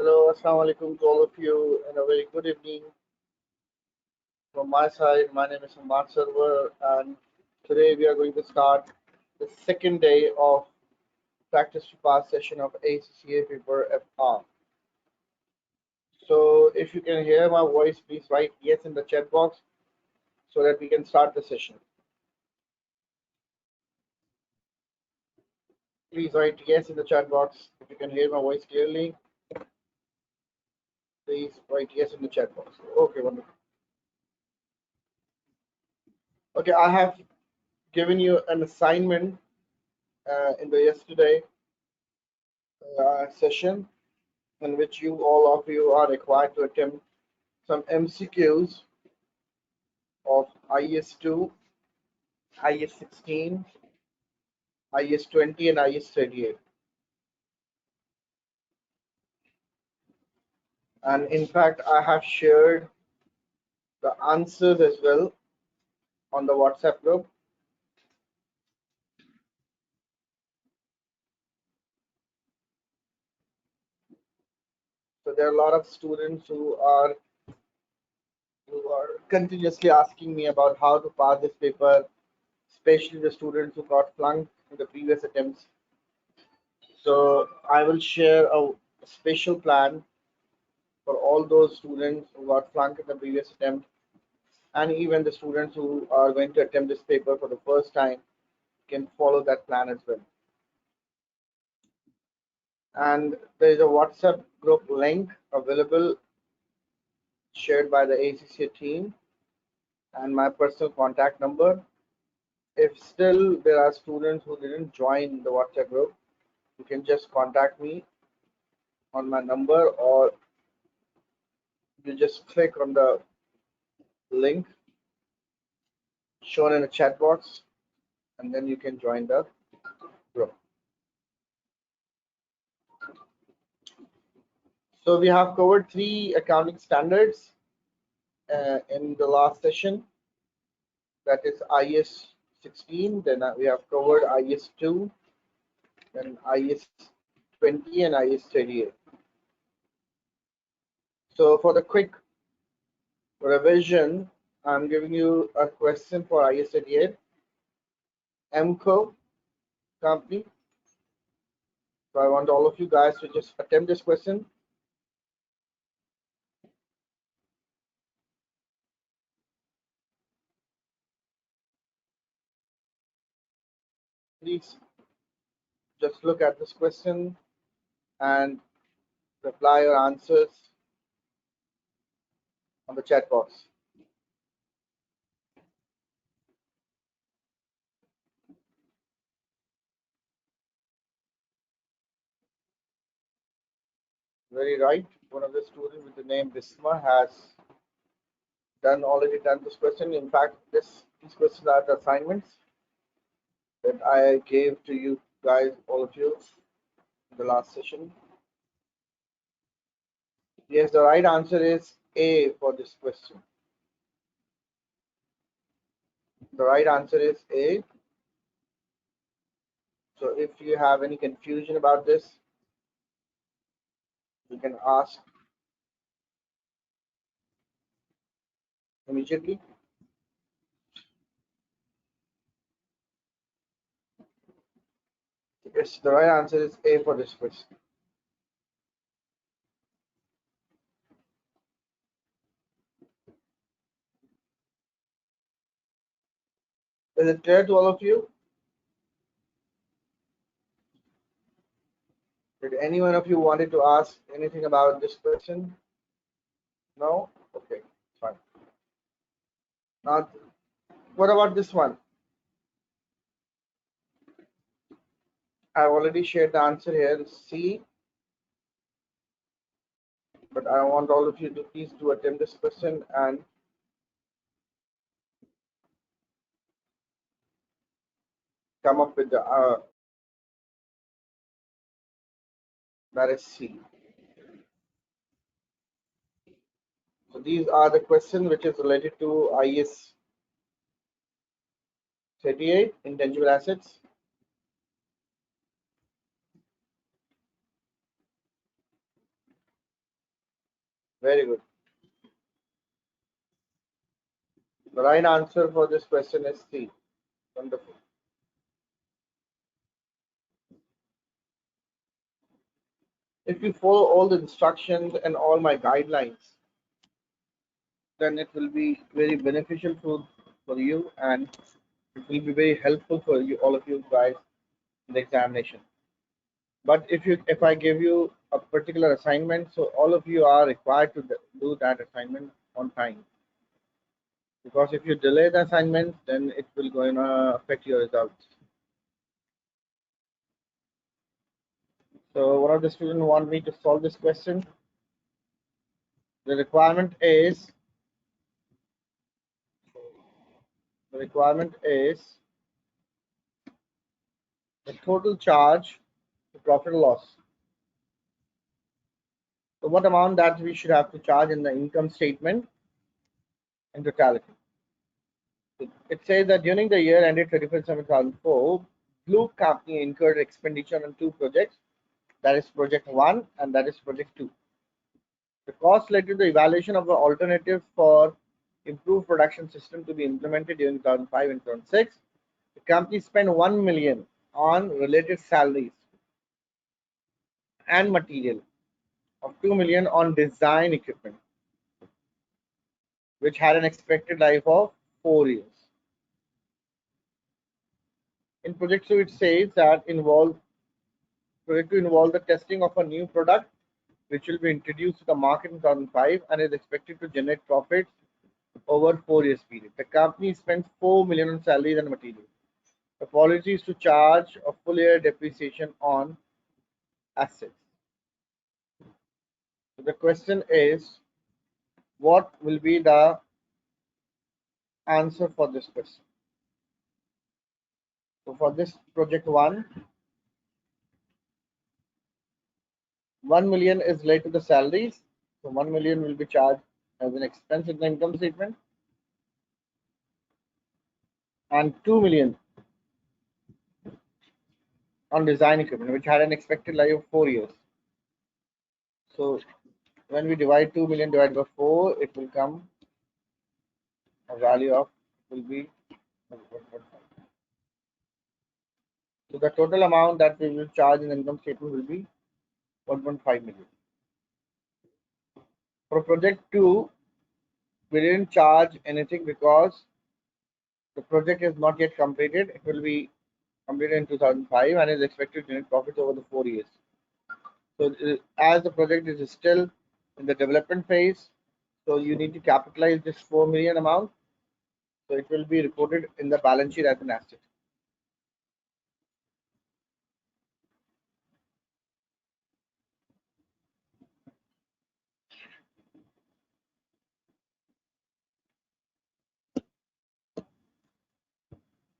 Hello, Assalamu alaikum to all of you, and a very good evening from my side. My name is Ahmad Sarwar, and today we are going to start the second day of practice to pass session of ACCA paper FR. So, if you can hear my voice, please write yes in the chat box so that we can start the session. Please write yes in the chat box if you can hear my voice clearly. Please write yes in the chat box. Okay, wonderful. Okay, I have given you an assignment in the yesterday session in which all of you are required to attempt some MCQs of IS2, IS16, IS20, and IS38. And in fact, I have shared the answers as well on the WhatsApp group. So there are a lot of students who are continuously asking me about how to pass this paper, especially the students who got flunked in the previous attempts. So I will share a special plan for all those students who got flunked in the previous attempt, and even the students who are going to attempt this paper for the first time can follow that plan as well. And there is a WhatsApp group link available shared by the ACCA team and my personal contact number. If still there are students who didn't join the WhatsApp group, you can just contact me on my number, or you just click on the link shown in the chat box, and then you can join the group. So we have covered 3 accounting standards in the last session. That is IS 16, then we have covered IS 2, then IS 20, and IS 38. So for the quick revision, I'm giving you a question for IS 38. MCO company. So I want all of you guys to just attempt this question. Please just look at this question and reply your answers on the chat box. Very right. One of the students with the name Bisma has already done this question. In fact, these questions are the assignments that I gave to you guys, all of you, in the last session. Yes, the right answer is A for this question. The right answer is A. So if you have any confusion about this, you can ask immediately. Yes, the right answer is A for this question. Is it clear to all of you? Did any one of you wanted to ask anything about this question? No? Okay, fine. Now, what about this one? I've already shared the answer here, C. But I want all of you to please do attempt this question and come up with the that is C. So these are the questions which is related to IS 38, intangible assets. Very good. The right answer for this question is C. Wonderful. If you follow all the instructions and all my guidelines, then it will be very beneficial for you, and it will be very helpful for you, all of you guys, in the examination. But if I give you a particular assignment, so all of you are required to do that assignment on time. Because if you delay the assignment, then it will going to affect your results. So one of the students want me to solve this question. The requirement is the requirement is the total charge to profit or loss. So what amount that we should have to charge in the income statement in totality. It says that during the year ended 31st December 2004, Blue Company incurred expenditure on two projects, that is project 1 and that is project 2. The cost led to the evaluation of the alternative for improved production system to be implemented during 2005 and 2006. The company spent 1 million on related salaries and material, of 2 million on design equipment, which had an expected life of 4 years. In project 2, it says that project 2 involved the testing of a new product which will be introduced to the market in 2005 and is expected to generate profits over 4 years period. The company spent 4 million on salaries and material. The policy is to charge a full year depreciation on assets. So the question is, what will be the answer for this question? So for this project 1 million is related to the salaries. So 1 million will be charged as an expense in the income statement, and 2 million on design equipment, which had an expected life of 4 years. So when we divide 2 million divided by 4, it will come a value of will be 1.5. So the total amount that we will charge in the income statement will be 1.5 million. For project 2, we didn't charge anything because the project is not yet completed. It will be completed in 2005 and is expected to generate profits over the 4 years. So as the project is still in the development phase, so you need to capitalize this 4 million amount. So it will be reported in the balance sheet as an asset.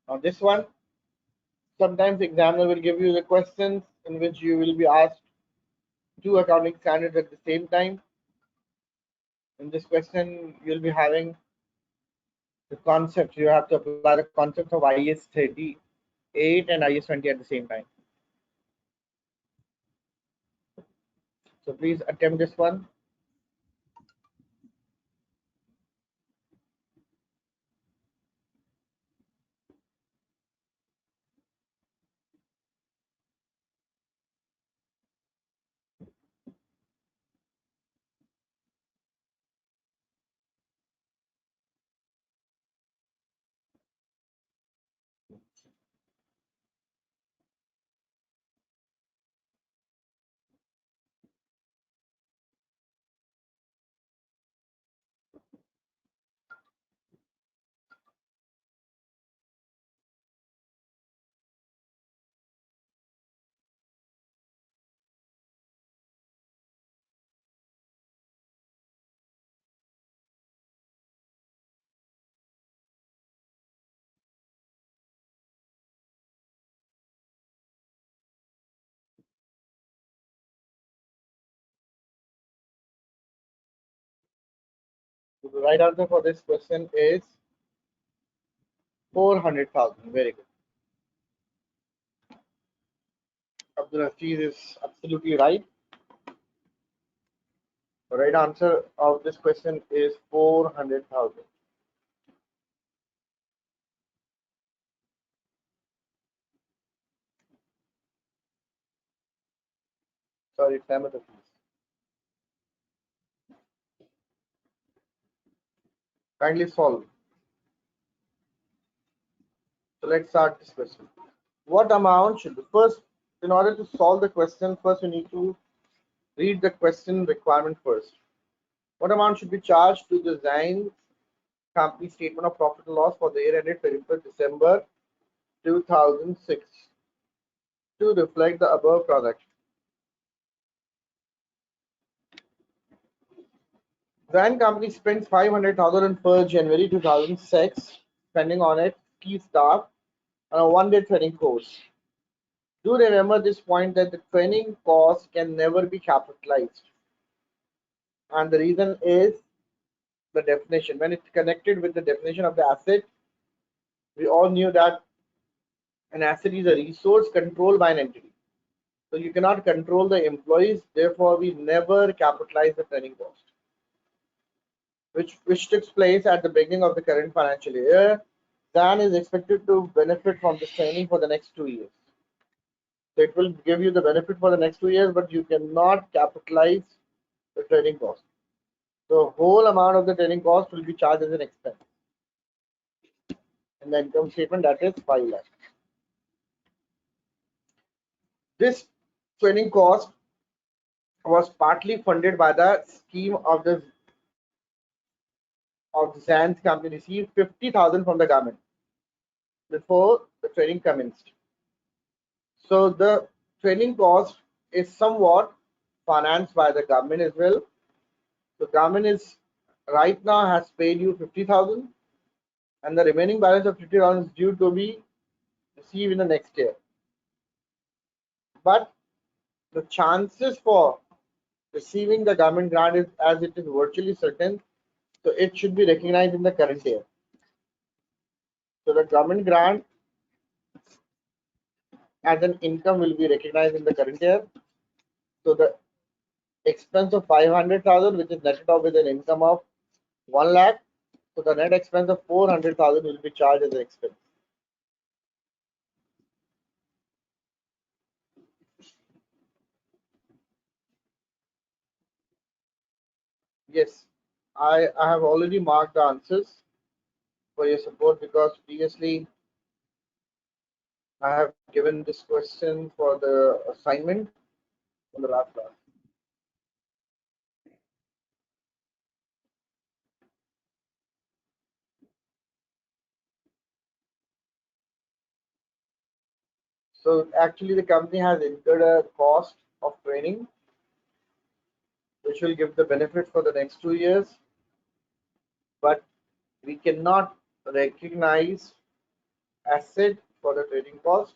Now this one, sometimes the examiner will give you the questions in which you will be asked two accounting standards at the same time. In this question, you'll be having the concept. You have to apply the concept of IS 38 and IS 20 at the same time. So please attempt this one. So the right answer for this question is 400,000. Very good. Abdul Hafiz is absolutely right. The right answer of this question is 400,000. Sorry, time of the please. Kindly solve. So let's start this question. What amount should be first, in order to solve the question, first you need to read the question requirement first. What amount should be charged to the Zain company statement of profit and loss for the year ended 31st December 2006 to reflect the above transaction? Zain company spends 500,000 on 1st January 2006 spending on its key staff on a one-day training course. Do remember this point that the training cost can never be capitalized, and the reason is the definition. When it's connected with the definition of the asset, we all knew that an asset is a resource controlled by an entity. So you cannot control the employees, therefore we never capitalize the training cost, which took place at the beginning of the current financial year. Zan is expected to benefit from this training for the next 2 years. So it will give you the benefit for the next 2 years, but you cannot capitalize the training cost. The whole amount of the training cost will be charged as an expense in the income statement, that is 5 lakh. This training cost was partly funded by the scheme of the Zan's company received 50,000 from the government before the training commenced. So the training cost is somewhat financed by the government as well. The government is right now has paid you 50,000, and the remaining balance of 50,000 is due to be received in the next year. But the chances for receiving the government grant is as it is virtually certain, so it should be recognized in the current year. So the government grant as an income will be recognized in the current year. So the expense of 500,000, which is netted off with an income of 1 lakh, so the net expense of 400,000 will be charged as an expense. Yes, I have already marked the answers for your support because previously I have given this question for the assignment from the last class. So actually the company has incurred a cost of training which will give the benefit for the next 2 years, but we cannot recognize asset for the training cost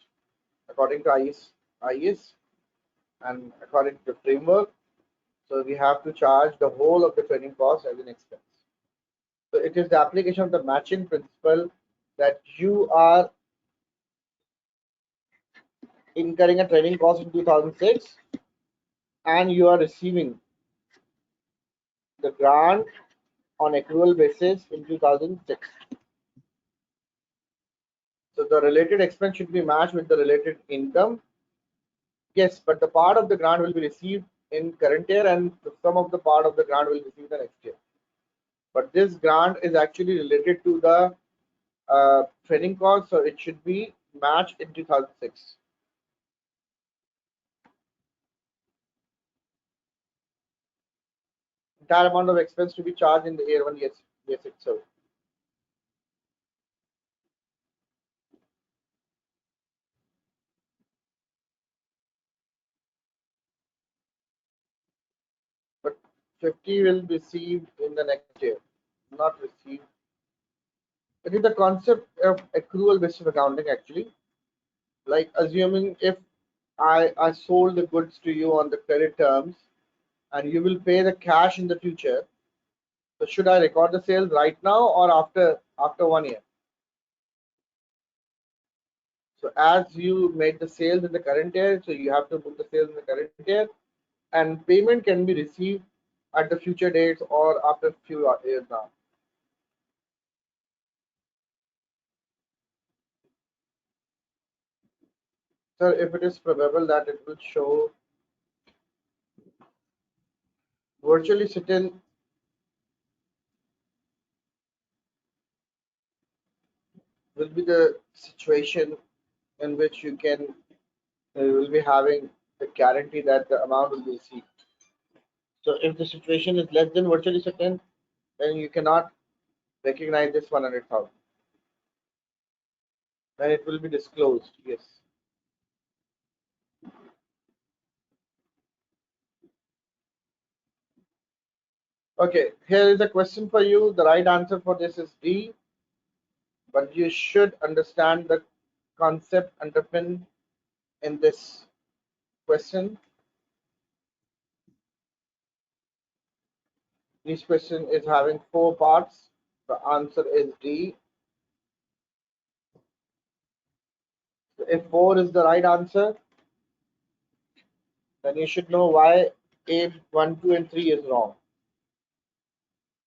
according to IES and according to the framework. So we have to charge the whole of the training cost as an expense. So it is the application of the matching principle that you are incurring a training cost in 2006 and you are receiving the grant on accrual basis in 2006. So the related expense should be matched with the related income. Yes, but the part of the grant will be received in current year and some of the part of the grant will receive the next year. But this grant is actually related to the training cost, so it should be matched in 2006. Entire amount of expense to be charged in the year 1 yes itself. But 50 will be received in the next year, not received. It is the concept of accrual based accounting actually. Like assuming if I sold the goods to you on the credit terms and you will pay the cash in the future. So should I record the sales right now or after 1 year? So as you made the sales in the current year, so you have to book the sales in the current year, and payment can be received at the future dates or after few years now? Sir, if it is probable that it will show virtually certain will be the situation in which you will be having the guarantee that the amount will be received. So if the situation is less than virtually certain, then you cannot recognize this 100,000. Then it will be disclosed. Yes. Okay, here is a question for you. The right answer for this is D, but you should understand the concept underpinned in this question. This question is having four parts. The answer is D. If four is the right answer, then you should know why A, 1, 2, and 3 is wrong.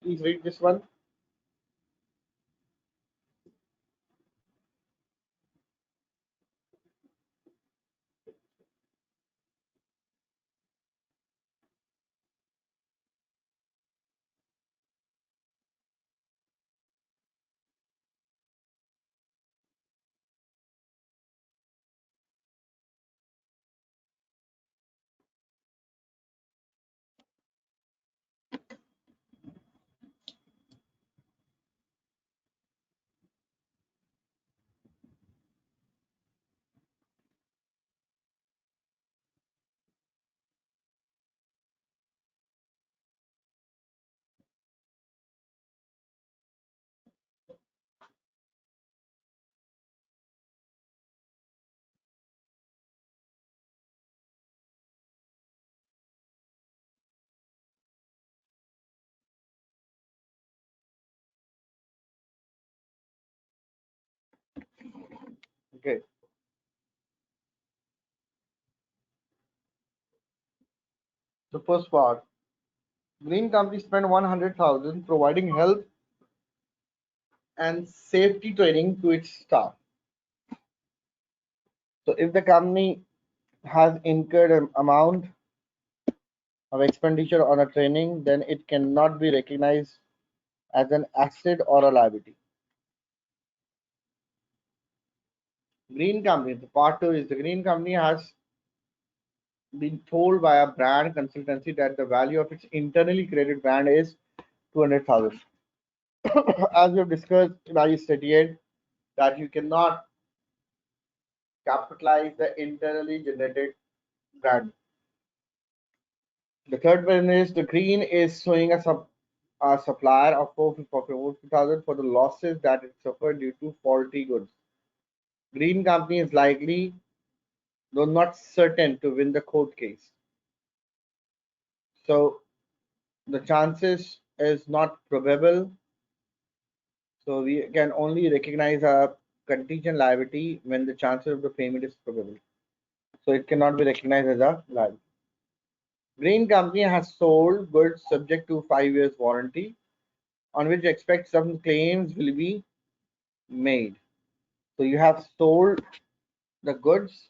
Please read this one. Okay. The first part. Green company spent 100,000 providing health and safety training to its staff. So if the company has incurred an amount of expenditure on a training, then it cannot be recognized as an asset or a liability. Green company, the part two is the green company has been told by a brand consultancy that the value of its internally created brand is 200,000. As we have discussed in I-38, that you cannot capitalize the internally generated brand. The third one is the green is showing a supplier of 450,000 for the losses that it suffered due to faulty goods. Green company is likely, though not certain, to win the court case. So the chances is not probable. So we can only recognize a contingent liability when the chances of the payment is probable. So it cannot be recognized as a liability. Green company has sold goods subject to 5 years warranty on which expect some claims will be made. So you have sold the goods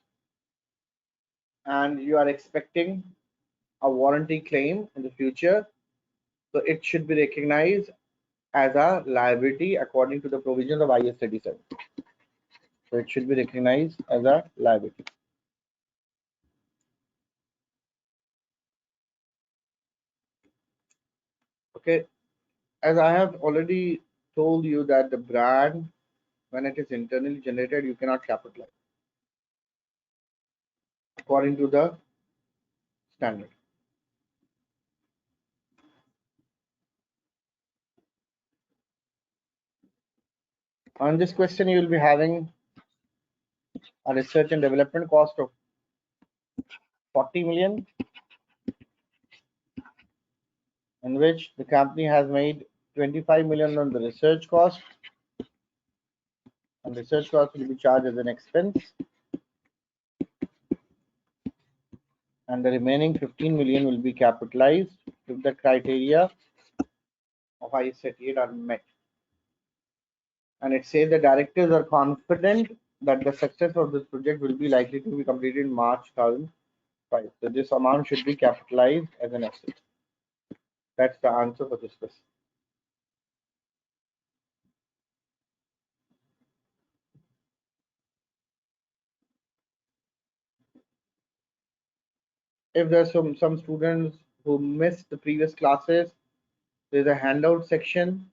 and you are expecting a warranty claim in the future. So it should be recognized as a liability according to the provisions of IS 37. So it should be recognized as a liability. Okay, as I have already told you that the brand, when it is internally generated, you cannot capitalize according to the standard. On this question, you will be having a research and development cost of 40 million, in which the company has made 25 million on the research cost, and research cost will be charged as an expense, and the remaining 15 million will be capitalized if the criteria of IAS 38 are met. And it says the directors are confident that the success of this project will be likely to be completed in March 2005. So this amount should be capitalized as an asset. That's the answer for this question. If there's some students who missed the previous classes, there's a handout section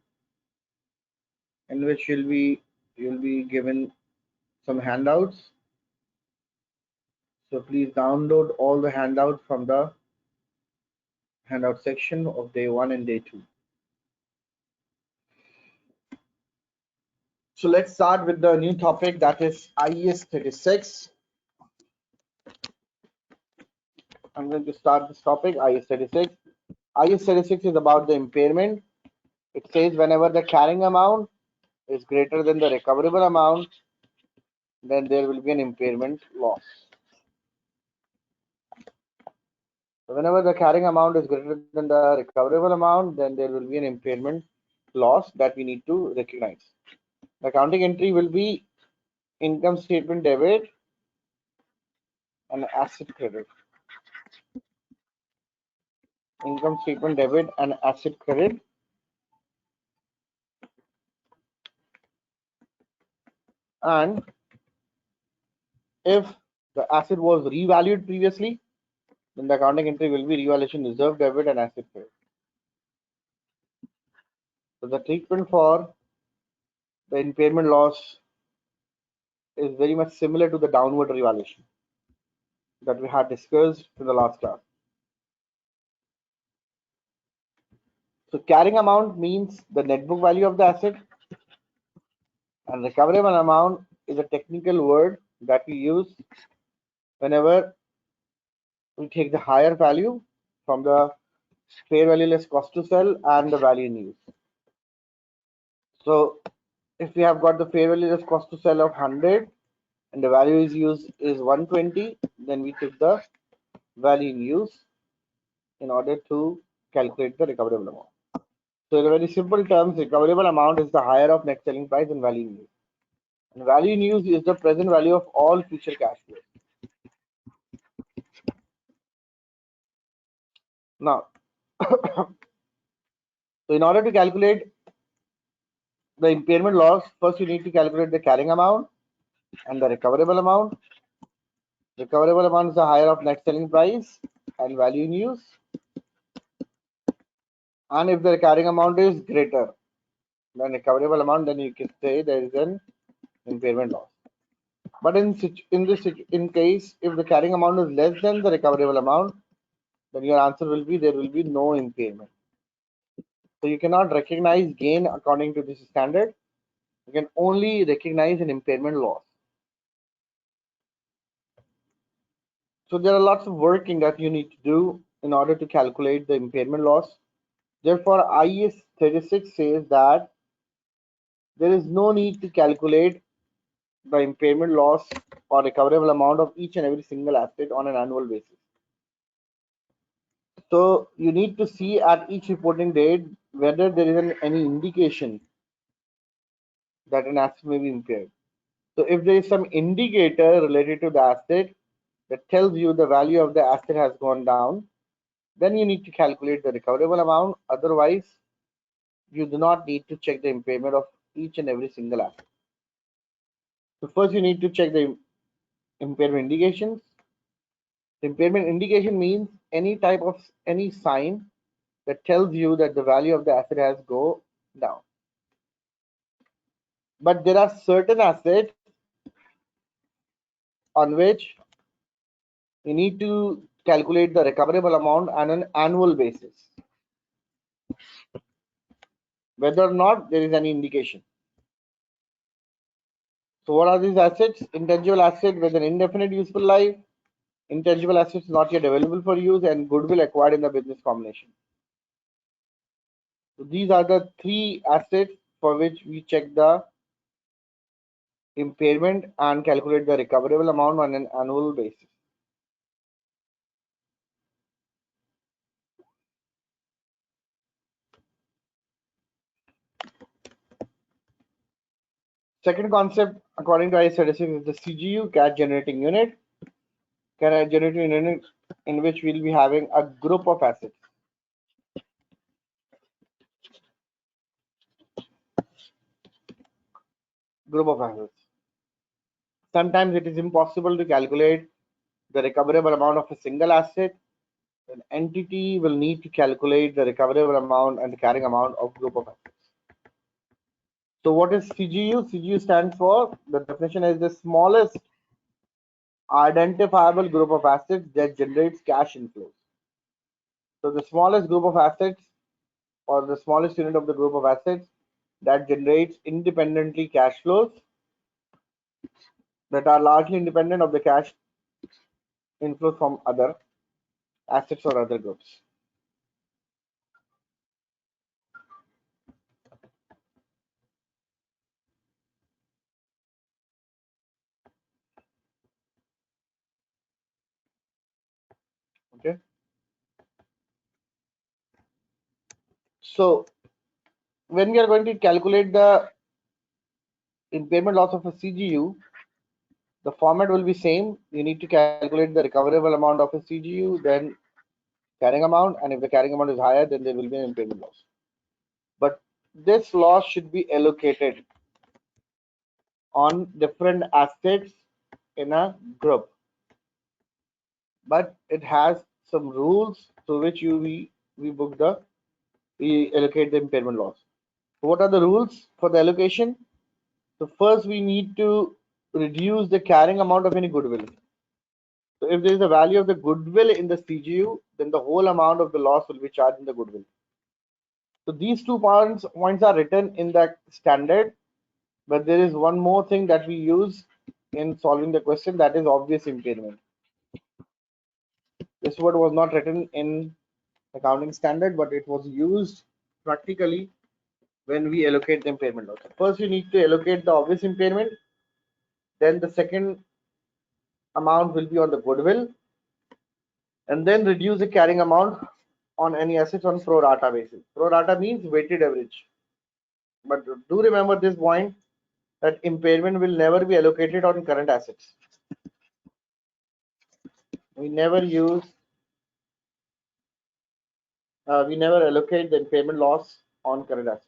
in which you'll be given some handouts. So please download all the handouts from the handout section of day 1 and day 2. So let's start with the new topic, that is IAS 36. I'm going to start this topic, IAS 36. IAS 36 is about the impairment. It says whenever the carrying amount is greater than the recoverable amount, then there will be an impairment loss. So whenever the carrying amount is greater than the recoverable amount, then there will be an impairment loss that we need to recognize. The accounting entry will be income statement debit and asset credit. Income statement debit and asset credit. And if the asset was revalued previously, then the accounting entry will be revaluation reserve debit and asset credit. So the treatment for the impairment loss is very much similar to the downward revaluation that we had discussed in the last class. So carrying amount means the net book value of the asset, and recoverable amount is a technical word that we use whenever we take the higher value from the fair value less cost to sell and the value in use. So if we have got the fair value less cost to sell of 100 and the value is used is 120, then we took the value in use in order to calculate the recoverable amount. So in very simple terms, recoverable amount is the higher of net selling price and value in use. And value in use is the present value of all future cash flows. Now, so in order to calculate the impairment loss, first you need to calculate the carrying amount and the recoverable amount. Recoverable amount is the higher of net selling price and value in use. And if the carrying amount is greater than recoverable amount, then you can say there is an impairment loss. But in case if the carrying amount is less than the recoverable amount, then your answer will be there will be no impairment. So you cannot recognize gain according to this standard. You can only recognize an impairment loss. So there are lots of working that you need to do in order to calculate the impairment loss. Therefore, IAS 36 says that there is no need to calculate the impairment loss or recoverable amount of each and every single asset on an annual basis. So you need to see at each reporting date whether there is any indication that an asset may be impaired. So if there is some indicator related to the asset that tells you the value of the asset has gone down, then you need to calculate the recoverable amount. Otherwise, you do not need to check the impairment of each and every single asset. So first you need to check the impairment indications. The impairment indication means any sign that tells you that the value of the asset has go down. But there are certain assets on which you need to calculate the recoverable amount on an annual basis, whether or not there is any indication. So what are these assets? Intangible asset with an indefinite useful life, intangible assets not yet available for use, and goodwill acquired in the business combination. So these are the three assets for which we check the impairment and calculate the recoverable amount on an annual basis. Second concept, according to IS36, is the CGU, cash generating unit. Cash generating unit in which we'll be having a group of assets. Group of assets. Sometimes it is impossible to calculate the recoverable amount of a single asset. An entity will need to calculate the recoverable amount and the carrying amount of group of assets. So what is CGU? CGU stands for, the definition is the smallest identifiable group of assets that generates cash inflows. So the smallest group of assets, or the smallest unit of the group of assets that generates independently cash flows that are largely independent of the cash inflows from other assets or other groups. Okay. So when we are going to calculate the impairment loss of a CGU, the format will be same. You need to calculate the recoverable amount of a CGU, then carrying amount, and if the carrying amount is higher, then there will be an impairment loss. But this loss should be allocated on different assets in a group. But it has some rules through which we allocate the impairment loss. What are the rules for the allocation? So first we need to reduce the carrying amount of any goodwill. So if there is a value of the goodwill in the CGU, then the whole amount of the loss will be charged in the goodwill. So these 2 points are written in the standard, but there is one more thing that we use in solving the question, that is obvious impairment. This word was not written in accounting standard, but it was used practically when we allocate the impairment loss. First, you need to allocate the obvious impairment. Then the second amount will be on the goodwill, and then reduce the carrying amount on any assets on pro rata basis. Pro rata means weighted average. But do remember this point, that impairment will never be allocated on current assets. We never allocate the impairment loss on current assets.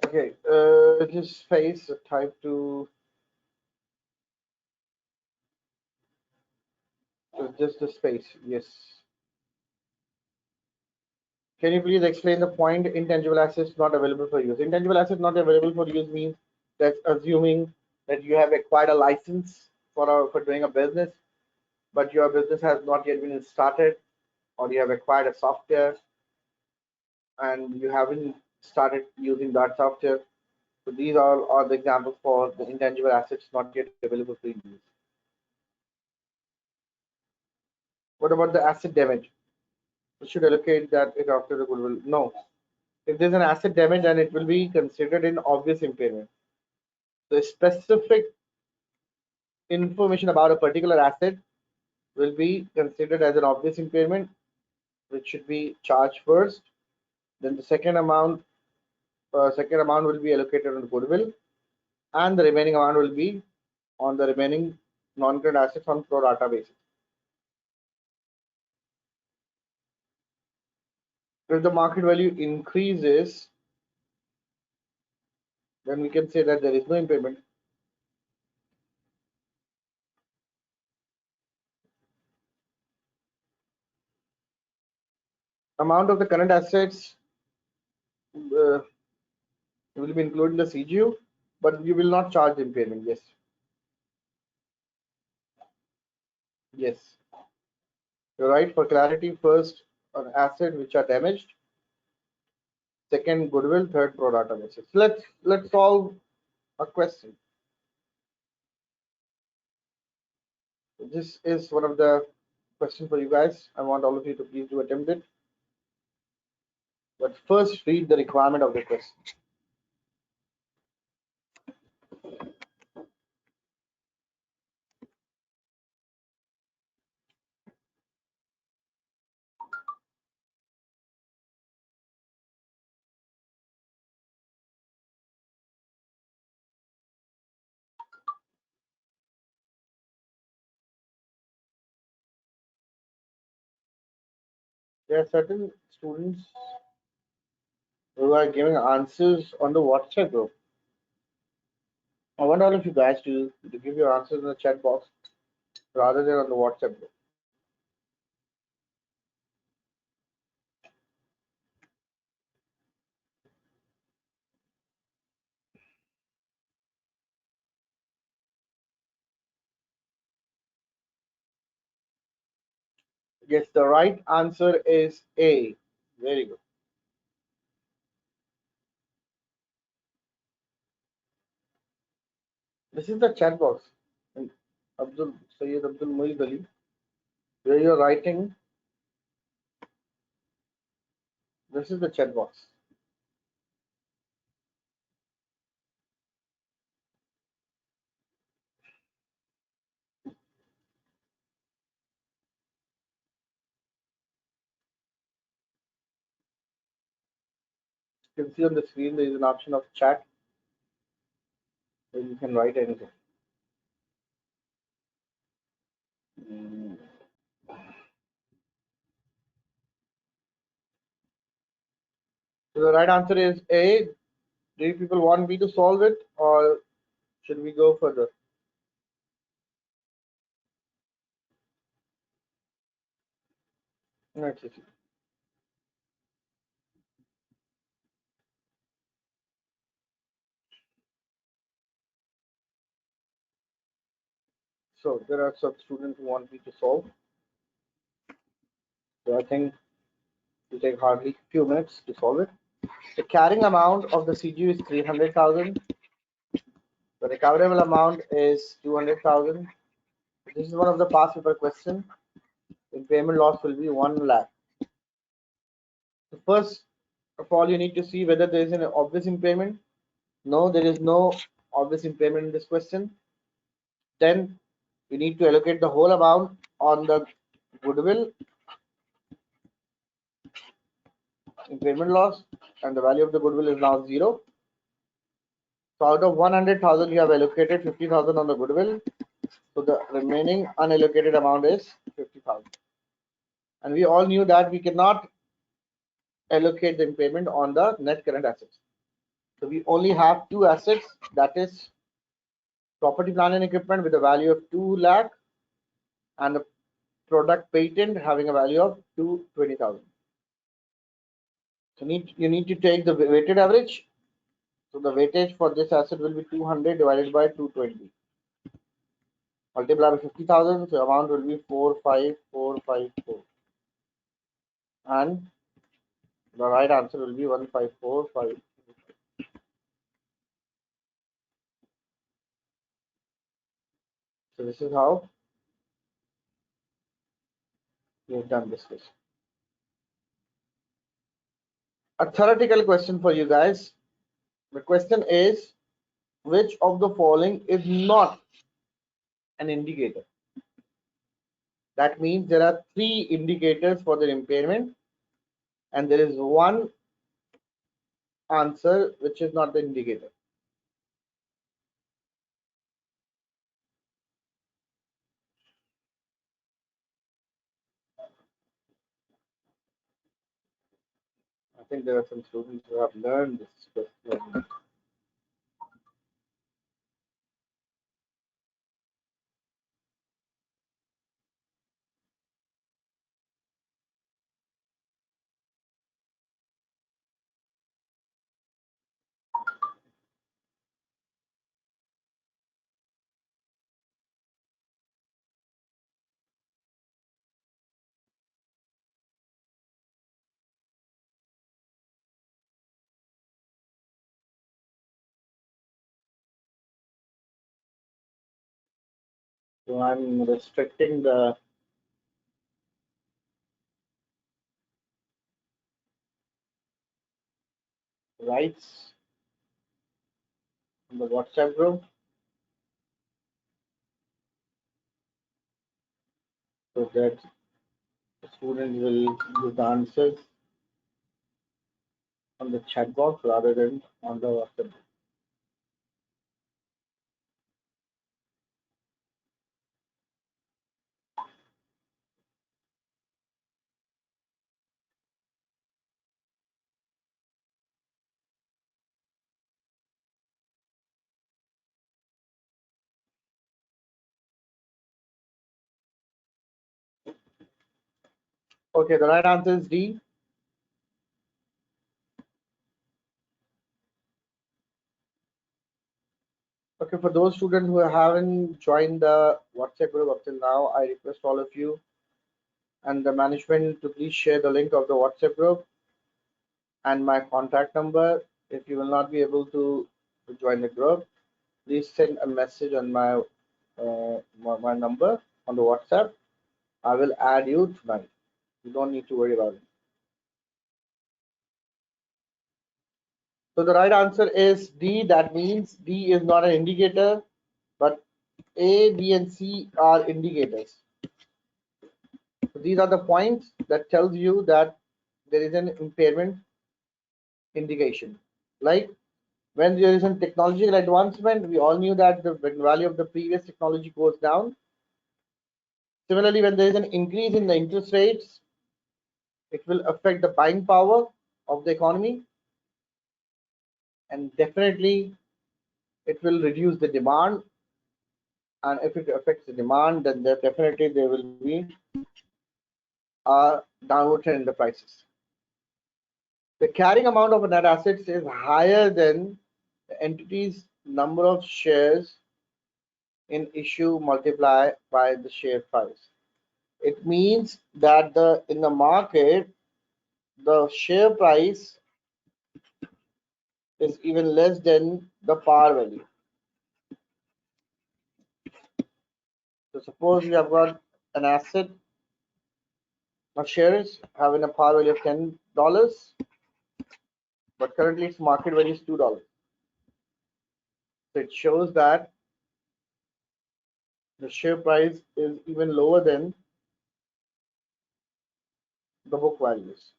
Okay, just face type to just the space. Yes. Can you please explain the point, intangible assets not available for use? Intangible assets not available for use means that assuming that you have acquired a license for doing a business, but your business has not yet been started, or you have acquired a software and you haven't started using that software. So these are the examples for the intangible assets not yet available for use. What about the asset damage? We should allocate that it after the goodwill. No. If there's an asset damage, then it will be considered in obvious impairment. The specific information about a particular asset will be considered as an obvious impairment, which should be charged first. Then the second amount will be allocated on goodwill, and the remaining amount will be on the remaining non-current assets on pro rata basis. If the market value increases, then we can say that there is no impairment. Amount of the current assets will be included in the CGU, but you will not charge impairment. Yes. Yes. You're right. For clarity, first on assets which are damaged, second goodwill, third pro rata basis. Let's solve a question. This is one of the questions for you guys. I want all of you to please do attempt it. But first read the requirement of the question. There are certain students who are giving answers on the WhatsApp group. I want all of you guys to give your answers in the chat box rather than on the WhatsApp group. Yes, the right answer is A. Very good. This is the chat box. And Abdul Sayyid Abdul Mueez Ali, where you're writing, this is the chat box. You can see on the screen there is an option of chat where you can write anything. Mm. So the right answer is A. Do you people want me to solve it or should we go further? Let's see. So there are some students who want me to solve. So I think it will take hardly a few minutes to solve it. The carrying amount of the CGU is 300,000. The recoverable amount is 200,000. This is one of the past paper question. The payment loss will be 1 lakh. So first of all, you need to see whether there is an obvious impairment. No, there is no obvious impairment in this question. Then we need to allocate the whole amount on the goodwill impairment loss, and the value of the goodwill is now 0. So out of 100,000, you have allocated 50,000 on the goodwill. So the remaining unallocated amount is 50,000. And we all knew that we cannot allocate the impairment on the net current assets. So we only have two assets, that is property, plant and equipment with a value of 2 lakh and a product patent having a value of 220,000. So you need to take the weighted average. So the weightage for this asset will be 200 divided by 220. Multiply by 50,000, so amount will be 45454. And the right answer will be 15455. So this is how we have done this question. A theoretical question for you guys. The question is, which of the following is not an indicator? That means there are three indicators for the impairment and there is one answer which is not the indicator. I think there are some students who have learned this question. So I'm restricting the rights in the WhatsApp group so that the students will give the answers on the chat box rather than on the WhatsApp group. Okay, the right answer is D. Okay, for those students who haven't joined the WhatsApp group up till now, I request all of you and the management to please share the link of the WhatsApp group and my contact number. If you will not be able to join the group, please send a message on my number on the WhatsApp. I will add you tonight. You don't need to worry about it. So the right answer is D. That means D is not an indicator, but A, B, and C are indicators. So these are the points that tells you that there is an impairment indication. Like when there is a technological advancement, we all knew that the value of the previous technology goes down. Similarly, when there is an increase in the interest rates, it will affect the buying power of the economy, and definitely it will reduce the demand. And if it affects the demand, then definitely there will be a downward trend in the prices. The carrying amount of net assets is higher than the entity's number of shares in issue multiplied by the share price. It means that in the market, the share price is even less than the par value. So suppose you have got an asset of shares having a par value of $10, but currently its market value is $2. So it shows that the share price is even lower than the book values.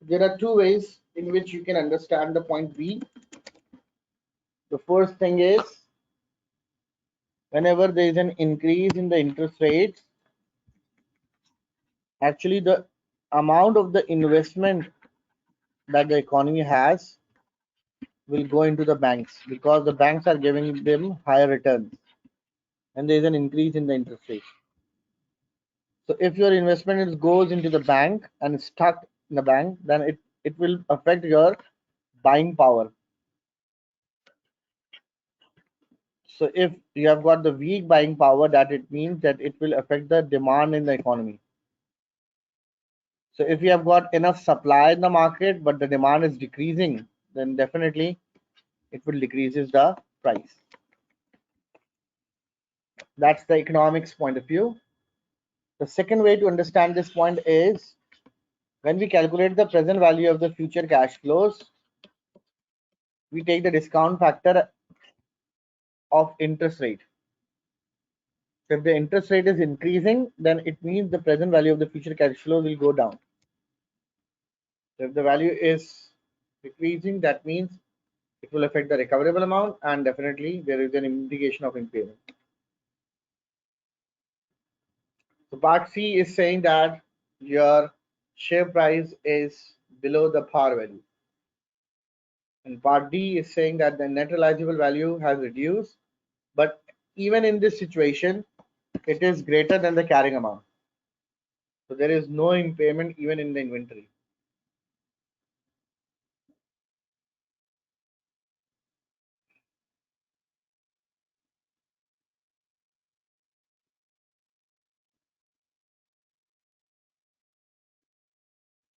There are two ways in which you can understand the point B. The first thing is whenever there is an increase in the interest rates, actually the amount of the investment that the economy has will go into the banks because the banks are giving them higher returns and there is an increase in the interest rate. So if your investment goes into the bank and is stuck in the bank, then it will affect your buying power. So if you have got the weak buying power, that it means that it will affect the demand in the economy. So if you have got enough supply in the market, but the demand is decreasing, then definitely it will decreases the price. That's the economics point of view. The second way to understand this point is when we calculate the present value of the future cash flows, we take the discount factor of interest rate. So if the interest rate is increasing, then it means the present value of the future cash flow will go down. So if the value is decreasing, that means it will affect the recoverable amount and definitely there is an indication of impairment. So part C is saying that your share price is below the par value. And part D is saying that the net realizable value has reduced, but even in this situation, it is greater than the carrying amount. So there is no impairment even in the inventory.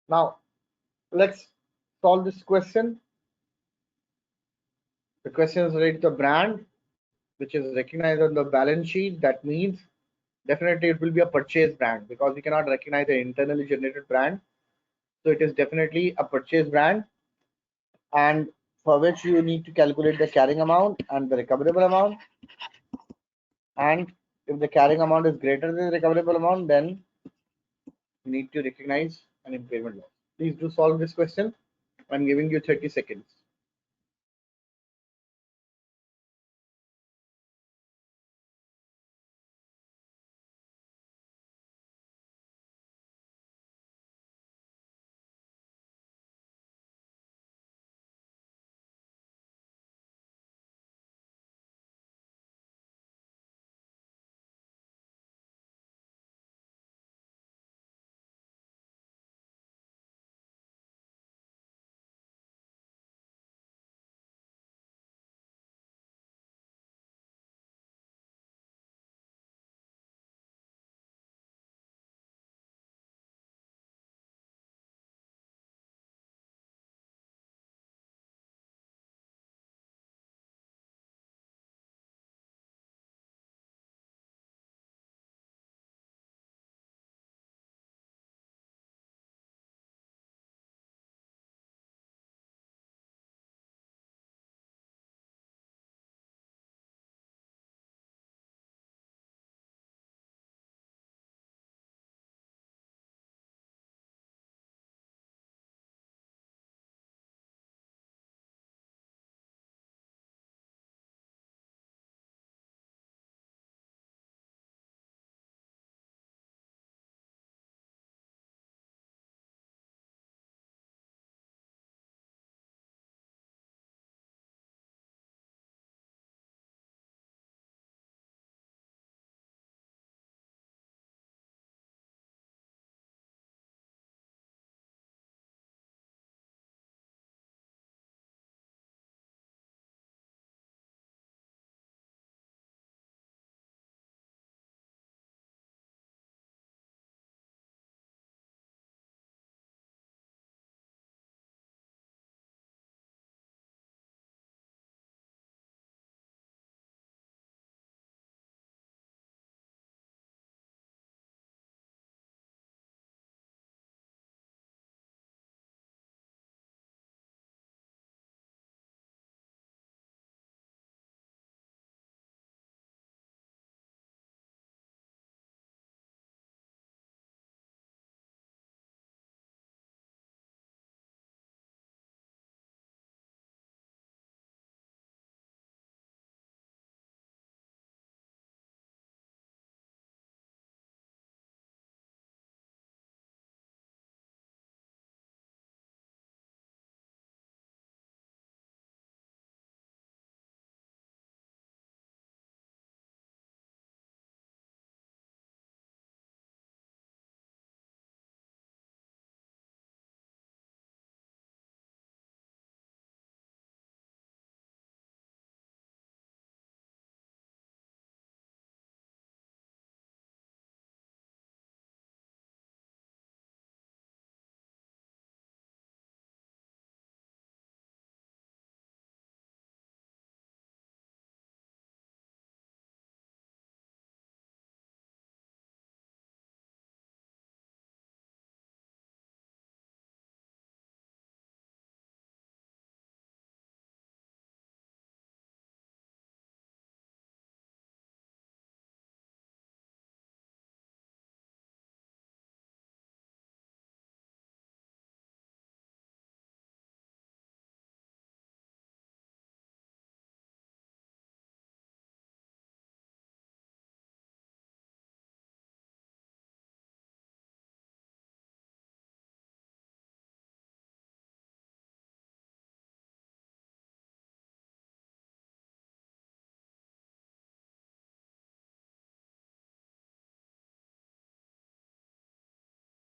Now, let's solve this question. The question is related to brand, which is recognized on the balance sheet. That means definitely it will be a purchase brand because we cannot recognize an internally generated brand. So it is definitely a purchase brand, and for which you need to calculate the carrying amount and the recoverable amount. And if the carrying amount is greater than the recoverable amount, then you need to recognize an impairment loss. Please do solve this question. I'm giving you 30 seconds.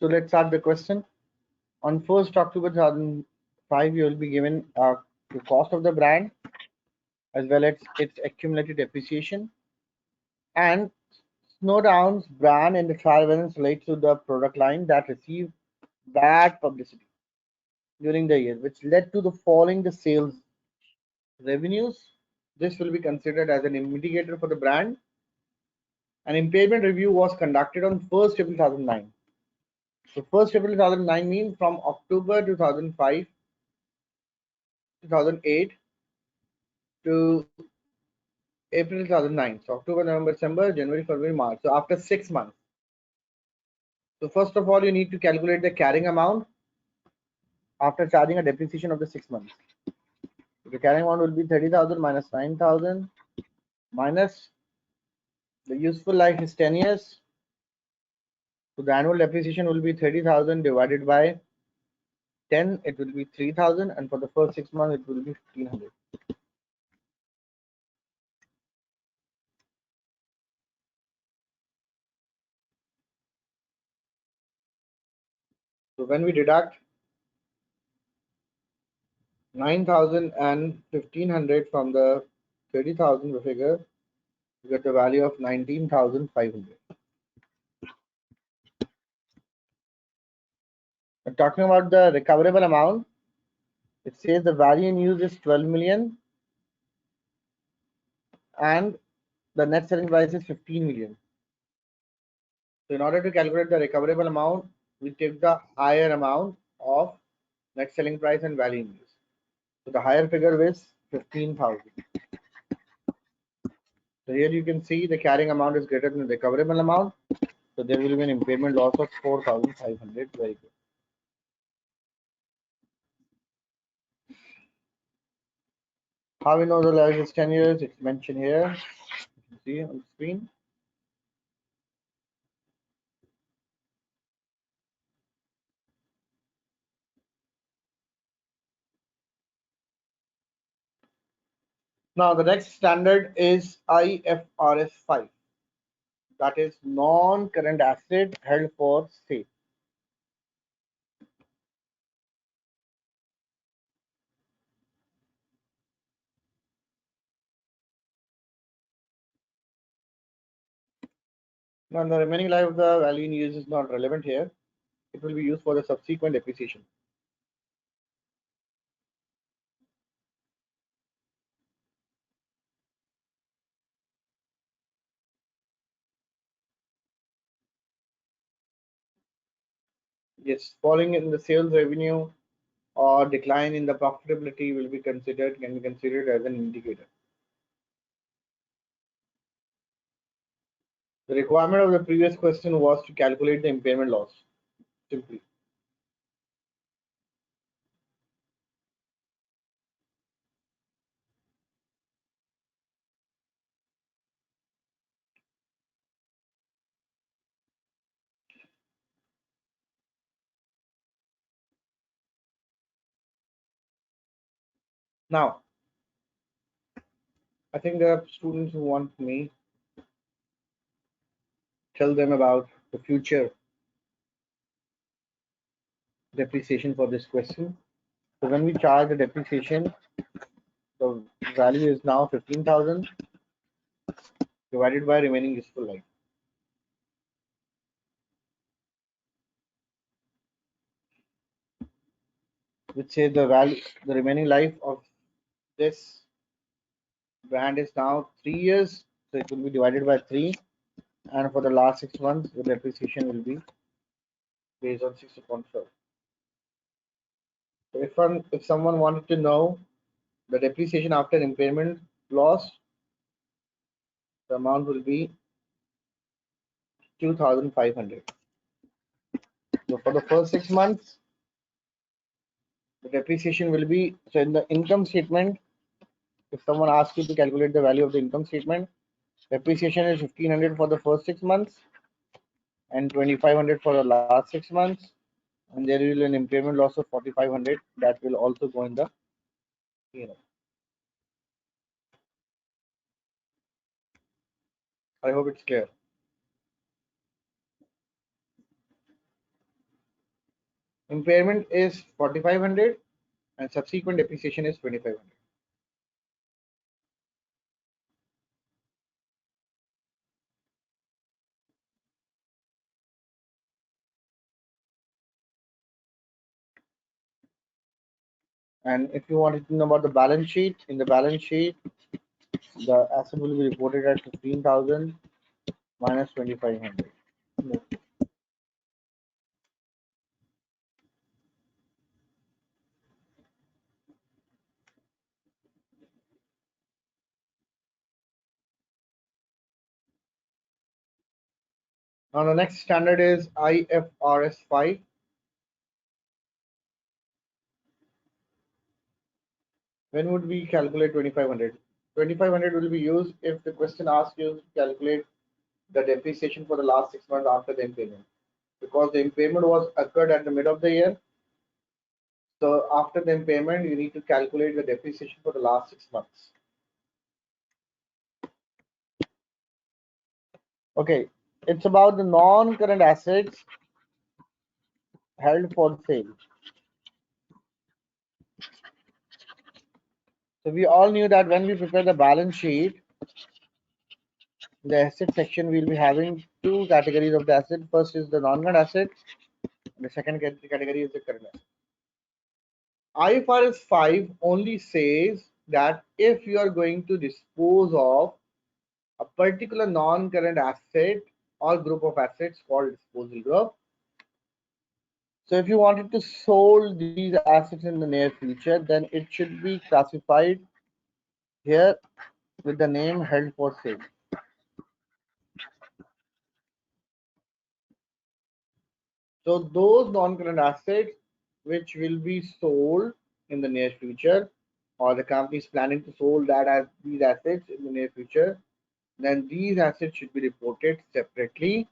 So let's start the question. On 1st October 2005, you will be given the cost of the brand as well as its accumulated depreciation. And Snowdown's brand and the trial balance relates to the product line that received bad publicity during the year, which led to the falling the sales revenues. This will be considered as an indicator for the brand. An impairment review was conducted on 1st April 2009. So 1st April 2009 means from October 2005, 2008 to April 2009. So October, November, December, January, February, March. So after 6 months. So first of all, you need to calculate the carrying amount after charging a depreciation of the 6 months. So the carrying amount will be 30,000 minus 9,000 minus the useful life is 10 years. So the annual depreciation will be 30,000 divided by 10. It will be 3,000, and for the first 6 months, it will be 1,500. So when we deduct 9,000 and 1,500 from the 30,000 figure, you get the value of 19,500. Talking about the recoverable amount, it says the value in use is 12 million and the net selling price is 15 million. So in order to calculate the recoverable amount, we take the higher amount of net selling price and value in use. So the higher figure is 15,000. So here you can see the carrying amount is greater than the recoverable amount. So there will be an impairment loss of 4,500. Very good. How we know the life is 10 years? It's mentioned here. You can see on the screen. Now the next standard is IFRS 5. That is non-current asset held for sale. Now the remaining life of the value in use is not relevant here. It will be used for the subsequent depreciation. Yes, falling in the sales revenue or decline in the profitability will be considered, can be considered as an indicator. The requirement of the previous question was to calculate the impairment loss simply. Now, I think there are students who want me tell them about the future depreciation for this question. So when we charge the depreciation, the value is now 15,000 divided by remaining useful life. Which says the value, the remaining life of this brand is now 3 years. So it will be divided by 3. And for the last 6 months, the depreciation will be based on 6 upon 12. So if someone wanted to know the depreciation after impairment loss, the amount will be 2,500. So for the first 6 months, the depreciation will be, so in the income statement, if someone asks you to calculate the value of the income statement, depreciation is 1,500 for the first 6 months and 2,500 for the last 6 months. And there will be an impairment loss of 4,500 that will also go in the P&L. I hope it's clear. Impairment is 4,500 and subsequent depreciation is 2,500. And if you wanted to know about the balance sheet, in the balance sheet, the asset will be reported at 15,000 minus 2,500. Now the next standard is IFRS 5. When would we calculate 2,500? 2,500 will be used if the question asks you to calculate the depreciation for the last 6 months after the impairment. Because the impairment was occurred at the mid of the year. So after the impairment, you need to calculate the depreciation for the last 6 months. Okay, it's about the non-current assets held for sale. So we all knew that when we prepare the balance sheet, the asset section will be having two categories of the asset. First is the non-current asset, and the second category is the current asset. IFRS 5 only says that if you are going to dispose of a particular non-current asset or group of assets called disposal group. So if you wanted to sold these assets in the near future, then it should be classified here with the name held for sale. So those non-current assets which will be sold in the near future, or the company is planning to sold that as these assets in the near future, then these assets should be reported separately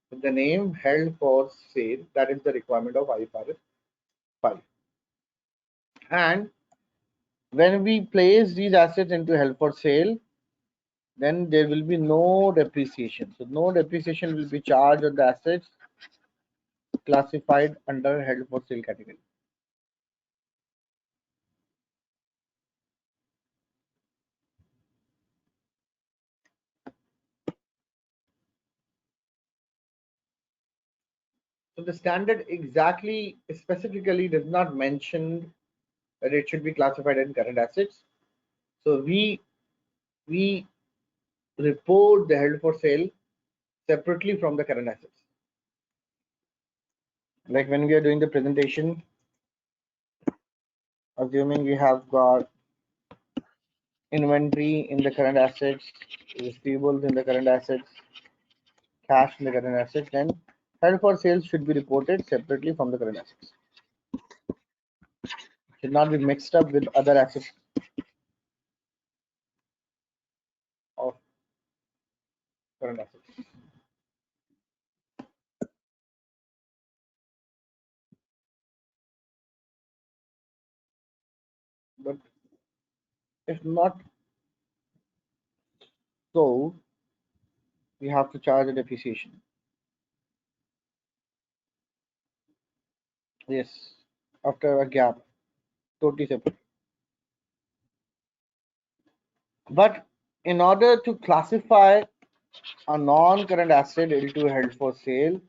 with the name held for sale. That is the requirement of IFRS 5. And when we place these assets into held for sale, then there will be no depreciation. So no depreciation will be charged on the assets classified under held for sale category. So the standard exactly specifically does not mention that it should be classified in current assets. So we report the held for sale separately from the current assets. Like when we are doing the presentation, assuming we have got inventory in the current assets, receivables in the current assets, cash in the current assets, then held for sales should be reported separately from the current assets. Should not be mixed up with other assets of current assets. But if not so, we have to charge a depreciation. Yes, after a gap, totally separate. But in order to classify a non-current asset into held for sale,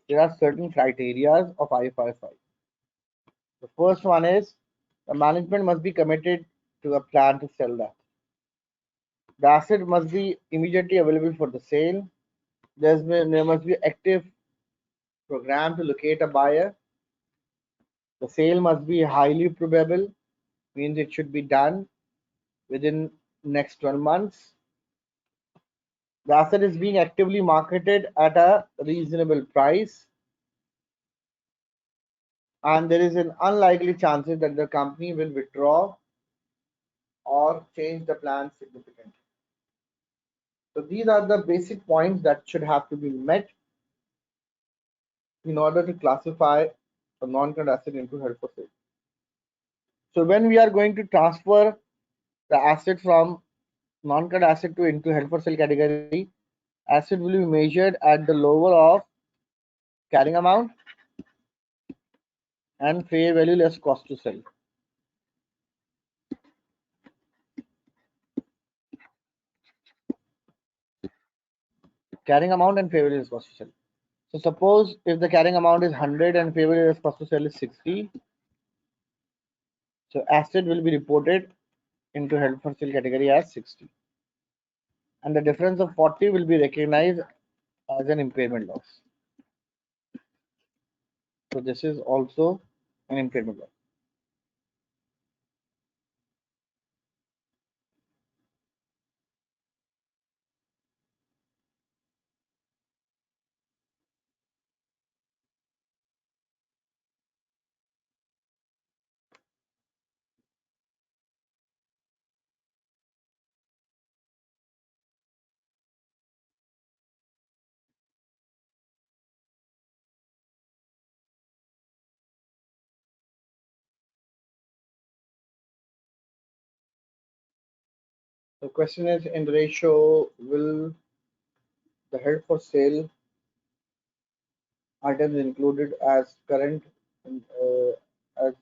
there are certain criteria of IFRS 5. The first one is the management must be committed to a plan to sell that. The asset must be immediately available for the sale. There must be active program to locate a buyer. The sale must be highly probable, means it should be done within next 12 months. The asset is being actively marketed at a reasonable price, and there is an unlikely chances that the company will withdraw or change the plan significantly. So these are the basic points that should have to be met in order to classify a non-current asset into held for sale. So when we are going to transfer the asset from non-current asset to into held for sale category, asset will be measured at the lower of carrying amount and fair value less cost to sell. Carrying amount and fair value less cost to sell. So suppose if the carrying amount is 100 and fair value less cost to sell is 60, so asset will be reported into held for sale category as 60, and the difference of 40 will be recognized as an impairment loss. So this is also an impairment loss. The question is, in the ratio, will the held for sale items included as current, as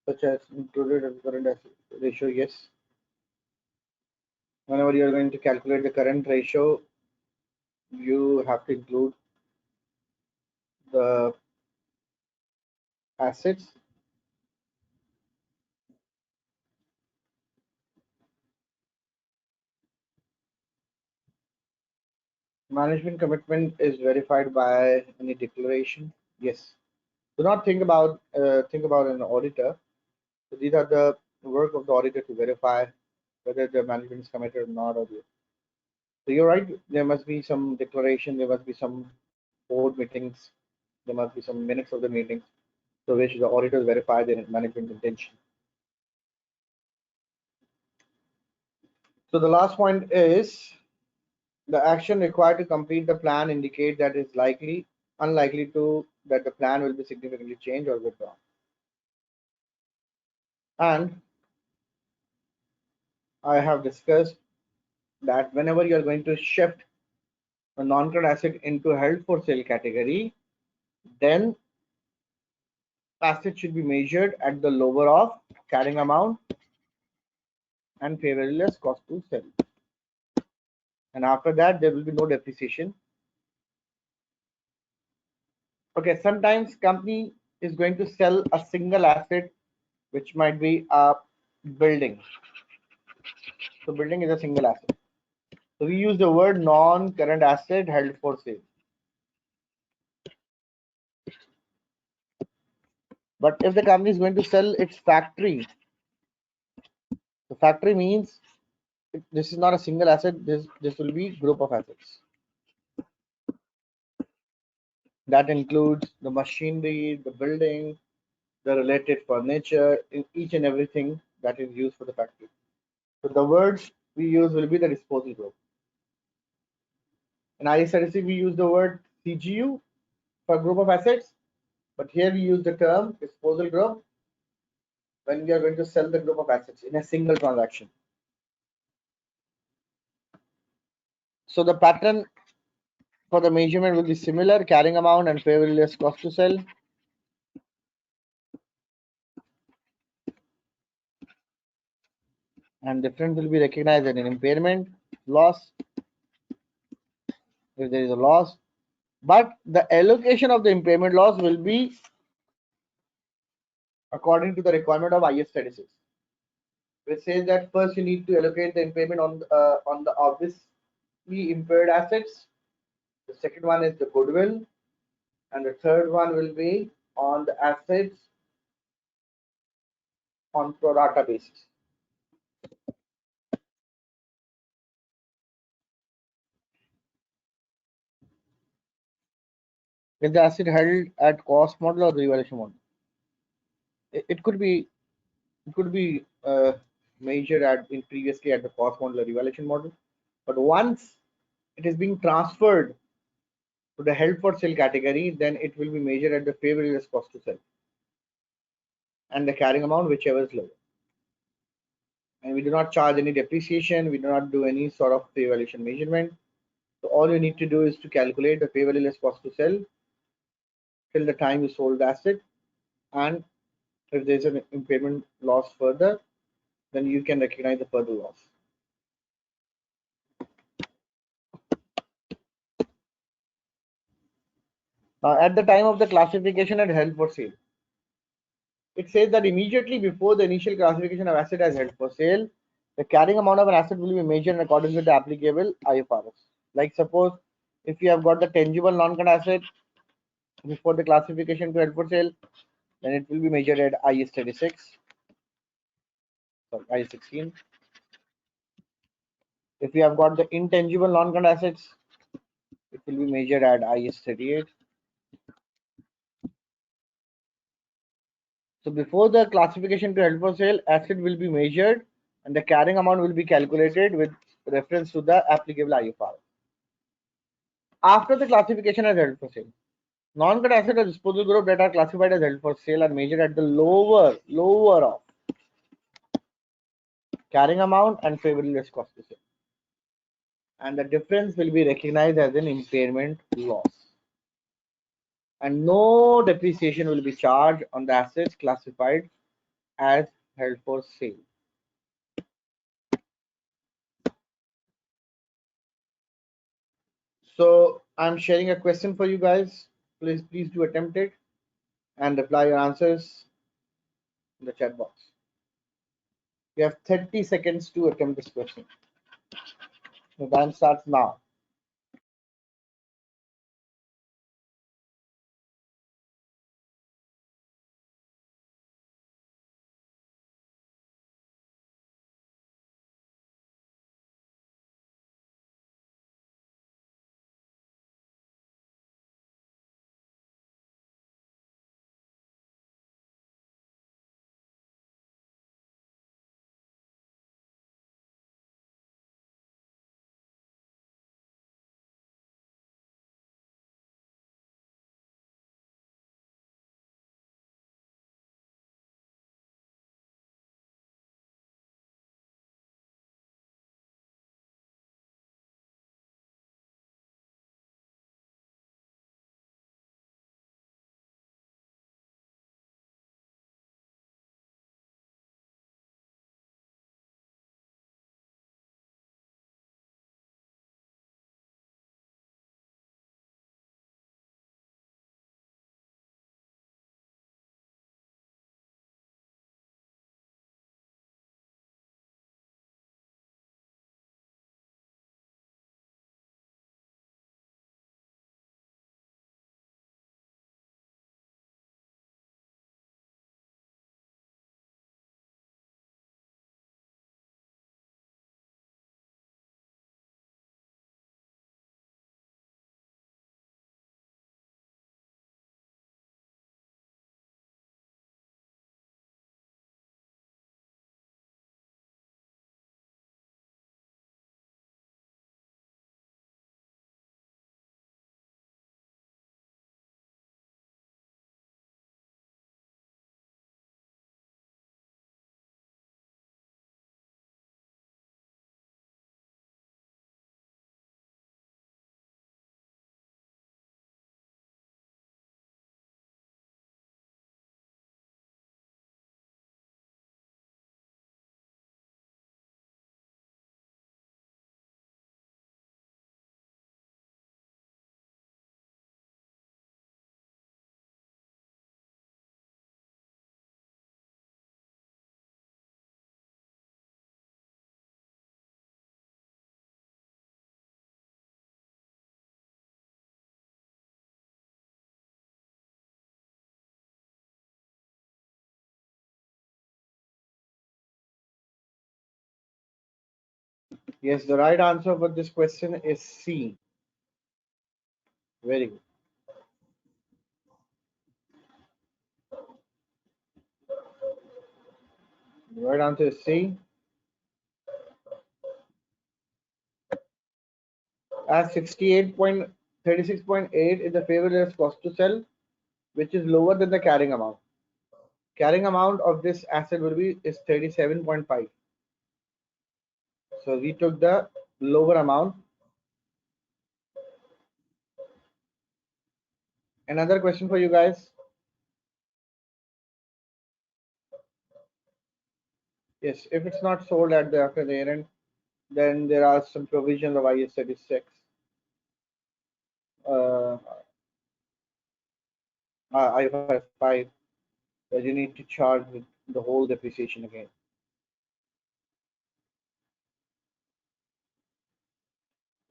such as included as current asset ratio? Yes. Whenever you are going to calculate the current ratio, you have to include the assets. Management commitment is verified by any declaration. Yes. Do not think about an auditor. So these are the work of the auditor to verify whether the management is committed or not. So you're right. There must be some declaration. There must be some board meetings. There must be some minutes of the meetings, so which the auditors verify their management intention. So the last point is, the action required to complete the plan indicate that it's unlikely to that the plan will be significantly changed or withdrawn. And I have discussed that whenever you are going to shift a non-current asset into held for sale category, then asset should be measured at the lower of carrying amount and fair value less cost to sell. And after that, there will be no depreciation. Okay, sometimes company is going to sell a single asset, which might be a building. So building is a single asset. So we use the word non-current asset held for sale. But if the company is going to sell its factory, the factory means this is not a single asset. This will be group of assets. That includes the machinery, the building, the related furniture, in each and everything that is used for the factory. So the words we use will be the disposal group. In IE statistic, we use the word CGU for group of assets, but here we use the term disposal group when we are going to sell the group of assets in a single transaction. So the pattern for the measurement will be similar: carrying amount and fair value less cost to sell. And difference will be recognized as an impairment loss if there is a loss, but the allocation of the impairment loss will be according to the requirement of IS 36, which says that first you need to allocate the impairment on the obviously impaired assets. The second one is the goodwill, and the third one will be on the assets on pro rata basis. Is the asset held at cost model or the revaluation model? It could be measured at in previously at the cost model or revaluation model, but once it is being transferred to the held for sale category, then it will be measured at the fair value less cost to sell and the carrying amount, whichever is lower. And we do not charge any depreciation. We do not do any sort of fair valuation measurement. So all you need to do is to calculate the fair value less cost to sell till the time you sold the asset, and if there's an impairment loss further, then you can recognize the further loss. Now, at the time of the classification and held for sale, it says that immediately before the initial classification of asset as held for sale, the carrying amount of an asset will be measured in accordance with the applicable IFRS. Like suppose if you have got the tangible non-current asset before the classification to held for sale, then it will be measured at IS 36, sorry, IS 16. If you have got the intangible non-current assets, it will be measured at IS 38. So before the classification to held for sale, asset will be measured and the carrying amount will be calculated with reference to the applicable IFRS. After the classification as held for sale, non-current asset or disposal group that are classified as held for sale are measured at the lower of carrying amount and favorable risk cost to sale. And the difference will be recognized as an impairment loss. And no depreciation will be charged on the assets classified as held for sale. So I'm sharing a question for you guys. Please do attempt it and reply your answers in the chat box. You have 30 seconds to attempt this question. The time starts now. Yes, the right answer for this question is C. Very good. The right answer is C. As 68.36.8 is the favorable cost to sell, which is lower than the carrying amount. Carrying amount of this asset will be is 37.5. So we took the lower amount. Another question for you guys. Yes, if it's not sold at the after the year end, then there are some provisions of IS 36, uh, IFRS 5, that you need to charge the whole depreciation again.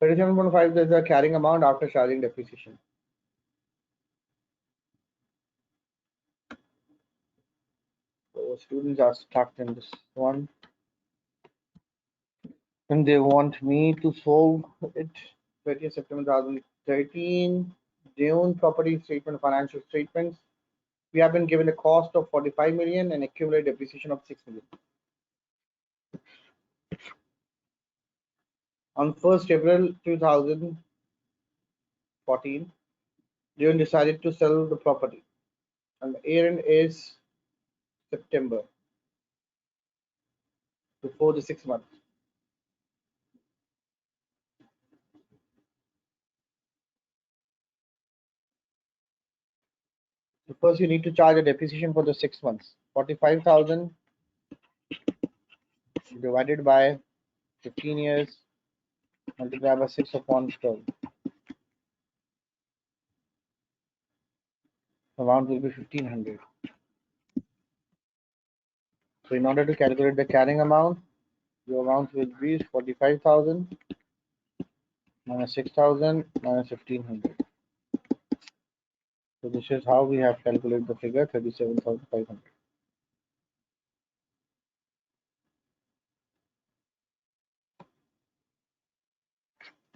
37.5 is the carrying amount after charging depreciation. So students are stuck in this one, and they want me to solve it. 30th September 2013, June property statement, financial statements. We have been given a cost of 45 million and accumulated depreciation of 6 million. On 1st April 2014, June decided to sell the property, and the year end is September, before the 6 months. So first you need to charge a depreciation for the 6 months. 45,000 divided by 15 years multiplied by 6 upon 12. The amount will be 1500. So in order to calculate the carrying amount, your amount will be 45,000 minus 6,000 minus 1500. So this is how we have calculated the figure 37,500.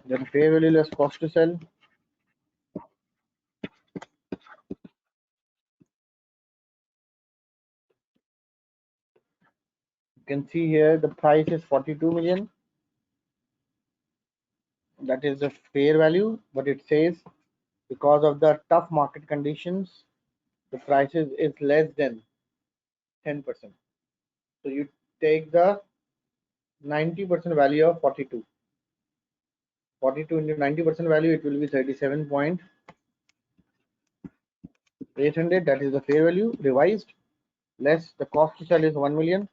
Then fair value less cost to sell. You can see here the price is 42 million. That is the fair value, but it says because of the tough market conditions, the prices is less than 10%. So you take the 90% value of 42. 42 into 90% value, it will be 37.800. That is the fair value revised. Less the cost to sell is 1 million.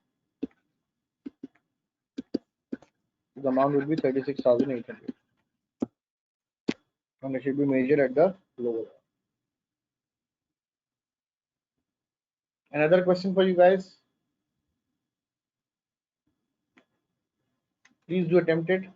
The amount will be 36,800. And it should be measured at the lower. Another question for you guys. Please do attempt it.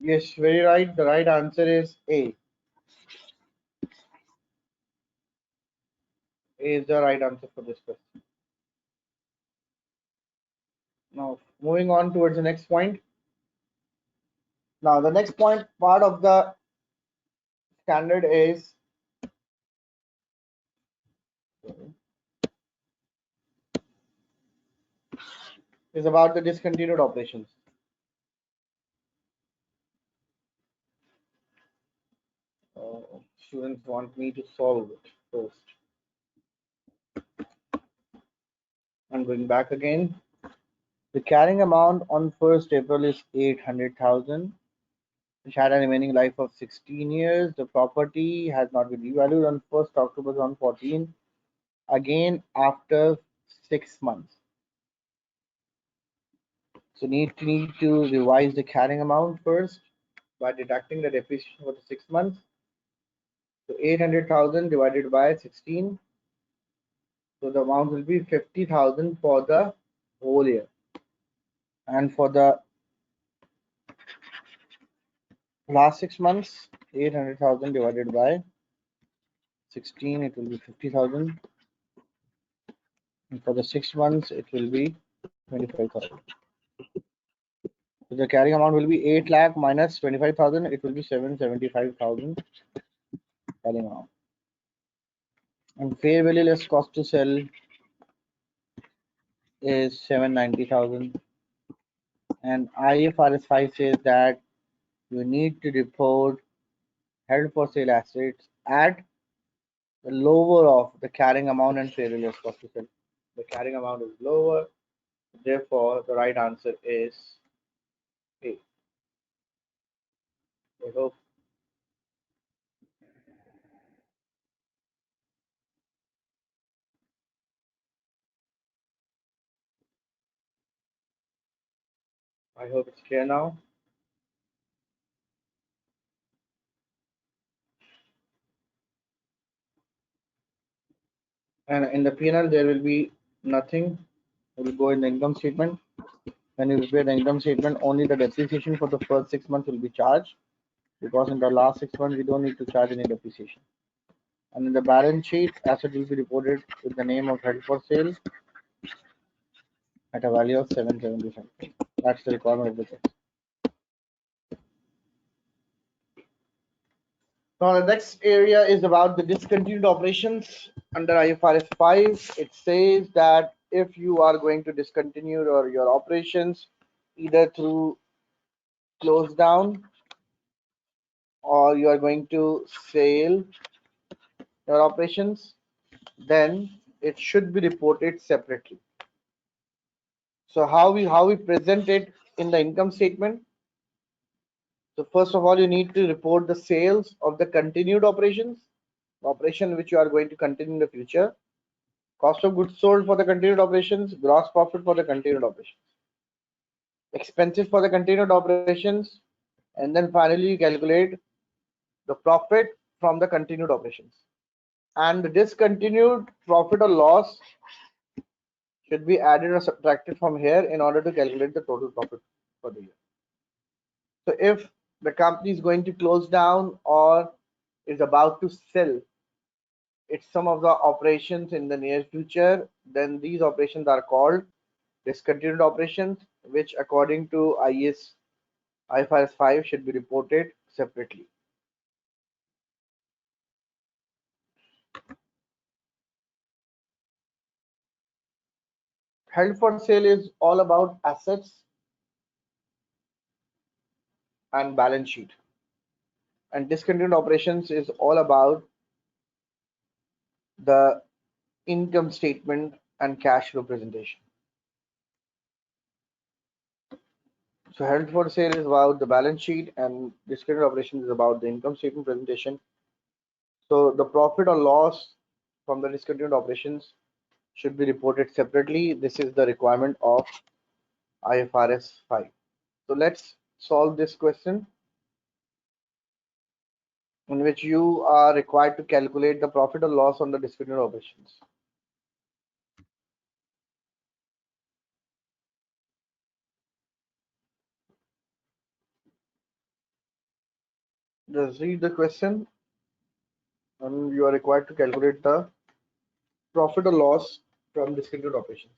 Yes, very right. The right answer is A. A is the right answer for this question. Now, moving on towards the next point. Now, the next point part of the standard is about the discontinued operations. Students want me to solve it first. I'm going back again. The carrying amount on 1st April is 800,000, which had a remaining life of 16 years. The property has not been revalued on 1st October 2014, again after 6 months. So need to revise the carrying amount first by deducting the depreciation for the 6 months. So 800,000 divided by 16. So the amount will be 50,000 for the whole year. And for the last 6 months, 800,000 divided by 16, it will be 50,000. And for the 6 months, it will be 25,000. So the carrying amount will be 8 lakh minus 25,000. It will be 775,000 carrying amount. And fair value less cost to sell is 790,000. And IFRS 5 says that you need to report held for sale assets at the lower of the carrying amount and fair value less cost to sell. The carrying amount is lower, therefore the right answer is A. I hope it's clear now. And in the P&L there will be nothing. It will go in the income statement. When you prepare the income statement, only the depreciation for the first 6 months will be charged, because in the last 6 months we don't need to charge any depreciation. And in the balance sheet, asset will be reported with the name of held for sale at a value of 775. That's the requirement of the text. Now the next area is about the discontinued operations under IFRS 5. It says that if you are going to discontinue your operations either through close down or you are going to sell your operations, then it should be reported separately. So how we present it in the income statement? So first of all, you need to report the sales of the continued operations, operation which you are going to continue in the future, cost of goods sold for the continued operations, gross profit for the continued operations, expenses for the continued operations, and then finally you calculate the profit from the continued operations. And the discontinued profit or loss should be added or subtracted from here in order to calculate the total profit for the year. So if the company is going to close down or is about to sell its some of the operations in the near future, then these operations are called discontinued operations, which according to IFRS 5 should be reported separately. Held for sale is all about assets and balance sheet, and discontinued operations is all about the income statement and cash flow presentation. So held for sale is about the balance sheet and discontinued operations is about the income statement presentation. So the profit or loss from the discontinued operations should be reported separately. This is the requirement of IFRS 5. So let's solve this question in which you are required to calculate the profit or loss on the discontinued operations. Just read the question and you are required to calculate the profit or loss from discontinued operations.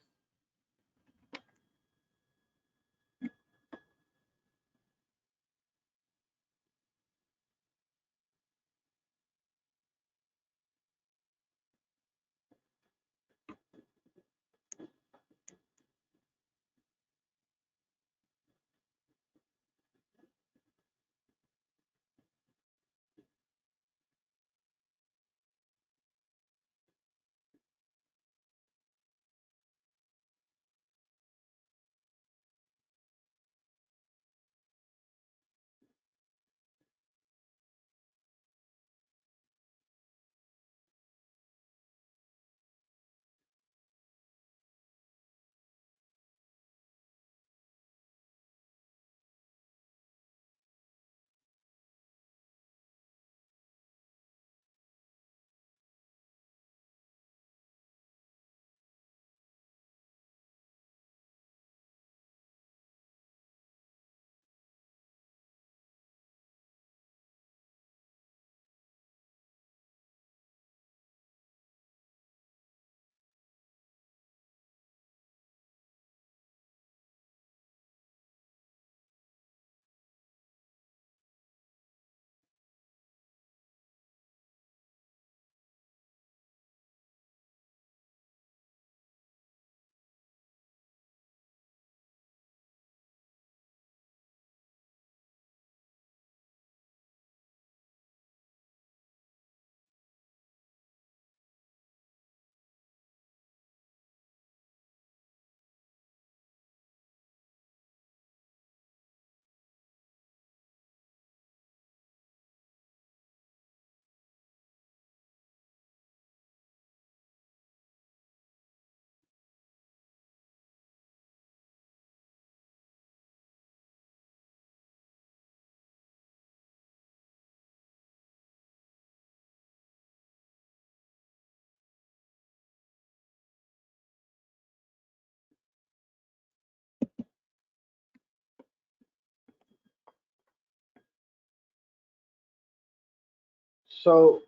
So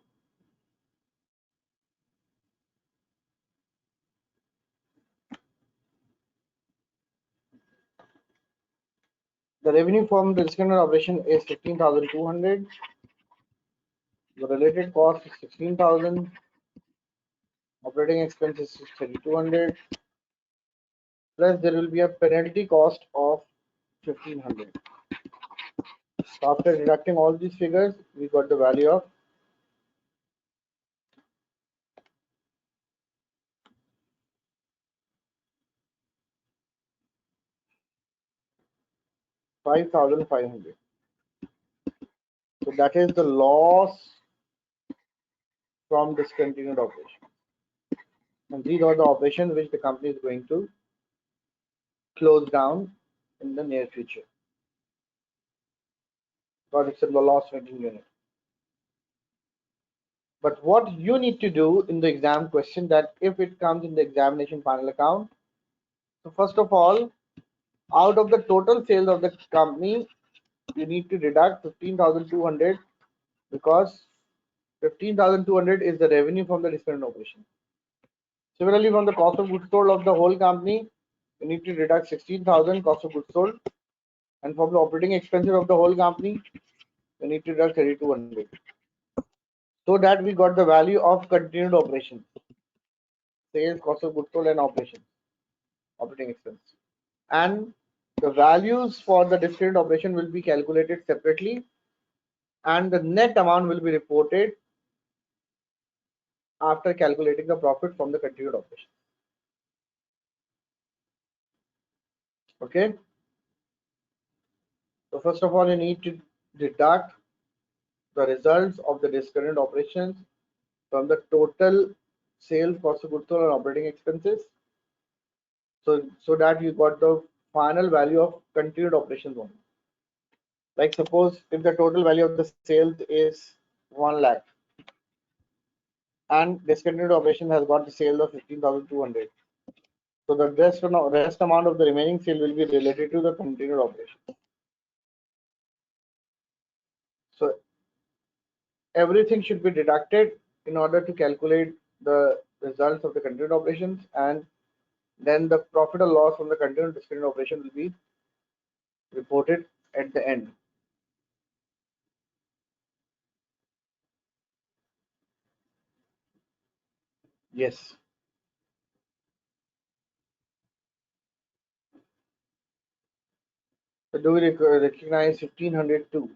the revenue from the discontinued operation is 15,200. The related cost is 16,000. Operating expenses is 3,200. Plus there will be a penalty cost of 1,500. So after deducting all these figures, we got the value of 5,500. So that is the loss from discontinued operation. And these are the operations which the company is going to close down in the near future. Because it's a loss making unit. But what you need to do in the exam question, that if it comes in the examination final account, so first of all, out of the total sales of the company, you need to deduct 15,200, because 15,200 is the revenue from the discontinued operation. Similarly, from the cost of goods sold of the whole company, you need to deduct 16,000 cost of goods sold, and from the operating expenses of the whole company, you need to deduct 3,200. So that we got the value of continued operations, sales, cost of goods sold, and operating expense. And the values for the discontinued operation will be calculated separately, and the net amount will be reported after calculating the profit from the continued operation. Okay. So first of all, you need to deduct the results of the discontinued operations from the total sales, cost of goods sold, and operating expenses. So that you got the final value of continued operations only. Like suppose if the total value of the sales is 1 lakh and discontinued operation has got the sale of 15,200. So the rest amount of the remaining sale will be related to the continued operation. So everything should be deducted in order to calculate the results of the continued operations, and then the profit or loss from the continued discontinued operation will be reported at the end. Yes. So do we recognize 1,502?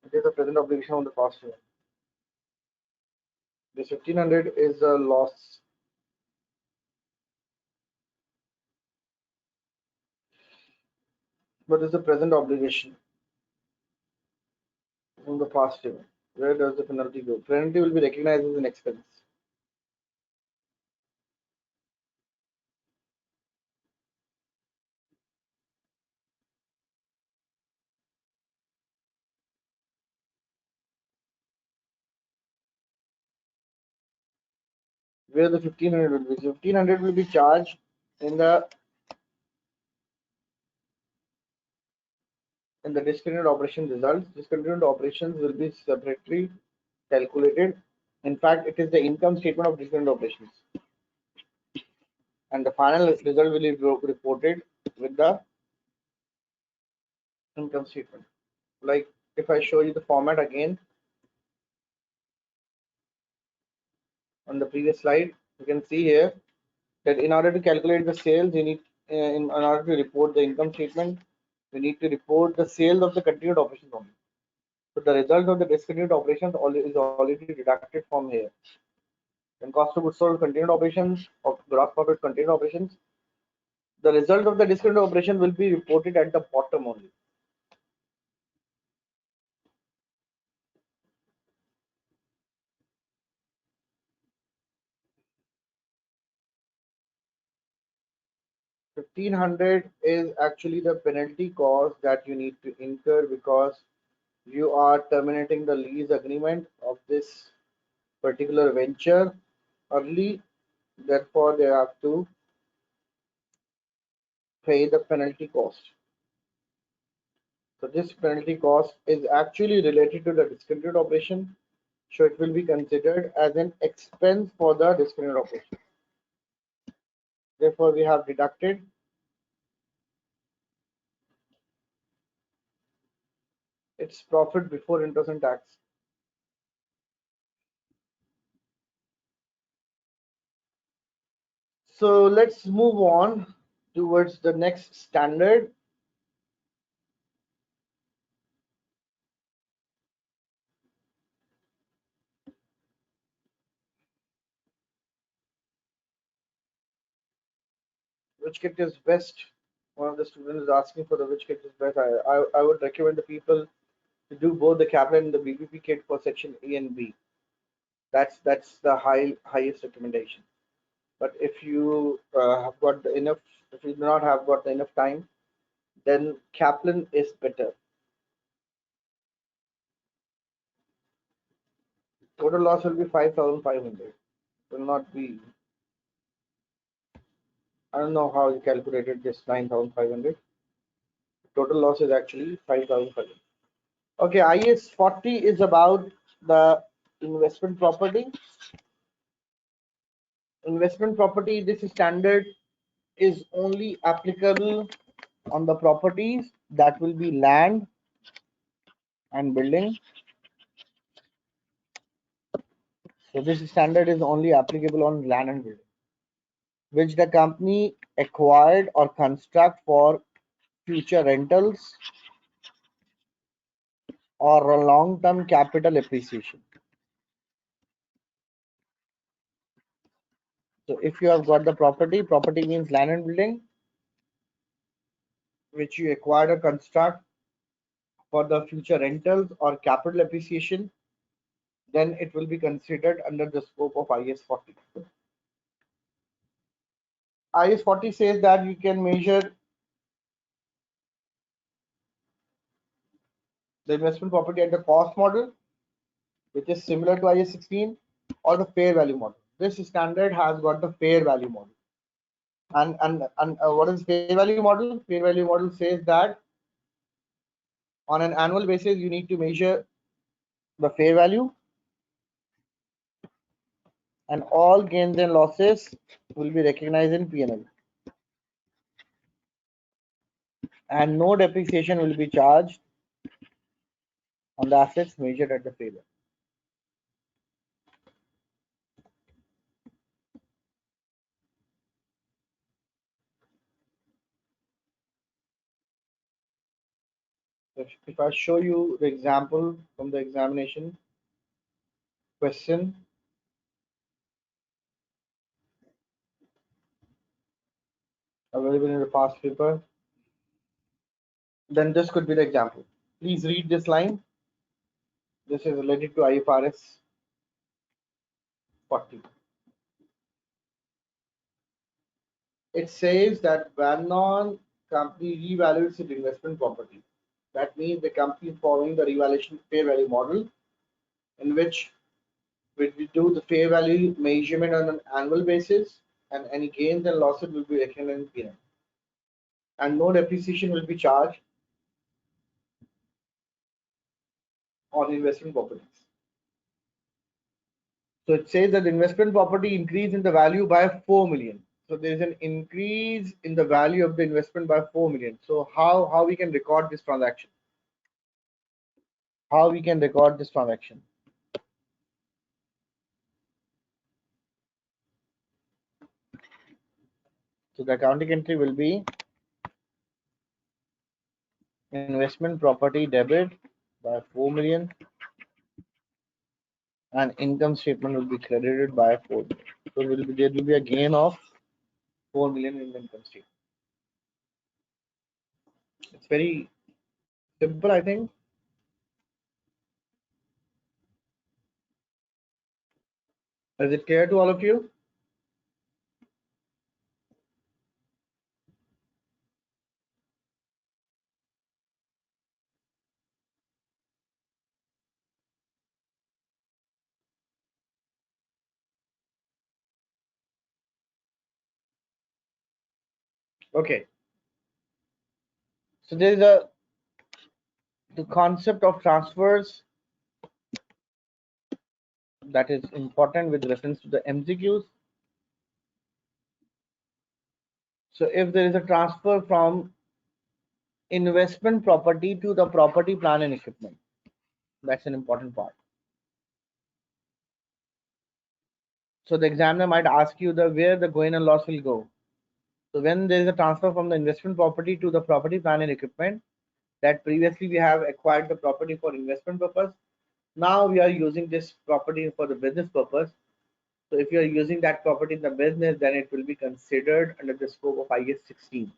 It is a present obligation on the cost here. This 1,500 is a loss. But it's a present obligation from the past year. Where does the penalty go? Penalty will be recognized as an expense. Where the 1,500 will be? 1,500 will be charged in the discontinued operation results. Discontinued operations will be separately calculated. In fact, it is the income statement of discontinued operations, and the final result will be reported with the income statement. Like if I show you the format again on the previous slide, you can see here that in order to calculate the sales, you need in order to report the income statement, we need to report the sales of the continued operations only. So the result of the discontinued operations is already deducted from here. Then cost of goods sold continued operations, of gross profit continued operations. The result of the discontinued operation will be reported at the bottom only. $1,500 is actually the penalty cost that you need to incur because you are terminating the lease agreement of this particular venture early. Therefore, they have to pay the penalty cost. So this penalty cost is actually related to the discontinued operation. So it will be considered as an expense for the discontinued operation. Therefore, we have deducted its profit before interest and tax. So let's move on towards the next standard. Which kit is best? One of the students is asking for the which kit is best. I would recommend the people to do both the Kaplan and the BPP kit for section A and B. That's the highest recommendation. But if you have got enough, if you do not have got enough time, then Kaplan is better. Total loss will be 5,500. Will not be. I don't know how you calculated this 9,500. Total loss is actually 5,500. Okay, IS 40 is about the investment property. Investment property, this standard is only applicable on the properties that will be land and building. So this standard is only applicable on land and building, which the company acquired or construct for future rentals or a long-term capital appreciation. So if you have got the property means land and building, which you acquired or construct for the future rentals or capital appreciation, then it will be considered under the scope of IS 40. IS 40 says that you can measure the investment property at the cost model, which is similar to IS 16, or the fair value model. This standard has got the fair value model. And what is fair value model? Fair value model says that on an annual basis, you need to measure the fair value, and all gains and losses will be recognized in P&L. And no depreciation will be charged on the assets measured at the fair value. If I show you the example from the examination question, available in the past paper, then this could be the example. Please read this line. This is related to IFRS 40. It says that when company revaluates its investment property, that means the company is following the revaluation fair value model, in which we do the fair value measurement on an annual basis, and any gains and losses will be reckoned in P&L, and no depreciation will be charged on investment properties. So it says that the investment property increased in the value by 4 million. So there is an increase in the value of the investment by 4 million. So how we can record this transaction? How we can record this transaction? So the accounting entry will be investment property debit by 4 million, and income statement will be credited by 4 million. So there will be a gain of 4 million in the income statement. It's very simple, I think. Is it clear to all of you? Okay. So there is a the concept of transfers that is important with reference to the MCQs. So if there is a transfer from investment property to the property, plant and equipment, that's an important part. So the examiner might ask you the where the gain and loss will go. So when there is a transfer from the investment property to the property, plant and equipment, that previously we have acquired the property for investment purpose. Now we are using this property for the business purpose. So if you are using that property in the business, then it will be considered under the scope of IS 16.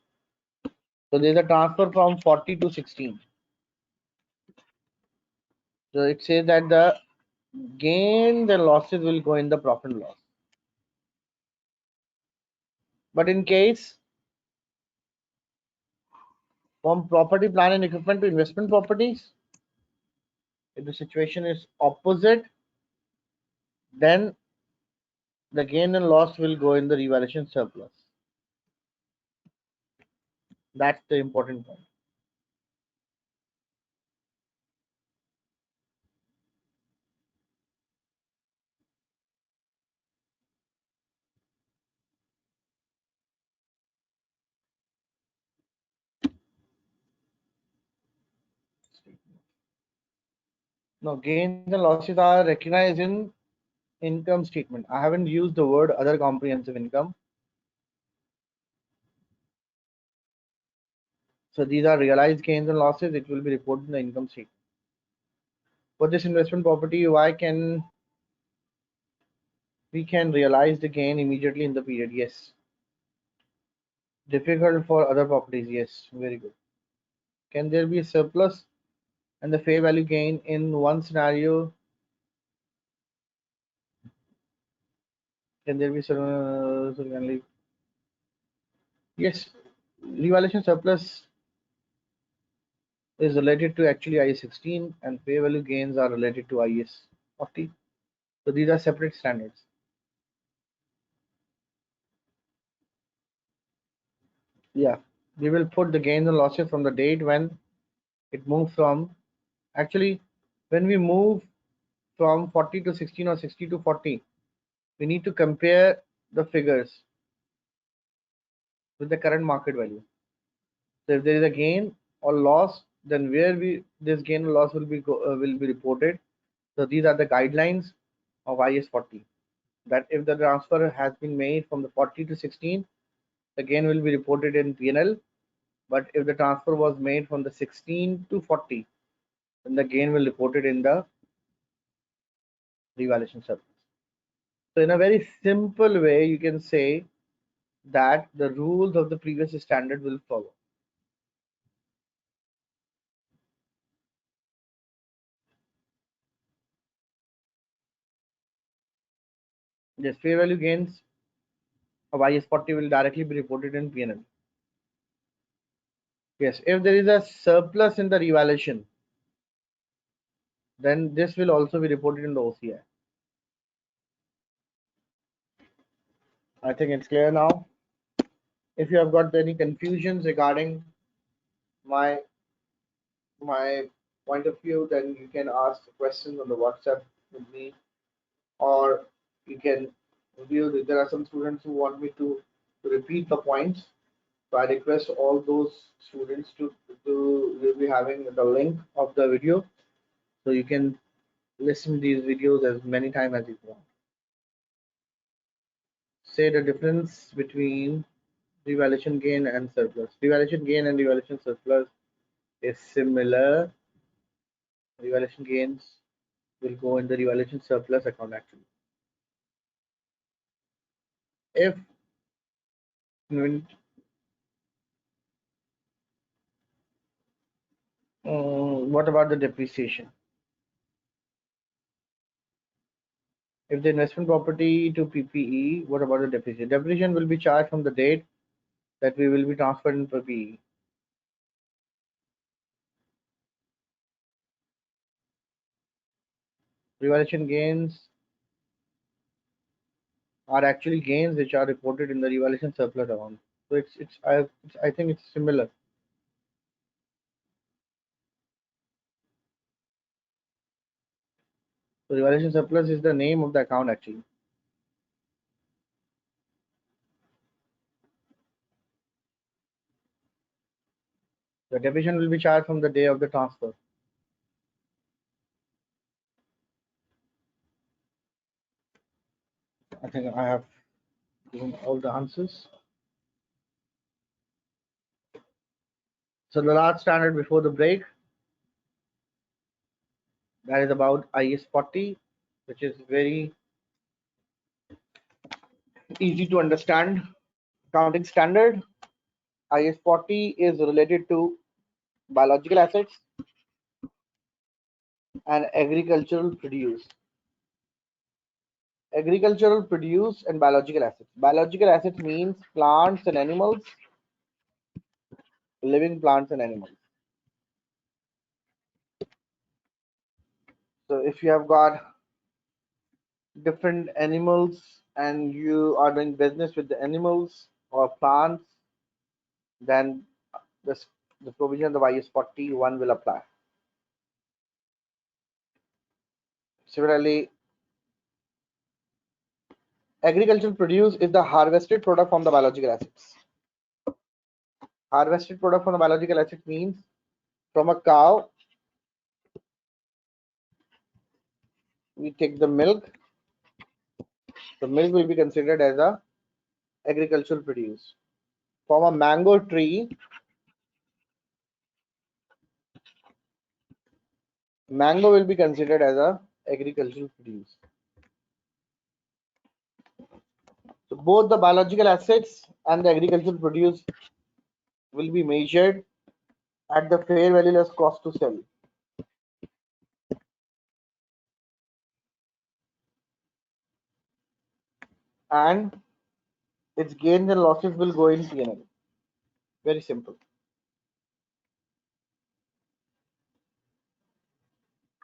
So there is a transfer from 40 to 16. So it says that the gain, the losses will go in the profit and loss. But in case from property, plant and equipment to investment properties, if the situation is opposite, then the gain and loss will go in the revaluation surplus. That's the important point. No, gains and losses are recognized in income statement. I haven't used the word other comprehensive income. So these are realized gains and losses. It will be reported in the income statement. For this investment property, why can we can realize the gain immediately in the period? Yes. Difficult for other properties? Yes. Very good. Can there be a surplus and the fair value gain in one scenario? Can there be yes. Revaluation surplus is related to actually IS 16 and fair value gains are related to IS 40. So these are separate standards. Yeah, we will put the gains and losses from the date when it moves from, actually when we move from 40 to 16 or 60 to 40, we need to compare the figures with the current market value. So if there is a gain or loss, then where we this gain or loss will be reported. So these are the guidelines of IS 40, that if the transfer has been made from the 40 to 16, the gain will be reported in P&L. But if the transfer was made from the 16 to 40, then the gain will be reported in the revaluation surplus. So in a very simple way, you can say that the rules of the previous standard will follow. Yes, fair value gains of IS 40 will directly be reported in P&L. Yes, if there is a surplus in the revaluation, then this will also be reported in the OCI. I think it's clear now. If you have got any confusions regarding my my point of view, then you can ask questions on the WhatsApp with me, or you can view. There are some students who want me to repeat the points. So I request all those students to will be having the link of the video, so you can listen to these videos as many times as you want. Say the difference between revaluation gain and surplus. Revaluation gain and revaluation surplus is similar. Revaluation gains will go in the revaluation surplus account actually. If what about the depreciation? If the investment property to PPE, what about the depreciation? Depreciation will be charged from the date that we will be transferred in PPE. Revaluation gains are actually gains which are reported in the revaluation surplus account. So I think it's similar. So revaluation surplus is the name of the account actually. The depreciation will be charged from the day of the transfer. I think I have given all the answers. So the last standard before the break, that is about IS 40, which is very easy to understand accounting standard. IS 40 is related to biological assets and agricultural produce. Agricultural produce and biological assets. Biological assets means plants and animals, living plants and animals. So if you have got different animals and you are doing business with the animals or plants, then this the provision of IS 41 will apply. Similarly, agricultural produce is the harvested product from the biological assets. Harvested product from the biological assets means from a cow, we take the milk. The milk will be considered as a agricultural produce. From a mango tree, mango will be considered as a agricultural produce. So both the biological assets and the agricultural produce will be measured at the fair value less cost to sell. And its gains and losses will go in P&L. Very simple.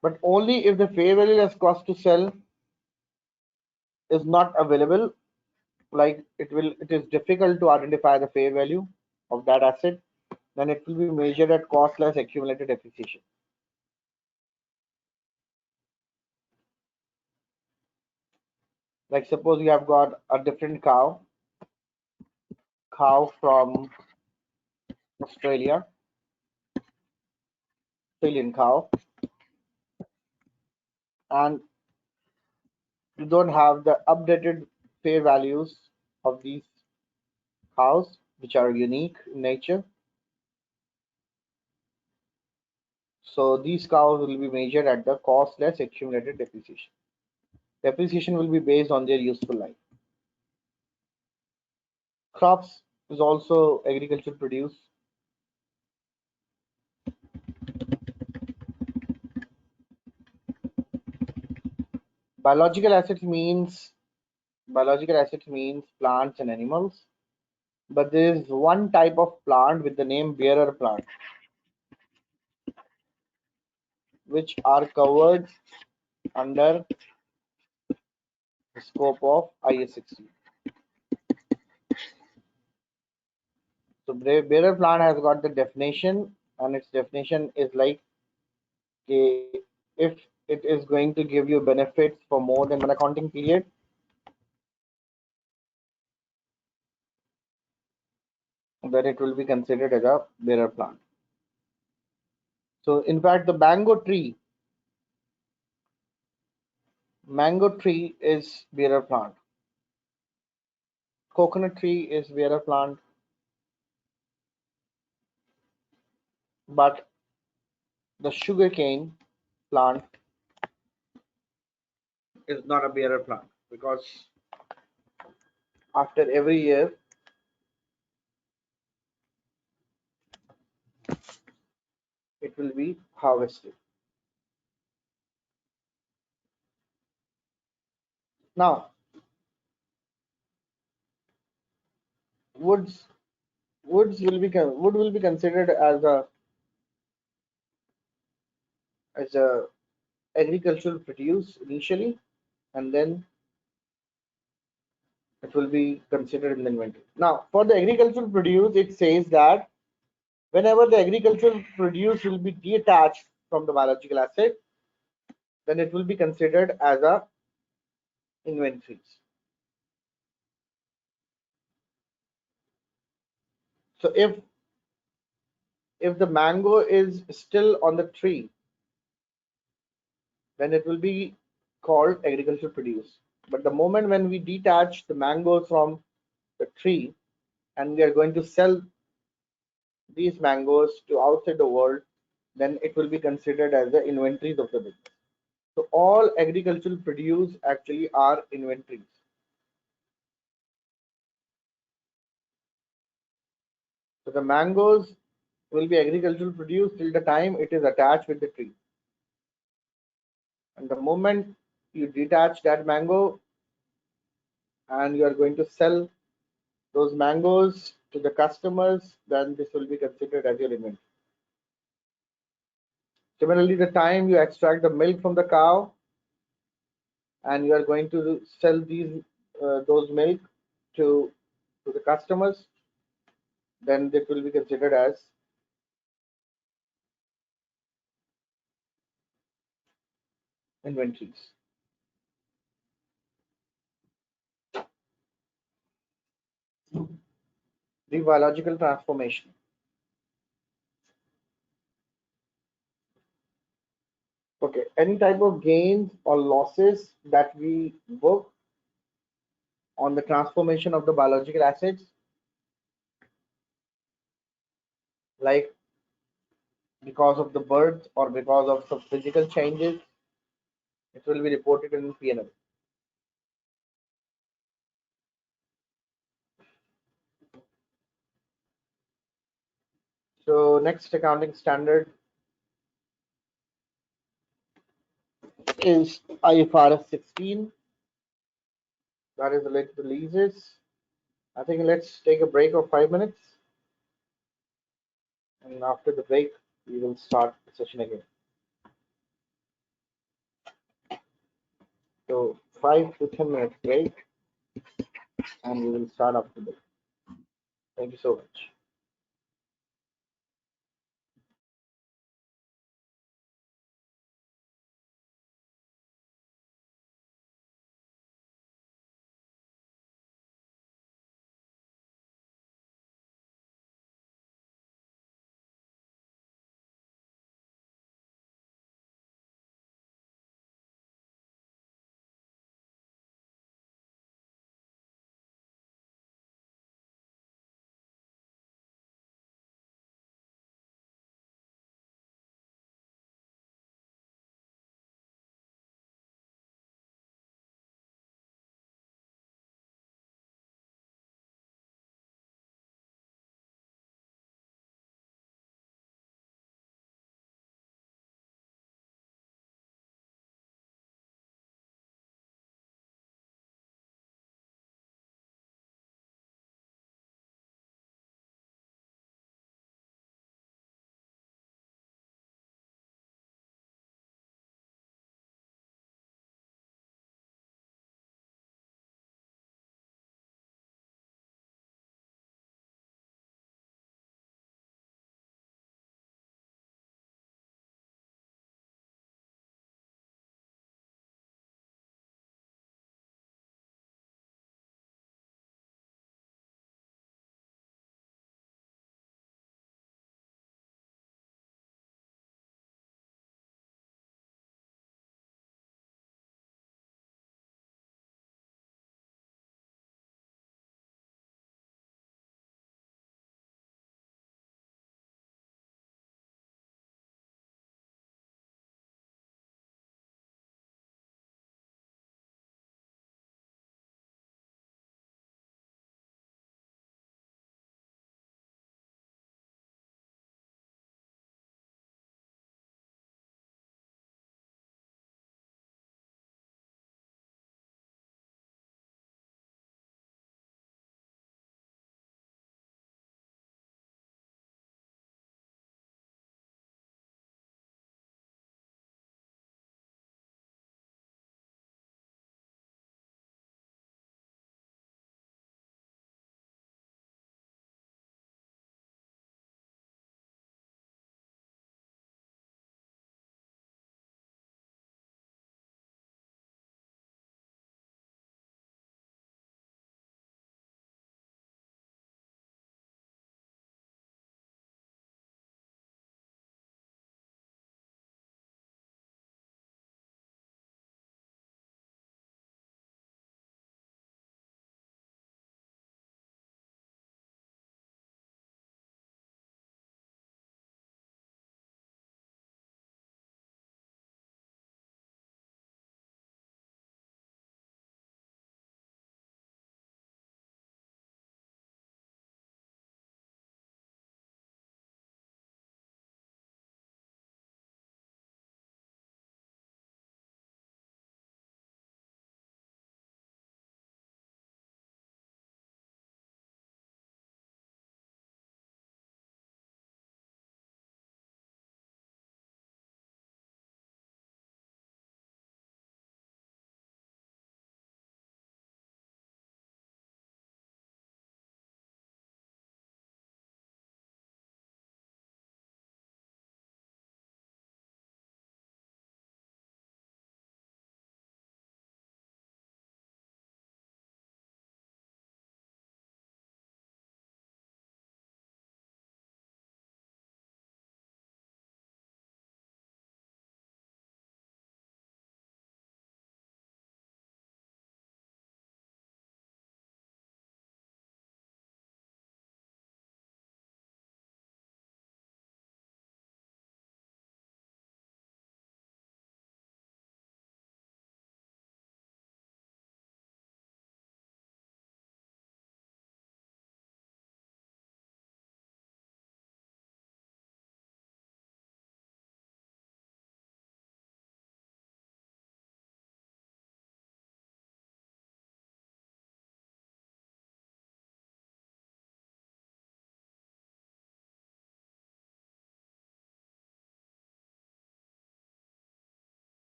But only if the fair value less cost to sell is not available, like it is difficult to identify the fair value of that asset, then it will be measured at cost less accumulated depreciation. Like suppose you have got a different cow from Australia, Australian cow, and you don't have the updated fair values of these cows, which are unique in nature. So these cows will be measured at the cost less accumulated depreciation. Depreciation will be based on their useful life. Crops is also agricultural produce. Biological assets means plants and animals. But there is one type of plant with the name bearer plant, which are covered under the scope of IS 60. So bearer plant has got the definition, and its definition is like if it is going to give you benefits for more than one accounting period, then it will be considered as a bearer plant. So in fact, the mango tree is bearer plant. Coconut tree is bearer plant, but the sugarcane plant is not a bearer plant because after every year it will be harvested. Now, woods wood will be considered as a agricultural produce initially, and then it will be considered in the inventory. Now, for the agricultural produce, it says that whenever the agricultural produce will be detached from the biological asset, then it will be considered as a inventories. So if the mango is still on the tree, then it will be called agricultural produce. But the moment when we detach the mangoes from the tree and we are going to sell these mangoes to outside the world, then it will be considered as the inventories of the business. So all agricultural produce actually are inventories. So the mangoes will be agricultural produce till the time it is attached with the tree. And the moment you detach that mango and you are going to sell those mangoes to the customers, then this will be considered as your inventory. Similarly, the time you extract the milk from the cow and you are going to sell those milk to the customers, then it will be considered as inventories. The biological transformation. Okay, any type of gains or losses that we book on the transformation of the biological assets, like because of the birth or because of some physical changes, it will be reported in P&L. So next accounting standard is IFRS 16, that is related to leases. I think let's take a break of 5 minutes, and after the break, we will start the session again. So 5 to 10 minutes break, and we will start after the break. Thank you so much.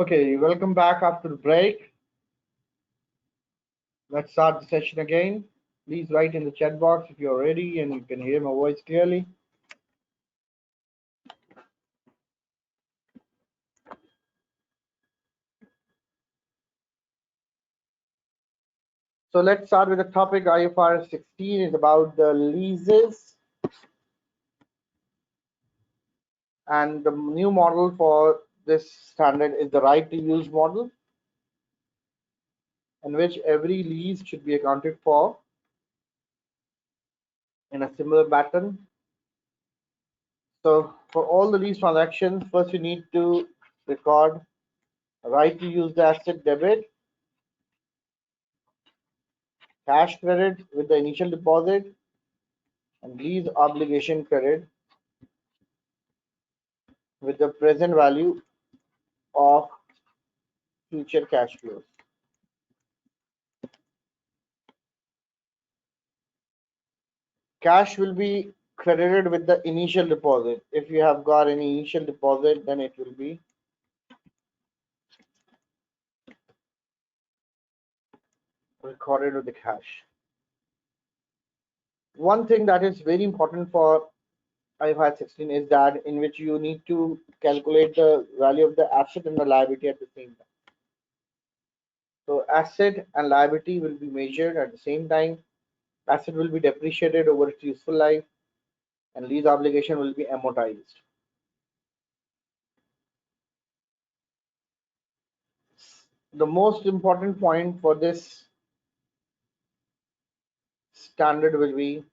Okay, welcome back after the break. Let's start the session again. Please write in the chat box if you're ready and you can hear my voice clearly. So let's start with the topic. IFRS 16 is about the leases, and the new model for this standard is the right to use model, in which every lease should be accounted for in a similar pattern. So for all the lease transactions, first you need to record right to use the asset debit, cash credit with the initial deposit, and lease obligation credit with the present value of future cash flows. Cash will be credited with the initial deposit. If you have got any initial deposit, then it will be recorded with the cash. One thing that is very important for IFRS 16 is that in which you need to calculate the value of the asset and the liability at the same time. So asset and liability will be measured at the same time. Asset will be depreciated over its useful life, and lease obligation will be amortized. The most important point for this standard will be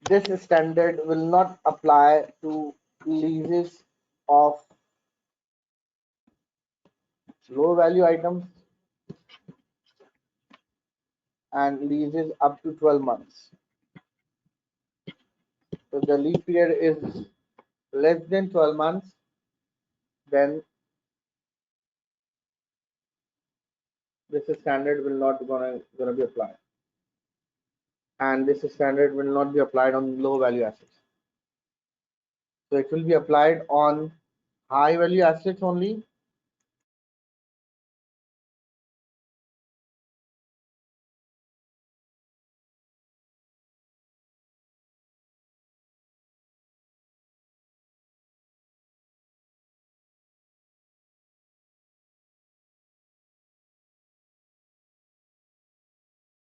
this standard will not apply to leases of low value items and leases up to 12 months. So the lease period is less than 12 months, then this standard will not gonna be applied. And this standard will not be applied on low value assets. So it will be applied on high value assets only.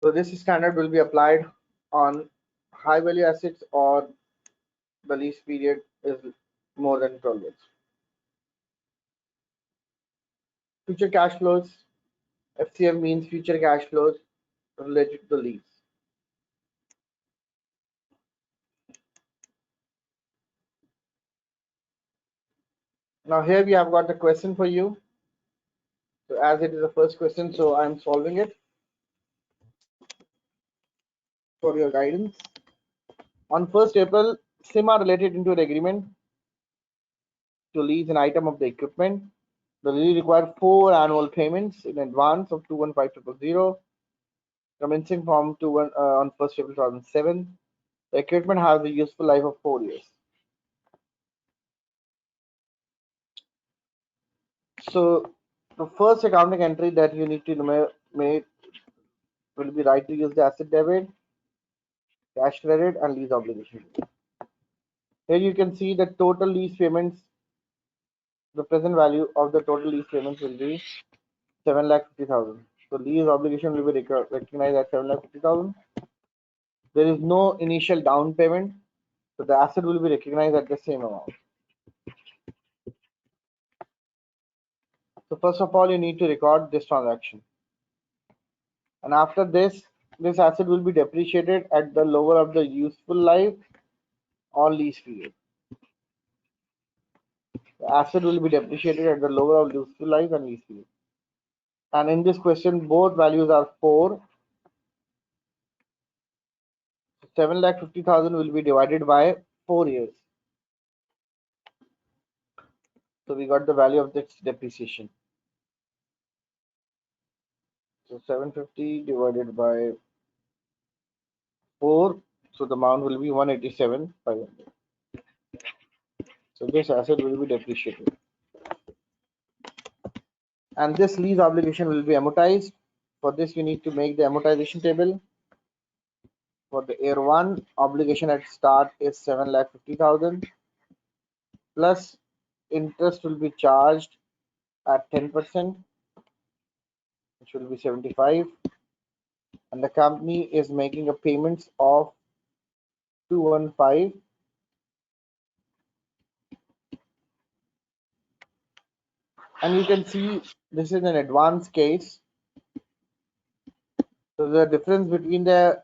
So this standard will be applied on high value assets or the lease period is more than 12 months. Future cash flows. FCF means future cash flows related to the lease. Now here we have got the question for you. So as it is the first question, so I'm solving it for your guidance. On 1st April, SIMA related into an agreement to lease an item of the equipment. The lease required 4 annual payments in advance of 215,000, commencing from on 1st April 2007. The equipment has a useful life of 4 years. So the first accounting entry that you need to make will be right to use the asset debit, cash credit, and lease obligation. Here you can see the total lease payments. The present value of the total lease payments will be 7,50,000. So lease obligation will be recognized at 7,50,000. There is no initial down payment, so the asset will be recognized at the same amount. So first of all, you need to record this transaction, and after this, this asset will be depreciated at the lower of the useful life or lease period. The asset will be depreciated at the lower of useful life and lease period. And in this question, both values are 4. 7,50,000 will be divided by 4 years. So we got the value of this depreciation. So 750 divided by 4. So the amount will be 187,500. So this asset will be depreciated. and this lease obligation will be amortized. For this, you need to make the amortization table. For the year one, obligation at start is 7,50,000 plus interest will be charged at 10%, which will be 75, and the company is making a payments of 215, and you can see this is an advance case. So the difference between the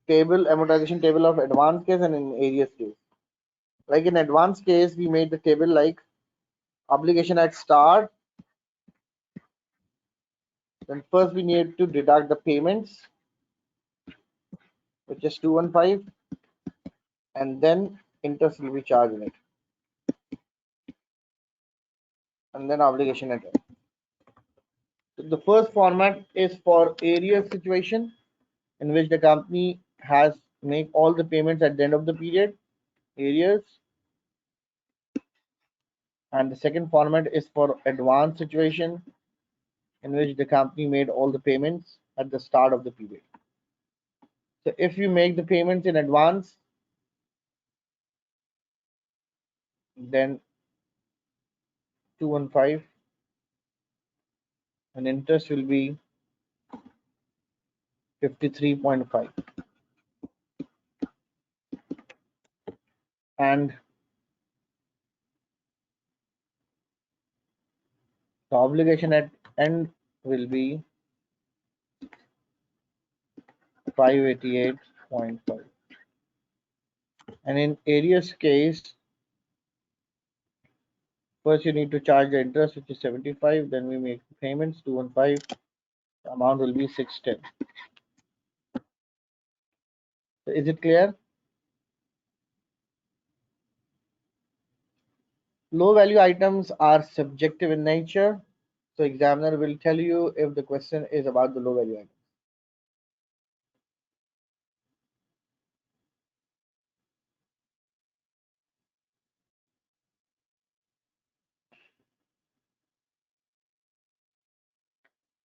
table amortization table of advance case and in arrears case. Like in advance case, we made the table like obligation at start. Then first we need to deduct the payments, which is 215, and then interest will be charged in it, and then obligation at end. So the first format is for arrears situation, in which the company has make all the payments at the end of the period, arrears, and the second format is for advance situation, in which the company made all the payments at the start of the period. So if you make the payments in advance, then 215, and interest will be 53.5, and the obligation at end will be 588.5. And in arrears case, first you need to charge the interest, which is 75, then we make the payments 215, the amount will be 610. So is it clear? Low value items are subjective in nature, so examiner will tell you if the question is about the low value item.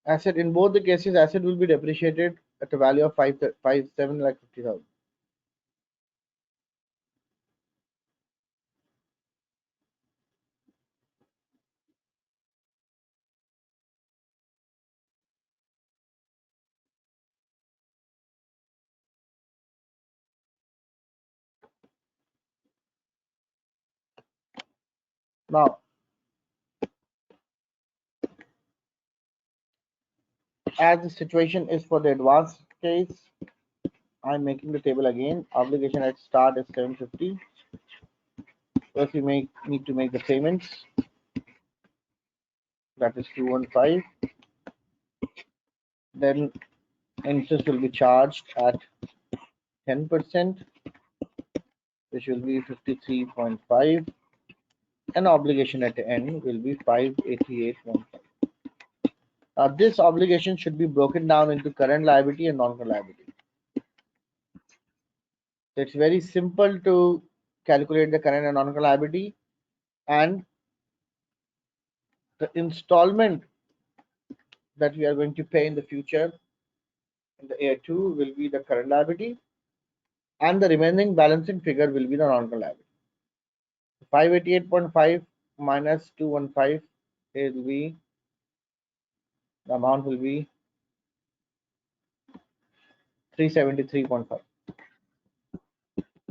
Asset, in both the cases, asset will be depreciated at a value of 7,50,000. Now, as the situation is for the advanced case, I'm making the table again. Obligation at start is 750. First, you need to make the payments. That is 215. Then interest will be charged at 10%, which will be 53.5, and obligation at the end will be 588.5. Now, this obligation should be broken down into current liability and non-current liability. So it's very simple to calculate the current and non-current liability, and the installment that we are going to pay in the future in the year 2 will be the current liability, and the remaining balancing figure will be the non-current liability. 588.5 minus 215 will be, the amount will be 373.5.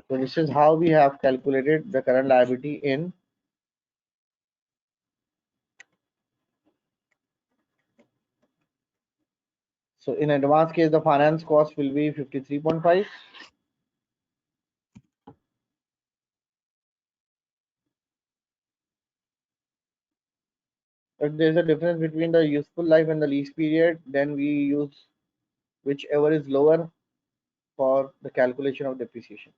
So this is how we have calculated the current liability in advance case. The finance cost will be 53.5. If there is a difference between the useful life and the lease period, then we use whichever is lower for the calculation of depreciation.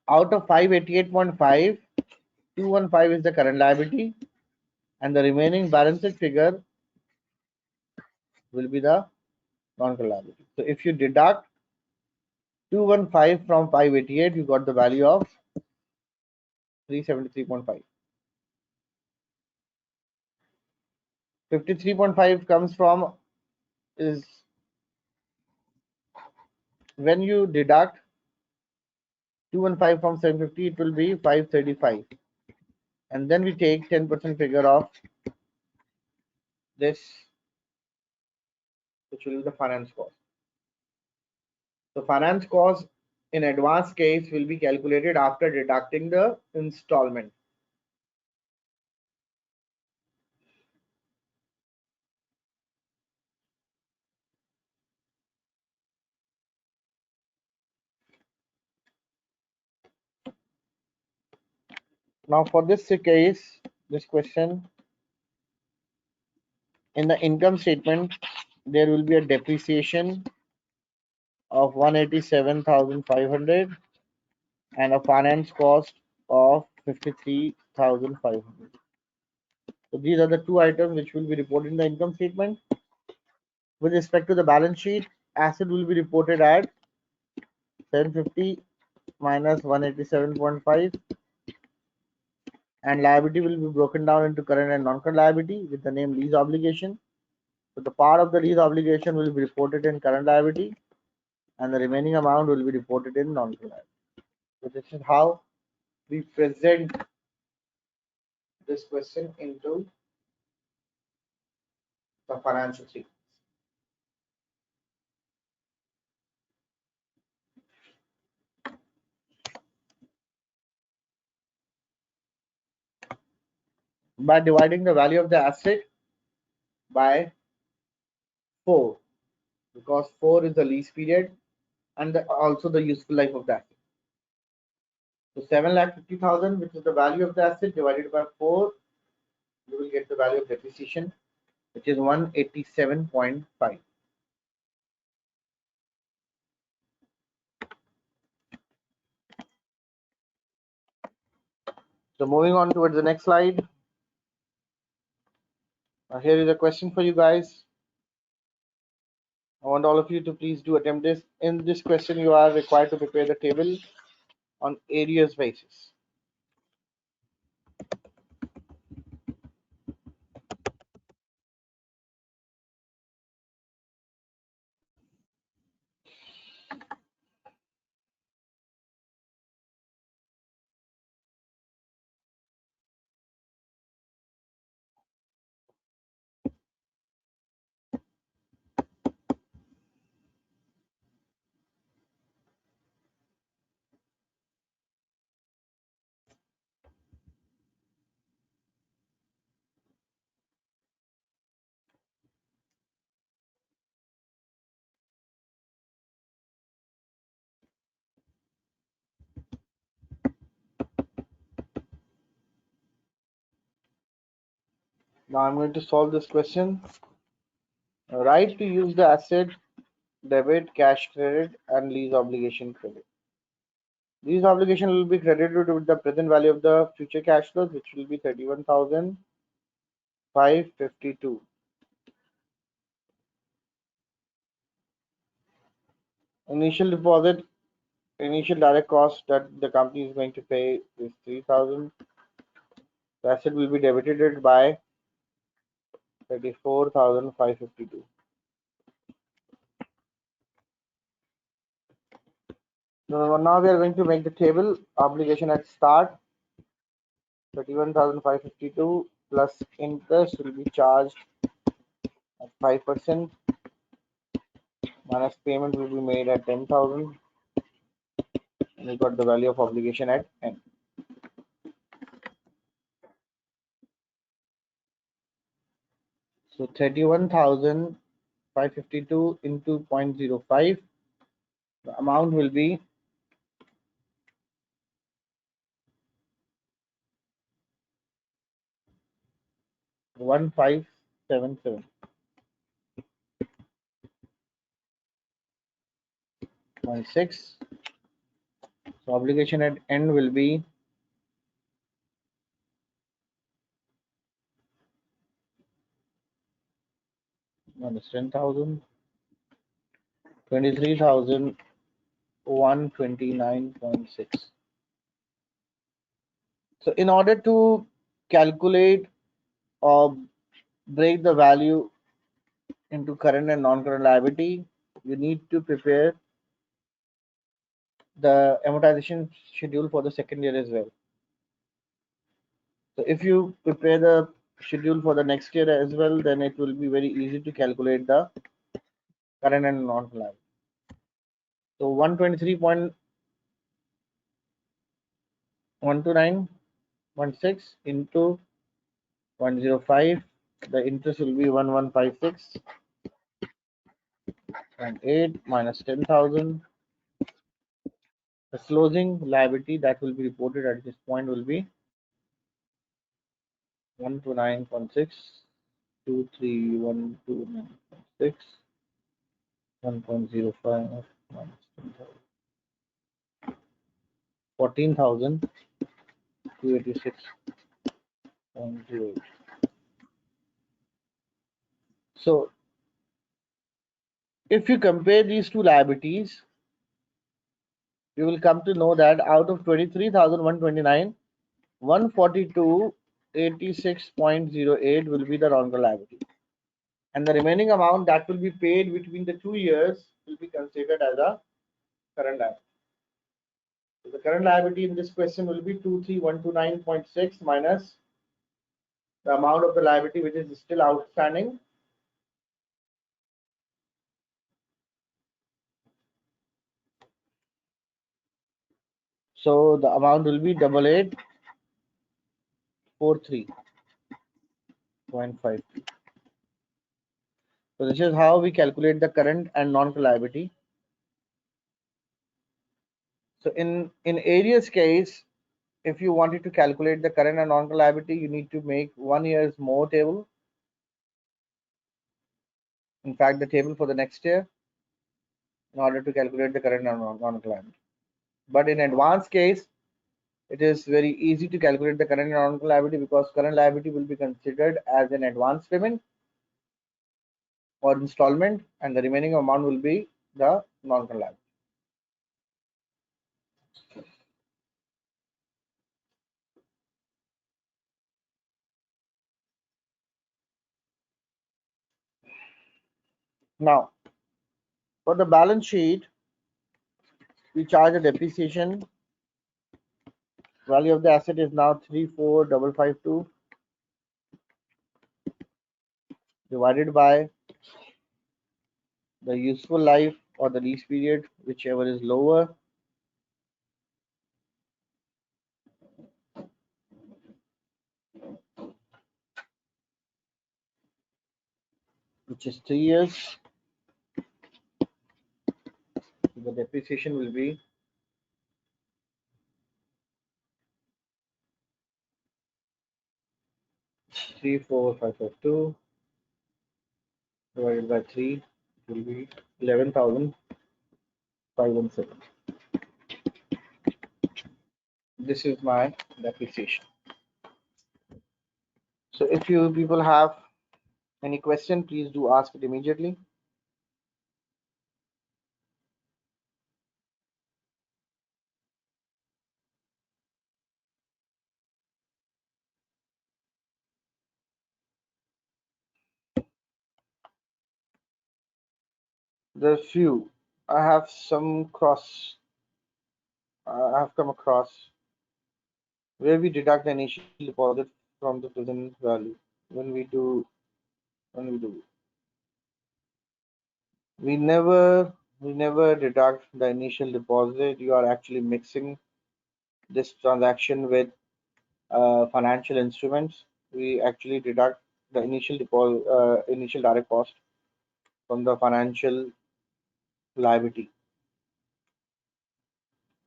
Out of 588.5, 215 is the current liability, and the remaining balance sheet figure will be the non-current liability. So if you deduct 215 from 588, you got the value of 373.5. 53.5 comes from is when you deduct 215 from 750, it will be 535. And then we take 10% figure of this, which will be the finance cost. The finance cost in advanced case will be calculated after deducting the installment. Now for this case, this question, in the income statement, there will be a depreciation of 187,500 and a finance cost of 53,500. So these are the two items which will be reported in the income statement. With respect to the balance sheet, asset will be reported at 750 minus 187.5, and liability will be broken down into current and non-current liability with the name lease obligation. So the part of the lease obligation will be reported in current liability and the remaining amount will be reported in non-current liability. So this is how we present this question into the financial sheet. By dividing the value of the asset by 4, because 4 is the lease period and also the useful life of the asset. So 7,50,000, which is the value of the asset, divided by 4, you will get the value of depreciation, which is 187.5. So moving on towards the next slide. Here is a question for you guys. I want all of you to please do attempt this. In this question, you are required to prepare the table on arrears basis. Now I'm going to solve this question. Right to use the asset, debit, cash credit, and lease obligation credit. These obligations will be credited with the present value of the future cash flows, which will be 31,552. Initial deposit, initial direct cost that the company is going to pay is 3,000. The asset will be debited by 34,552. Now we are going to make the table. Obligation at start, 31,552 plus interest will be charged at 5%, minus payment will be made at 10,000, and we got the value of obligation at n. So 31,552 into 0.05, the amount will be 1577.6. So obligation at end will be minus 10,000, 23,129.6. So in order to calculate or break the value into current and non-current liability, you need to prepare the amortization schedule for the second year as well. So if you prepare the schedule for the next year as well, then it will be very easy to calculate the current and non-current liability. So 123.12916 into 105, the interest will be 1156.8 minus 10,000. The closing liability that will be reported at this point will be 129.6, 23129.6, 1.05 minus 10,000, 14,286.08. So if you compare these two liabilities, you will come to know that out of 23,129, 142.86.08 will be the non-current liability, and the remaining amount that will be paid between the 2 years will be considered as a current liability. So the current liability in this question will be 23,129.6 minus the amount of the liability which is still outstanding. So the amount will be 8843.5. So this is how we calculate the current and non-current liability. So in areas case, if you wanted to calculate the current and non-current liability, you need to make 1 year's more table. In fact, the table for the next year in order to calculate the current and non-current liability. But in advanced case, it is very easy to calculate the current and non-current liability because current liability will be considered as an advance payment or installment, and the remaining amount will be the non-current liability. Now, for the balance sheet, we charge a depreciation. Value of the asset is now 34552 divided by the useful life or the lease period, whichever is lower, which is 3 years. The depreciation will be 34552 divided by 3, it will be 11,517. This is my depreciation. So if you people have any question, please do ask it immediately. There are few. I have some cross. I have come across where we deduct the initial deposit from the present value. When we do, when we do, we never deduct the initial deposit. You are actually mixing this transaction with financial instruments. We actually deduct the initial deposit, initial direct cost from the financial liability.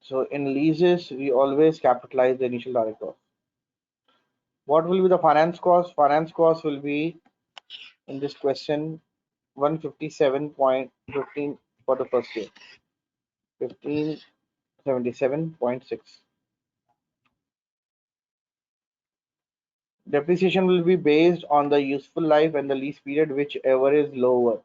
So in leases, we always capitalize the initial direct cost. What will be the finance cost? Finance cost will be in this question 157.15 for the first year, 1577.6. Depreciation will be based on the useful life and the lease period, whichever is lower.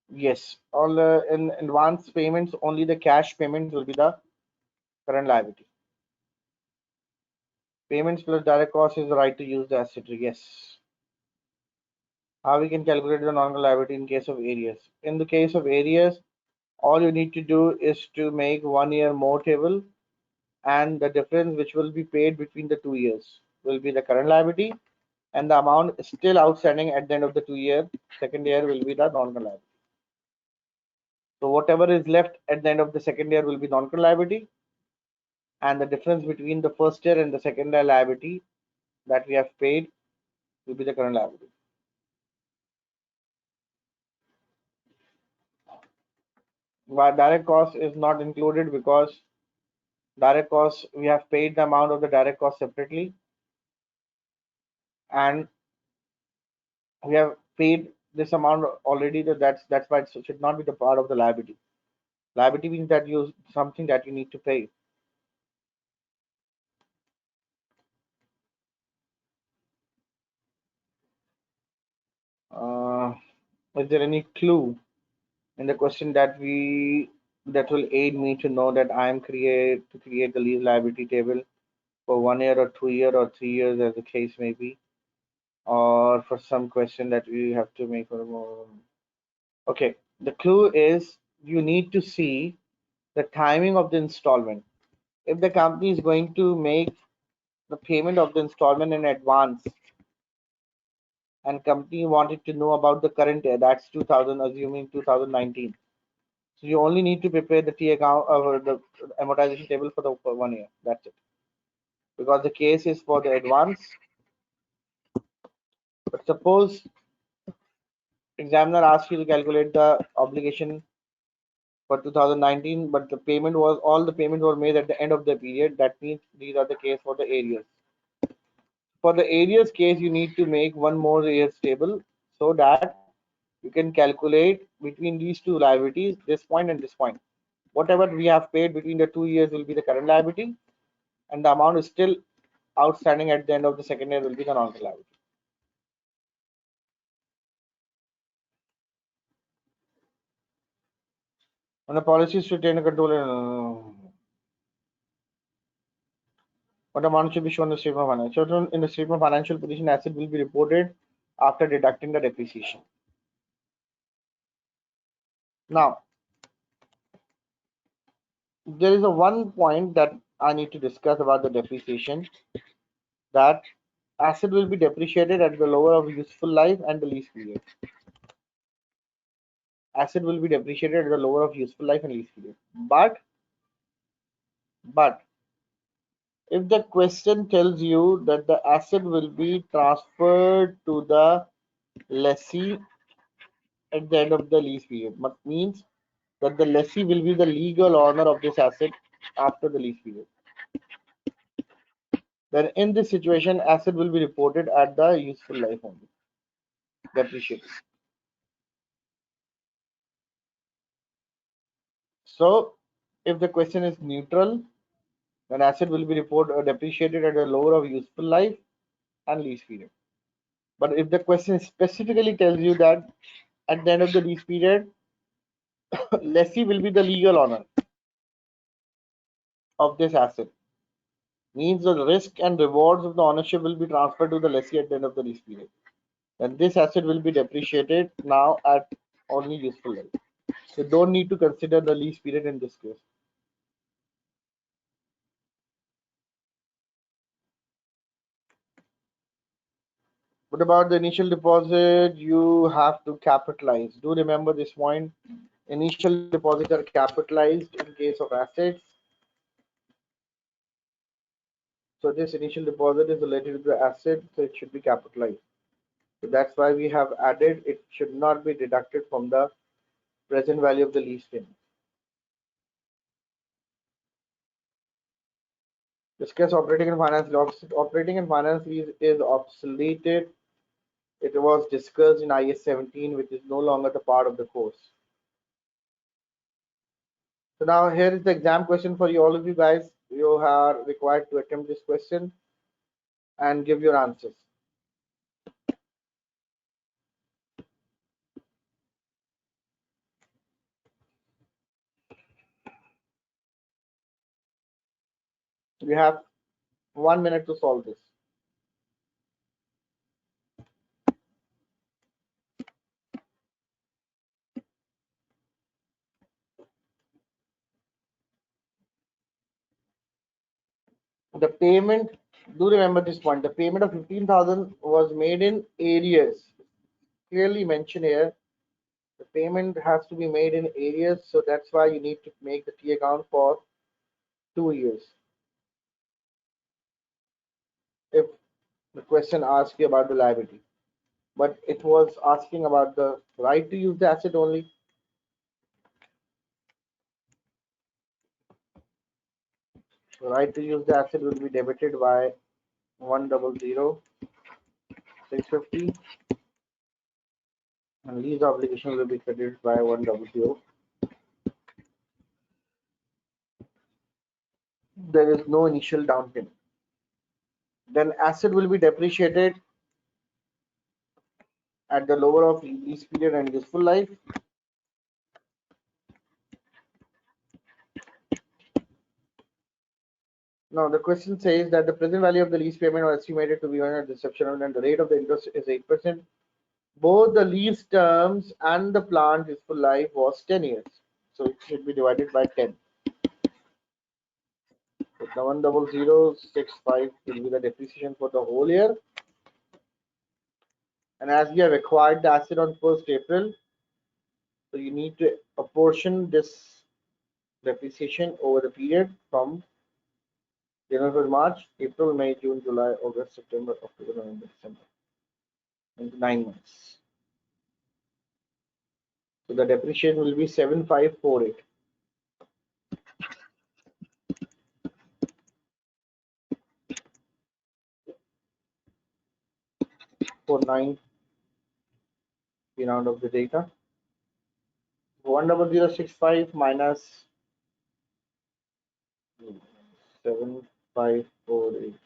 Yes, all in advance payments, only the cash payments will be the current liability. Payments plus direct cost is the right to use the asset. Yes. How we can calculate the non-current liability in case of arrears? In the case of arrears, all you need to do is to make 1 year more table, and the difference which will be paid between the 2 years will be the current liability, and the amount still outstanding at the end of the 2 year second year will be the non-current liability. So whatever is left at the end of the second year will be non-current liability, and the difference between the first year and the second year liability that we have paid will be the current liability. But direct cost is not included because direct cost, we have paid the amount of the direct cost separately, and we have paid this amount already. That's why it should not be the part of the liability. Liability means that you something that you need to pay. Uh, is there any clue in the question that will aid me to know that I am to create the lease liability table for 1 year or 2 year or 3 years as the case may be, or for some question that we have to make for more. Okay, the clue is you need to see the timing of the installment. If the company is going to make the payment of the installment in advance, and company wanted to know about the current year, that's 2000, assuming 2019. So you only need to prepare the T account or the amortization table for 1 year. That's it. Because the case is for the advance. But suppose examiner asks you to calculate the obligation for 2019, but all the payments were made at the end of the period. That means these are the case for the areas. For the areas case, you need to make one more year's table so that you can calculate between these two liabilities, this point and this point. Whatever we have paid between the 2 years will be the current liability, and the amount is still outstanding at the end of the second year will be the non-current liability. When the policy is to retain a control, what amount should be shown in the statement of financial? So in the statement of financial position, asset will be reported after deducting the depreciation. Now, there is a one point that I need to discuss about the depreciation, that asset will be depreciated at the lower of useful life and the lease period. Asset will be depreciated at the lower of useful life and lease period. But if the question tells you that the asset will be transferred to the lessee at the end of the lease period, what means that the lessee will be the legal owner of this asset after the lease period. Then in this situation, asset will be reported at the useful life only, depreciated. So if the question is neutral, then asset will be reported or depreciated at the lower of useful life and lease period. But if the question specifically tells you that at the end of the lease period, lessee will be the legal owner of this asset, means the risk and rewards of the ownership will be transferred to the lessee at the end of the lease period. Then this asset will be depreciated now at only useful life. So don't need to consider the lease period in this case. What about the initial deposit? You have to capitalize. Do remember this point. Initial deposits are capitalized in case of assets. So this initial deposit is related to the asset, so it should be capitalized. So that's why we have added it should not be deducted from the present value of the lease payment. Discuss operating and finance loss. Operating and finance lease is obsoleted. It was discussed in IS 17, which is no longer the part of the course. So now here is the exam question for you, all of you guys. You are required to attempt this question and give your answers. You have 1 minute to solve this. The payment, do remember this point, the payment of 15,000 was made in arrears. Clearly mentioned here, the payment has to be made in arrears, so that's why you need to make the T account for 2 years. If the question asks you about the liability, but it was asking about the right to use the asset only. The right to use the asset will be debited by 100,650, and lease obligation will be credited by 100. There is no initial down payment. Then asset will be depreciated at the lower of lease period and useful life. Now the question says that the present value of the lease payment was estimated to be 100 at inception and the rate of the interest is 8%. Both the lease terms and the plant useful life was 10 years. So it should be divided by 10. So the 100,065 will be the depreciation for the whole year. And as we have acquired the asset on 1st April, so you need to apportion this depreciation over the period from January, March, April, May, June, July, August, September, October, November, December. Into 9 months. So the depreciation will be 7548 for 9 the round of the data. 100,065 minus 7548.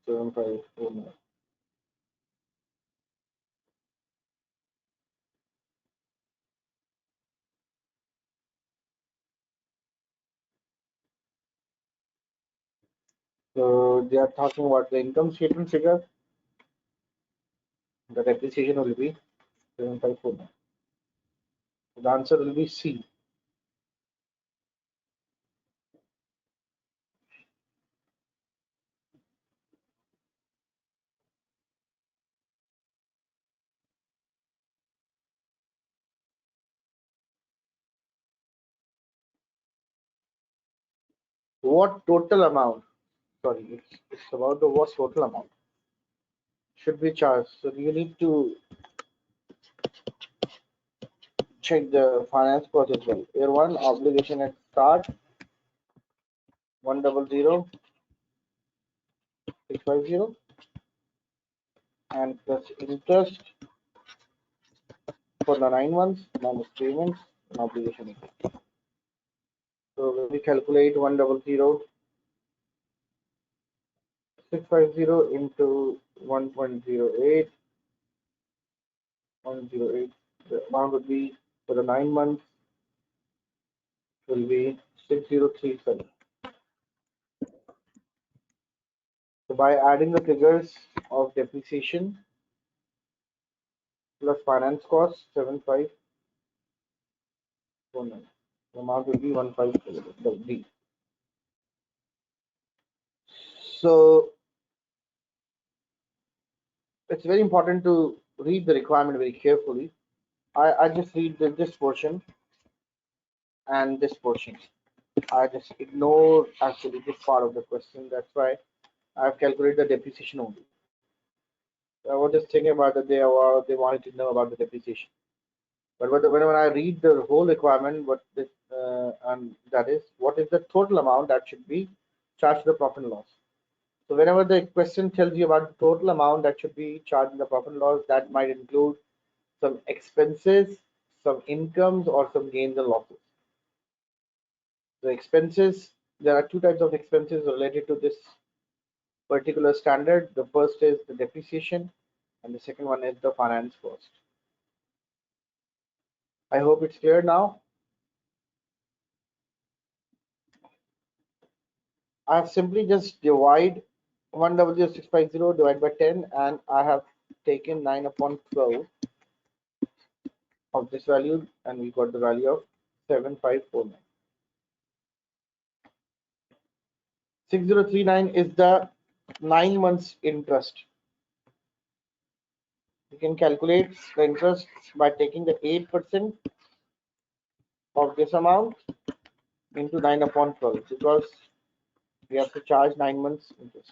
7549. So they are talking about the income statement figure. The depreciation will be 7549. So the answer will be C. What total amount? Sorry, it's about the what total amount should be charged. So you need to check the finance cost as well. Year one obligation at start 100,650 and plus interest for the 9 months minus payments and obligation. So when we calculate 100,650 into 1.08, 108, the amount would be for the 9 months will be 6037. So by adding the figures of depreciation plus finance cost 7549, the amount will be 150. So it's very important to read the requirement very carefully. I just read this portion and this portion. I just ignore actually this part of the question. That's why I've calculated the depreciation only. I was just thinking about that they wanted to know about the depreciation. But when I read the whole requirement, what this and that is what is the total amount that should be charged to the profit and loss. So whenever the question tells you about the total amount that should be charged in the profit and loss, that might include some expenses, some incomes, or some gains and losses. The expenses, there are two types of expenses related to this particular standard. The first is the depreciation, and the second one is the finance cost. I hope it's clear now. I simply just divide 100,650 divided by 10, and I have taken 9 upon 12 of this value, and we got the value of 7549. 6039 is the 9 months interest. You can calculate the interest by taking the 8% of this amount into 9 upon 12, because we have to charge 9 months interest.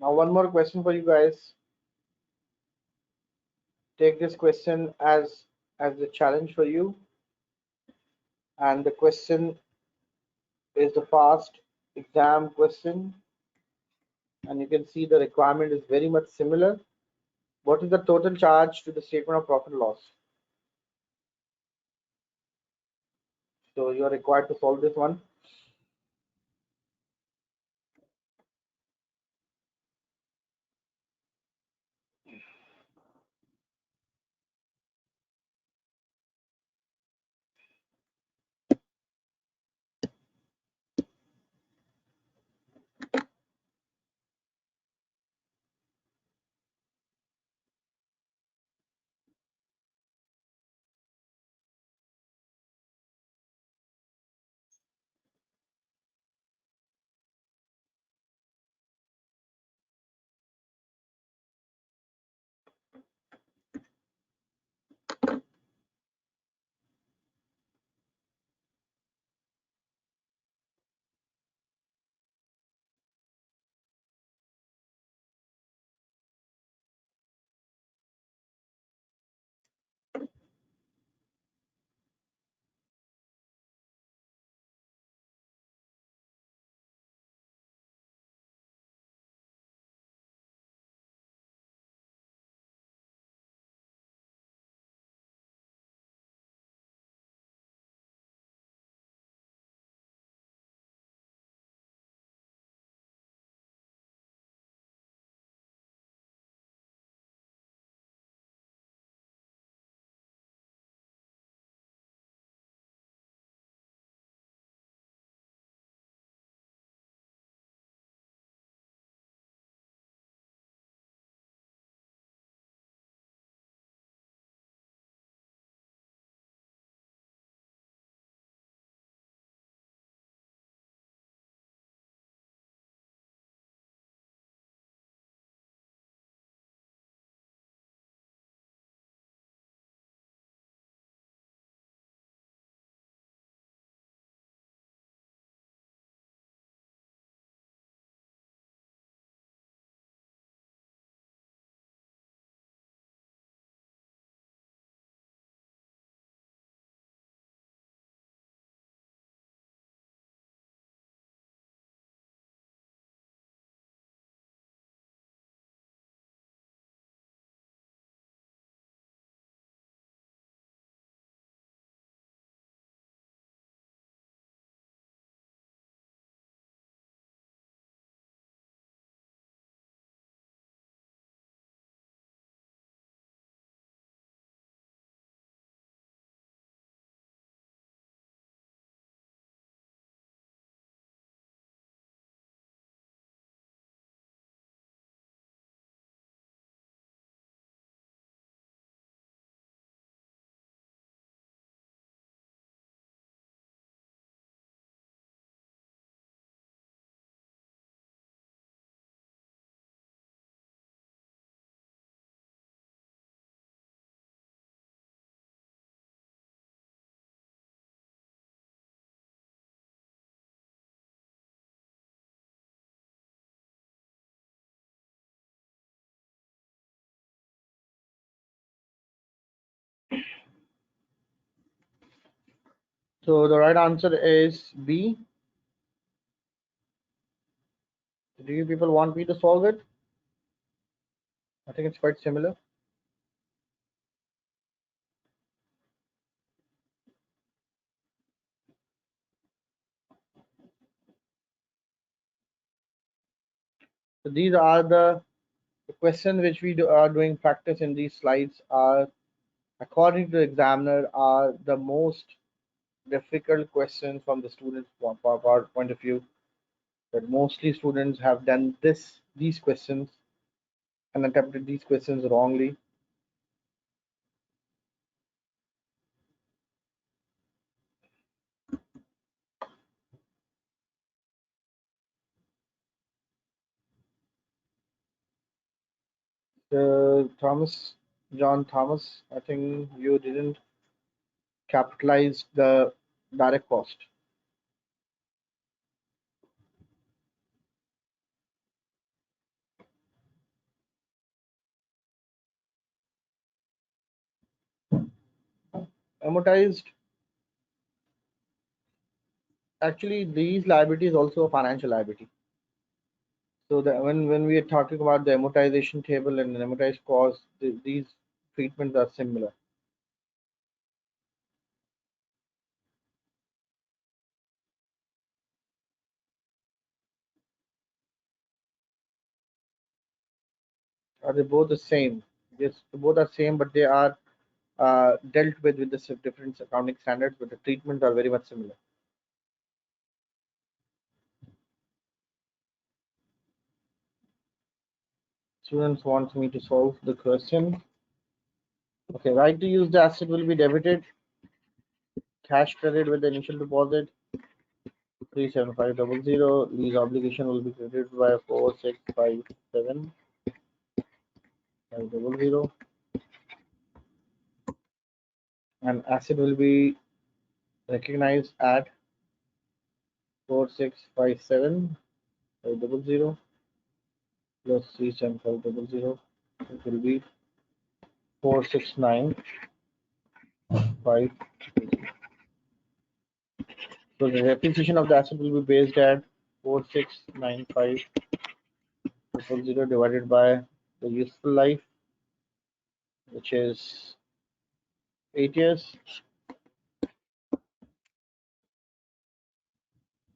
Now, one more question for you guys. Take this question as a challenge for you, and the question is the past exam question, and you can see the requirement is very much similar. What is the total charge to the statement of profit and loss? So you are required to solve this one. So the right answer is B. Do you people want me to solve it? I think it's quite similar. So these are the questions which are doing practice in these slides are, according to the examiner, are the most difficult questions from the student's point of view. That mostly students have done these questions and attempted these questions wrongly. John Thomas, I think you didn't capitalize the direct cost. Amortized, actually, these liabilities also a financial liability. So when we are talking about the amortization table and the amortized cost, these treatments are similar. Are they both the same? Yes, both are same, but they are dealt with the different accounting standards, but the treatments are very much similar. Students want me to solve the question. Okay, right to use the asset will be debited. Cash credit with the initial deposit 37500. Lease obligation will be credited by 4657500, and asset will be recognized at 4657500 plus 37500. It will be 469,500. So the depreciation of the asset will be based at 469,500 divided by the useful life, which is 8 years,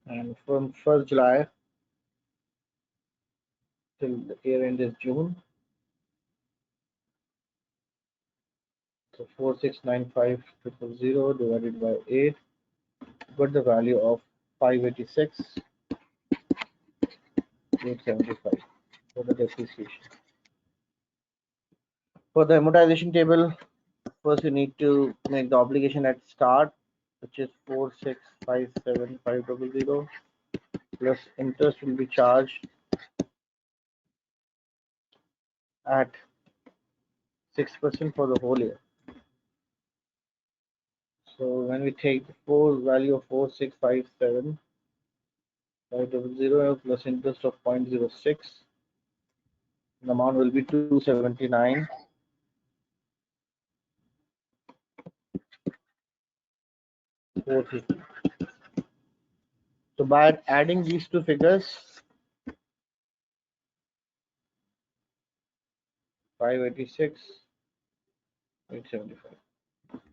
and from 1st July till the year end is June. So 469,500 divided by 8, got the value of 586,875 for the depreciation. For the amortization table, first you need to make the obligation at start, which is 4657500, plus interest will be charged at 6% for the whole year. So when we take the full value of 4657500 plus interest of 0.06, the amount will be 279. So by adding these two figures, 586, 875,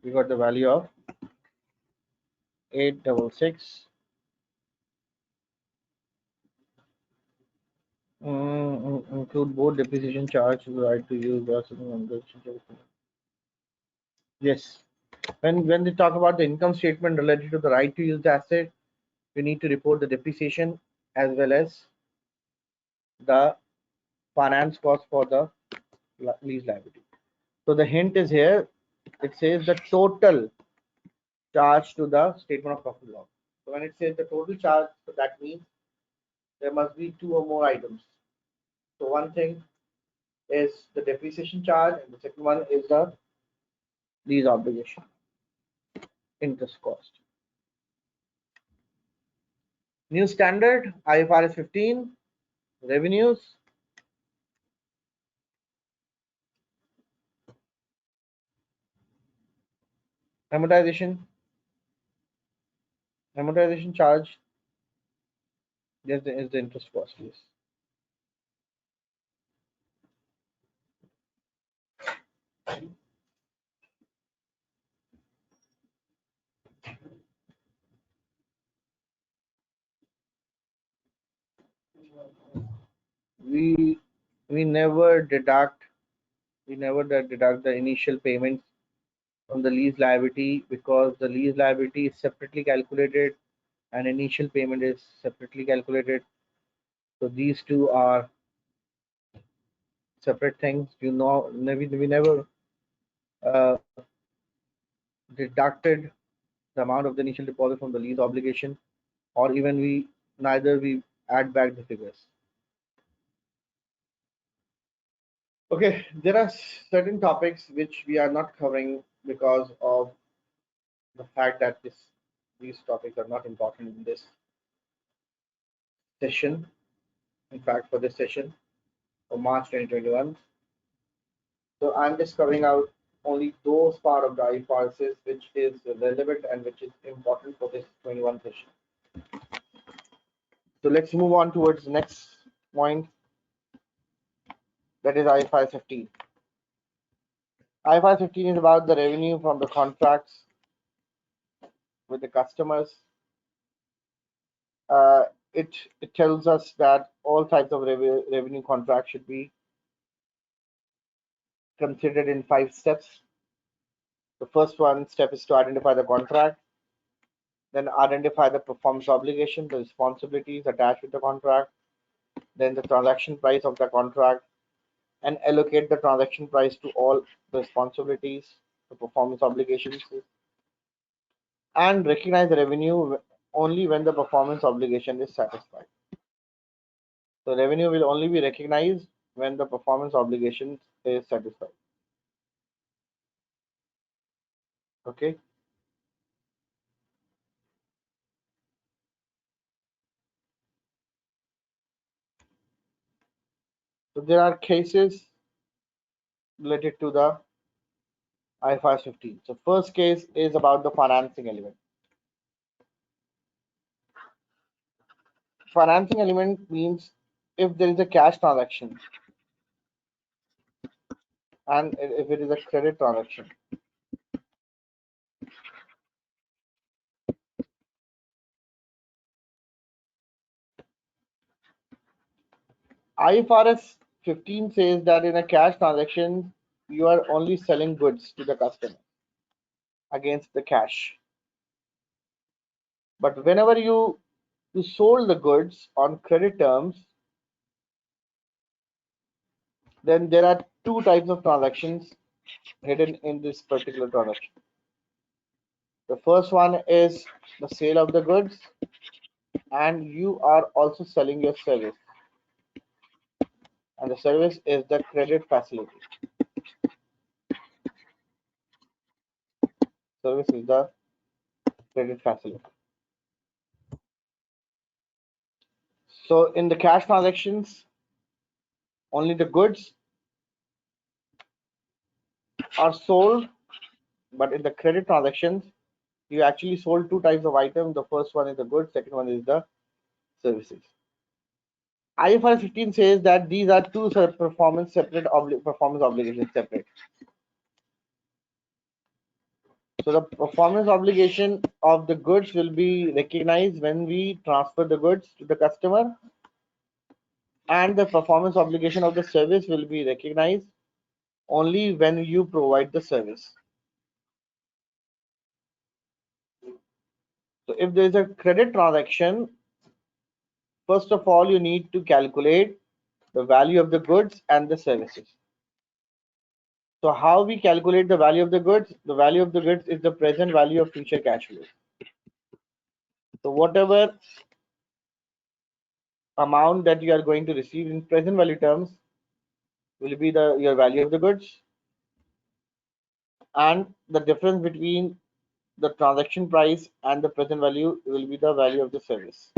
we got the value of 866. Include both depreciation charge, the right to use the asset and the yes. When they talk about the income statement related to the right to use the asset, you need to report the depreciation as well as the finance cost for the lease liability. So the hint is here. It says the total charge to the statement of profit and loss. So when it says the total charge, so that means there must be two or more items. So one thing is the depreciation charge, and the second one is the lease obligation, interest cost. New standard IFRS 15, revenues. Amortization Amortization charge, yes, is the interest cost, yes. We we never deduct deduct the initial payments from the lease liability, because the lease liability is separately calculated and initial payment is separately calculated. So these two are separate things. We never uh, deducted the amount of the initial deposit from the lease obligation, or even we add back the figures. Okay, there are certain topics which we are not covering because of the fact that these topics are not important in this session. In fact, for this session for March 2021, so I'm just covering out only those part of the IFRS which is relevant and which is important for this 21 session. So let's move on towards the next point, that is IFRS 15. IFRS 15 is about the revenue from the contracts with the customers. Uh, it tells us that all types of revenue contracts should be considered in 5 steps. The first one step is to identify the contract, then identify the performance obligation, the responsibilities attached with the contract, then the transaction price of the contract, and allocate the transaction price to all the responsibilities, the performance obligations, and recognize the revenue only when the performance obligation is satisfied. So revenue will only be recognized when the performance obligation is satisfied. Okay. So there are cases related to the IFRS 15. So first case is about the financing element. Financing element means if there is a cash transaction and if it is a credit transaction. IFRS 15 says that in a cash transaction, you are only selling goods to the customer against the cash. But whenever you sold the goods on credit terms, then there are two types of transactions hidden in this particular transaction. The first one is the sale of the goods, and you are also selling your service, and the service is the credit facility. Service is the credit facility. So in the cash transactions, only the goods are sold, but in the credit transactions, you actually sold two types of items. The first one is the goods, second one is the services. IFRS 15 says that these are two performance obligations separate. So the performance obligation of the goods will be recognized when we transfer the goods to the customer, and the performance obligation of the service will be recognized only when you provide the service. So if there is a credit transaction, first of all, you need to calculate the value of the goods and the services. So how we calculate the value of the goods? The value of the goods is the present value of future cash flows. So whatever amount that you are going to receive in present value terms will be your value of the goods, and the difference between the transaction price and the present value will be the value of the service.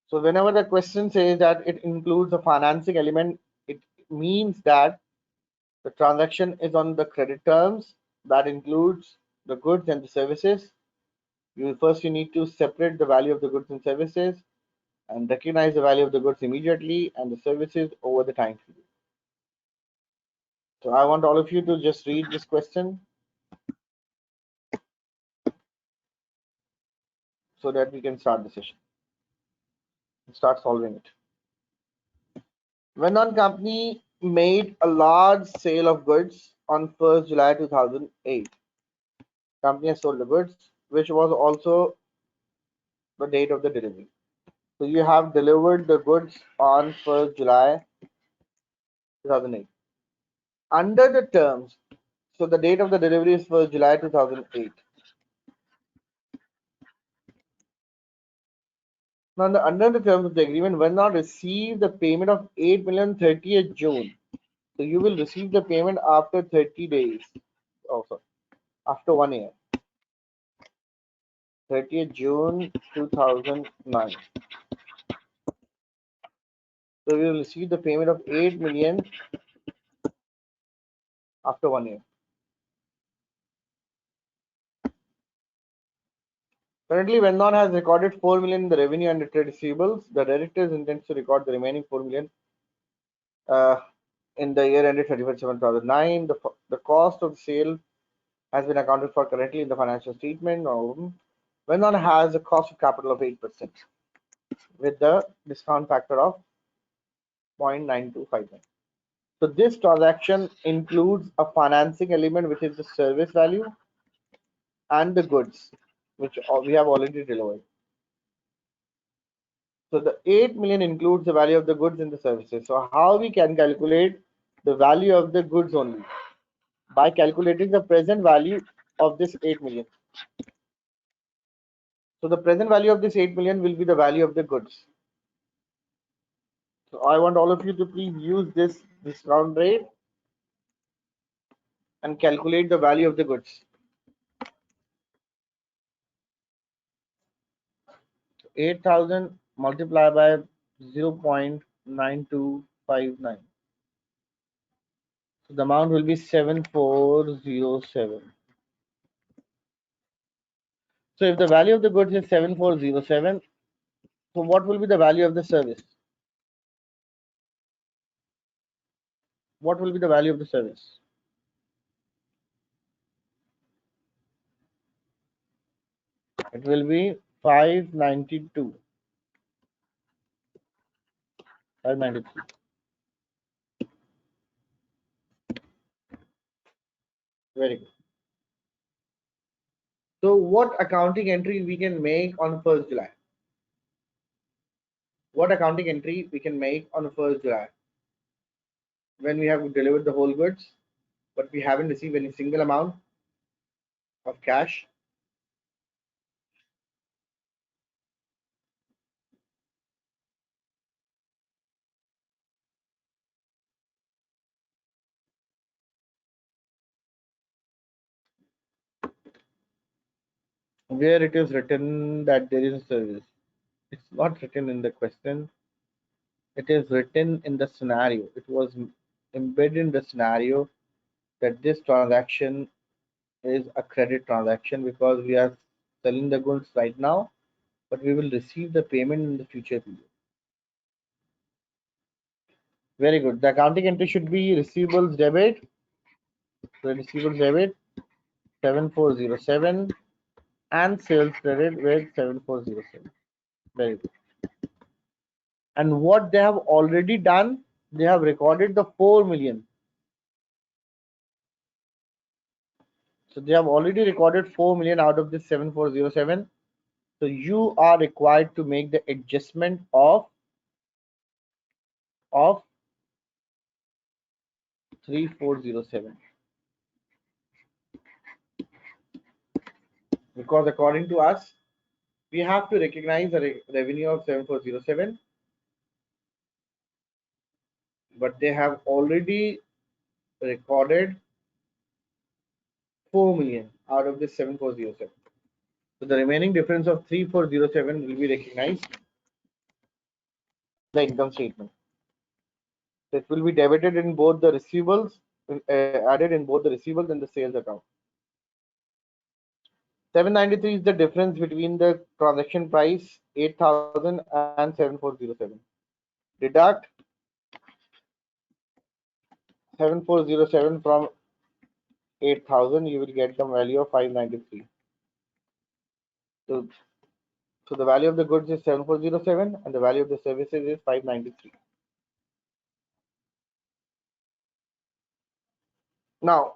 So whenever the question says that it includes a financing element, it means that the transaction is on the credit terms That includes the goods and the services. You need to separate the value of the goods and services and recognize the value of the goods immediately and the services over the time period. So I want all of you to just read this question so that we can start the session and start solving it. When one company made a large sale of goods on 1st July 2008, company has sold the goods, which was also the date of the delivery. So you have delivered the goods on 1st July 2008. Under the terms, so the date of the delivery is 1st July 2008. Now, under the terms of the agreement, when not receive the payment of 8 million 30th June. So you will receive the payment after 30 days. Also, after 1 year. 30th June 2009. So we will receive the payment of 8 million after 1 year. Currently, Vendon has recorded 4 million in the revenue and trade receivables. The directors intends to record the remaining 4 million in the year ended 31st 2009. The cost of the sale has been accounted for currently in the financial statement. Vendon has a cost of capital of 8% with the discount factor of 0.9259. So this transaction includes a financing element, which is the service value and the goods, which we have already delivered. So the 8 million includes the value of the goods and the services. So how we can calculate the value of the goods only? By calculating the present value of this 8 million. So the present value of this 8 million will be the value of the goods. So I want all of you to please use this discount rate and calculate the value of the goods. 8,000 multiplied by 0.9259. So the amount will be 7407. So if the value of the goods is 7407, so what will be the value of the service? What will be the value of the service? It will be 592. 593. Very good. So what accounting entry we can make on 1st July? What accounting entry we can make on 1st July? When we have delivered the whole goods, but we haven't received any single amount of cash. Where it is written that there is a service. It's not written in the question. It is written in the scenario. It was embedded in the scenario that this transaction is a credit transaction because we are selling the goods right now, but we will receive the payment in the future period. Very good. The accounting entry should be receivables debit. So receivables debit 7407 and sales credit with 7407. Very good. And what they have already done, they have recorded the 4 million. So they have already recorded 4 million out of this 7407. So you are required to make the adjustment of 3407, because according to us we have to recognize the revenue of 7407, but they have already recorded 4 million out of this 7407. So the remaining difference of 3407 will be recognized in the income statement. So it will be debited in both the receivables, added in both the receivables and the sales account. 793 is the difference between the transaction price 8,000 and 7407. Deduct 7407 from 8,000, you will get the value of 593. So, so the value of the goods is 7407 and the value of the services is 593. Now,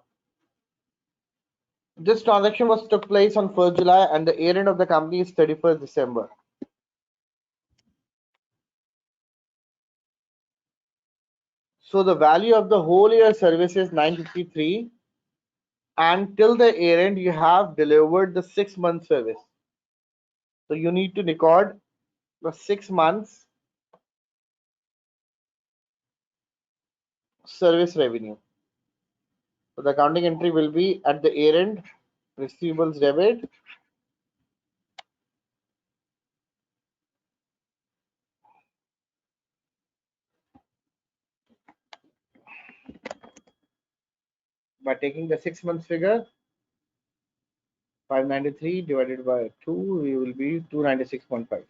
this transaction was took place on 1st July and the year end of the company is 31st December. So the value of the whole year service is 953 and till the year end you have delivered the 6 month service. So you need to record the 6 months service revenue. So the accounting entry will be at the year end receivables debit by taking the 6 months figure 593 divided by 2, we will be 296.5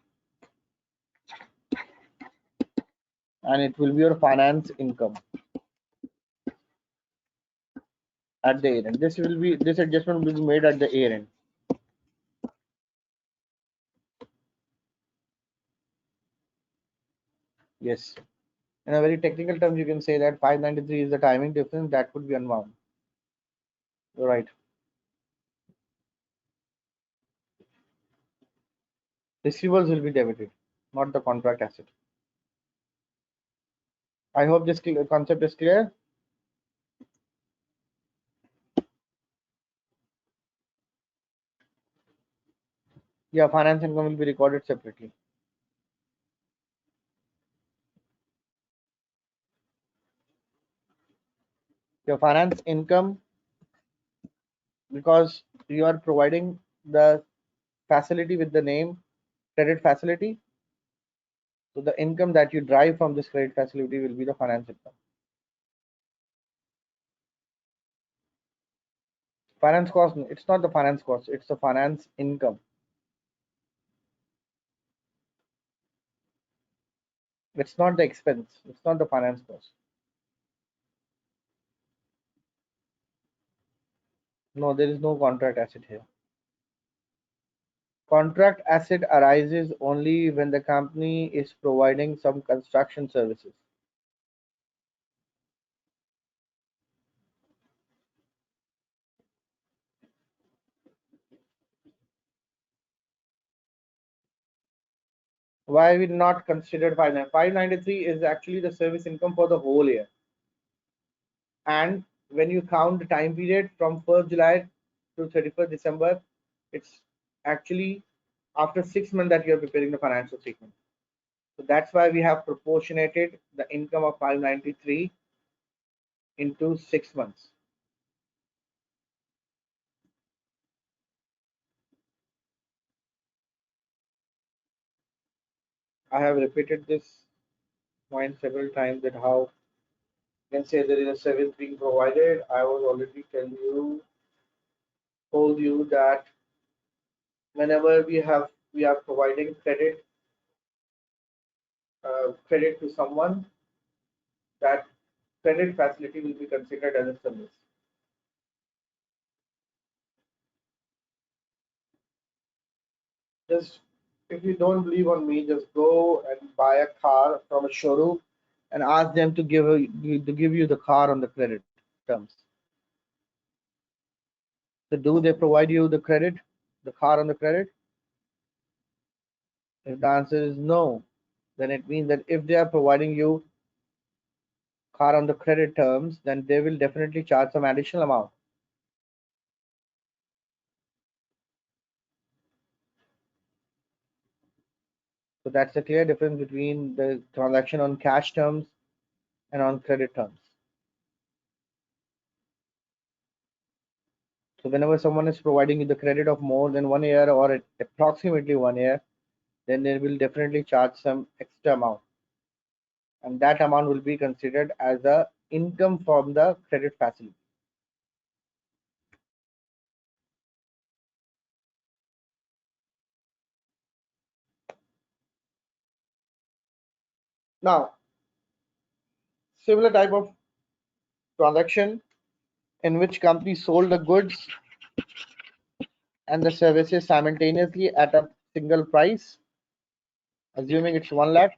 and it will be your finance income at the year end. This adjustment will be made at the year end. Yes. In a very technical terms, you can say that 593 is the timing difference that could be unwound. You're right. Receivables will be debited, not the contract asset. I hope this concept is clear. Yeah, finance income will be recorded separately. Your finance income, because you are providing the facility with the name credit facility, so the income that you derive from this credit facility will be the finance income. Finance cost, it's not the finance cost, it's the finance income. It's not the expense, it's not the finance cost. No, there is no contract asset here. Contract asset arises only when the company is providing some construction services. Why we not considered 593 is actually the service income for the whole year. And when you count the time period from 1st July to 31st December, it's actually after 6 months that you're preparing the financial statement. So that's why we have proportionated the income of 593 into 6 months. I have repeated this point several times that how you can say there is a service being provided. I was already told you that whenever we are providing credit to someone, that credit facility will be considered as a service. Just if you don't believe on me, just go and buy a car from a showroom and ask them to give you the car on the credit terms. So do they provide you the credit, the car on the credit? If the answer is no, then it means that if they are providing you car on the credit terms, then they will definitely charge some additional amount. So that's a clear difference between the transaction on cash terms and on credit terms. So whenever someone is providing you the credit of more than 1 year or approximately 1 year, then they will definitely charge some extra amount. And that amount will be considered as a income from the credit facility. Now, similar type of transaction in which company sold the goods and the services simultaneously at a single price, assuming it's 1 lakh.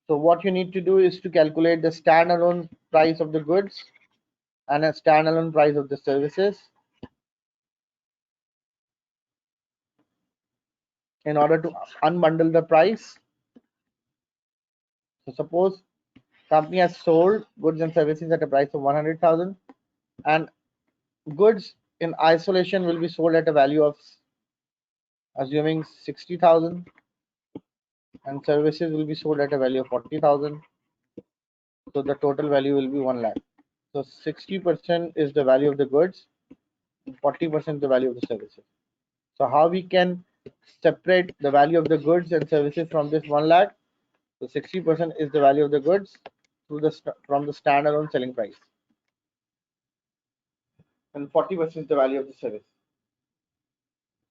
So what you need to do is to calculate the standalone price of the goods and a standalone price of the services in order to unbundle the price. So suppose company has sold goods and services at a price of 100,000, and goods in isolation will be sold at a value of, assuming 60,000, and services will be sold at a value of 40,000. So the total value will be 1 lakh. So 60% is the value of the goods, 40% the value of the services. So how we can separate the value of the goods and services from this 1 lakh? So 60% is the value of the goods through from the standalone selling price, and 40% is the value of the service.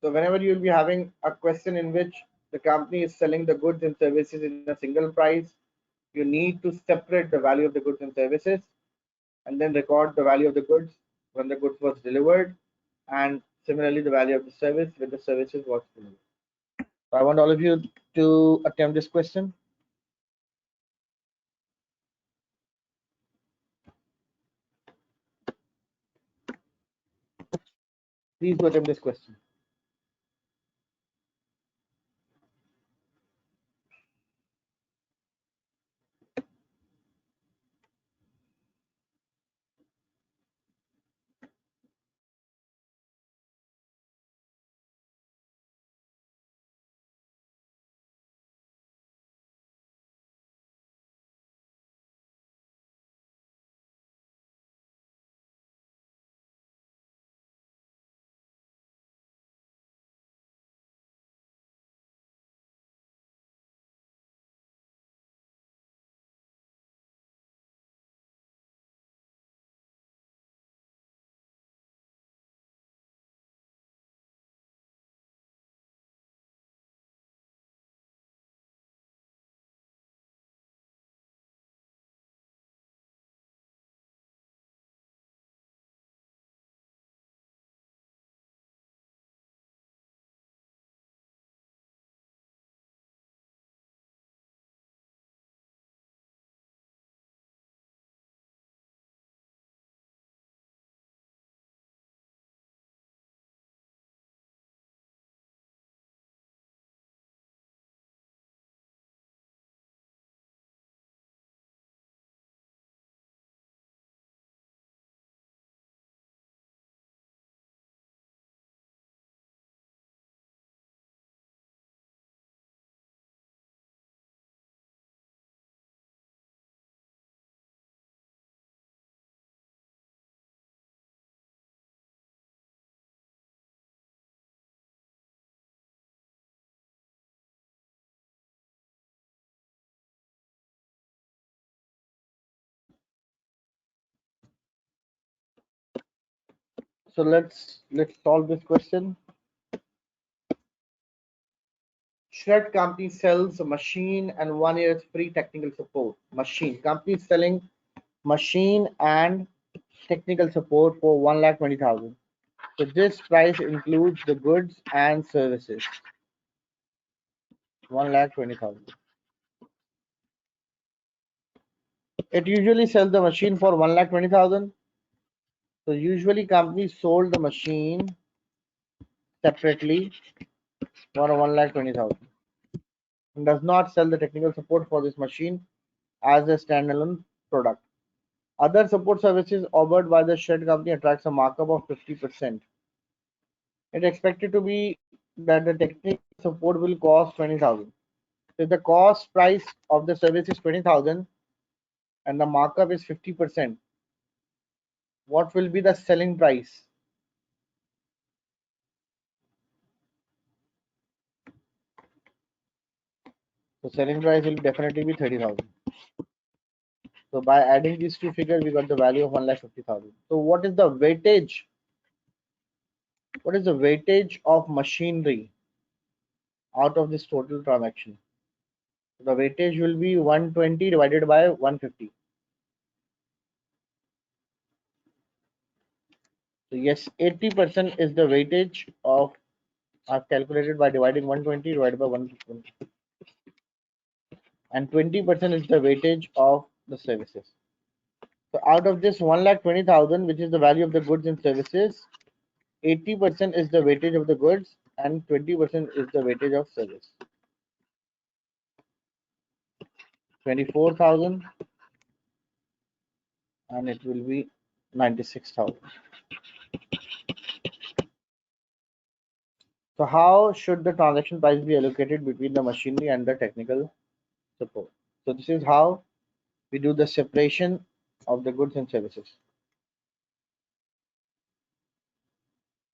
So whenever you will be having a question in which the company is selling the goods and services in a single price, you need to separate the value of the goods and services and then record the value of the goods when the goods was delivered, and similarly the value of the service when the services was delivered. So I want all of you to attempt this question. Please do attempt this question. So let's solve this question. Shred company sells a machine and 1 year's free technical support. Machine company is selling machine and technical support for 1,20,000. So this price includes the goods and services. 1,20,000. It usually sells the machine for 1,20,000. So usually companies sold the machine separately for 1,20,000 and does not sell the technical support for this machine as a standalone product. Other support services offered by the shared company attracts a markup of 50%. It is expected to be that the technical support will cost 20,000. If the cost price of the service is 20,000 and the markup is 50%, what will be the selling price? The selling price will definitely be 30,000. So by adding these two figures, we got the value of 1,50,000. So what is the weightage? What is the weightage of machinery out of this total transaction? The weightage will be 120 divided by 150. So yes, 80% is the weightage of, I've calculated by dividing 120 divided by 150, and 20% is the weightage of the services. So out of this 1,20,000, which is the value of the goods and services, 80% is the weightage of the goods and 20% is the weightage of service. 24,000, and it will be 96,000. So how should the transaction price be allocated between the machinery and the technical support? So this is how we do the separation of the goods and services.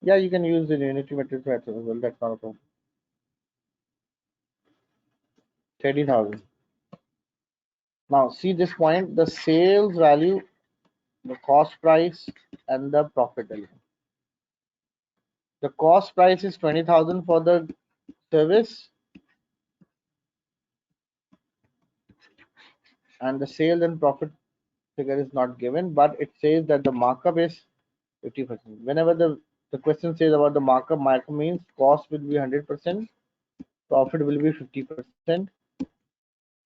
Yeah, you can use the unitary material price as well. That's not a problem. 30,000. Now see this point: the sales value, the cost price, and the profit element. The cost price is 20,000 for the service, and the sales and profit figure is not given, but it says that the markup is 50%. Whenever the question says about the markup means cost will be 100%, profit will be 50%,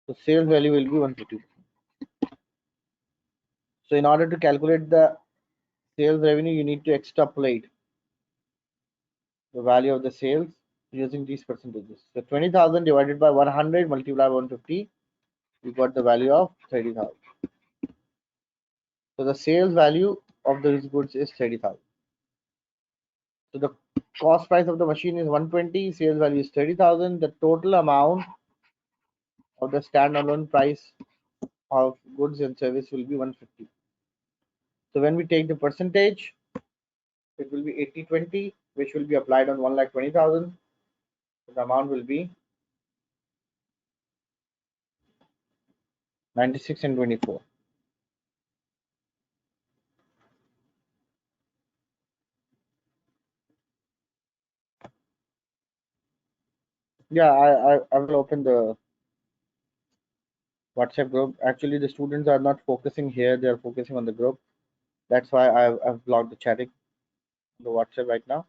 so sales value will be 150. So in order to calculate the sales revenue, you need to extrapolate the value of the sales using these percentages. So 20,000 divided by 100 multiplied by 150, we got the value of 30,000. So the sales value of these goods is 30,000. So the cost price of the machine is 120, sales value is 30,000. The total amount of the standalone price of goods and service will be 150. So when we take the percentage, it will be 80-20, which will be applied on 1,20,000. So the amount will be 96 and 24. Yeah, I will open the WhatsApp group. Actually, the students are not focusing here; they are focusing on the group. That's why I've blocked the chatting on the WhatsApp right now.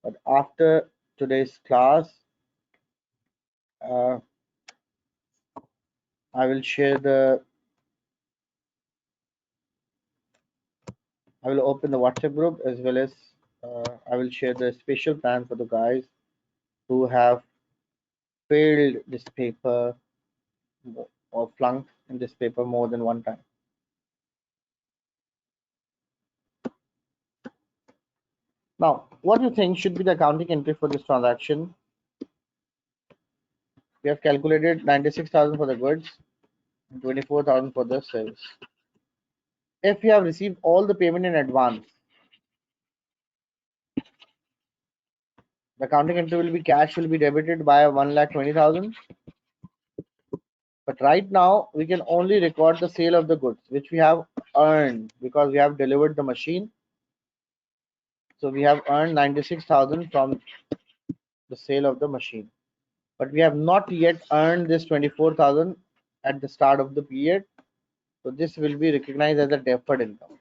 But after today's class, uh, I will share the. I will open the WhatsApp group, as well as I will share the special plan for the guys who have failed this paper or flunked in this paper more than one time. Now, what do you think should be the accounting entry for this transaction? We have calculated 96,000 for the goods and 24,000 for the service. If you have received all the payment in advance, the accounting entry will be cash will be debited by 1,20,000. But right now, we can only record the sale of the goods, which we have earned because we have delivered the machine. So we have earned 96,000 from the sale of the machine. But we have not yet earned this 24,000 at the start of the period. So this will be recognized as a deferred income.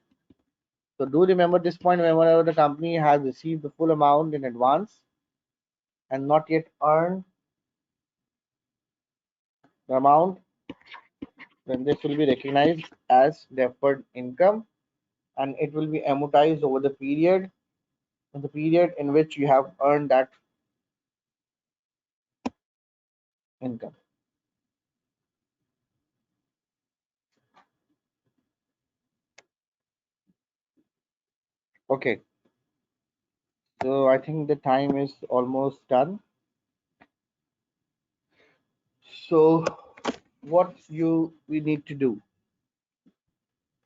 So do remember this point: whenever the company has received the full amount in advance and not yet earned the amount, then this will be recognized as deferred income, and it will be amortized over the period in which you have earned that income. Okay, so I think the time is almost done. So what we need to do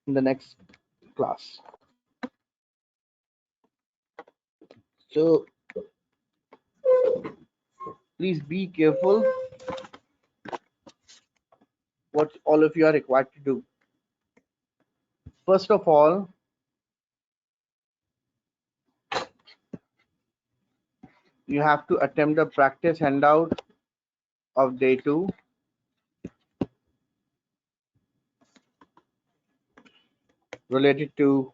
in the next class? So please be careful what all of you are required to do. First of all, you have to attempt the practice handout of day 2. related to,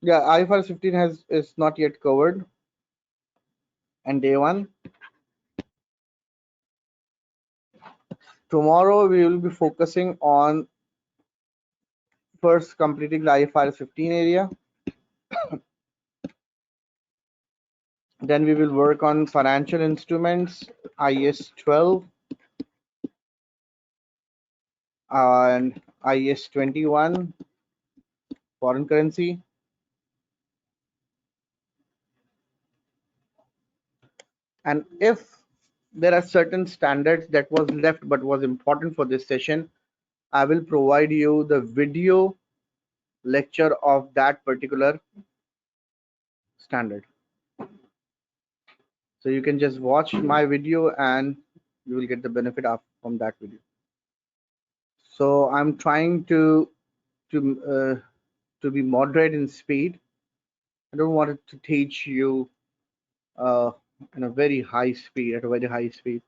yeah, IFRS 15 is not yet covered. And day one, tomorrow we will be focusing on first completing the IFRS 15 area. Then we will work on financial instruments, IS 12 and IS 21, foreign currency. And if there are certain standards that was left but was important for this session, I will provide you the video lecture of that particular standard. So you can just watch my video and you will get the benefit of from that video. So I'm trying to be moderate in speed. I don't want it to teach you uh, in a very high speed, at a very high speed,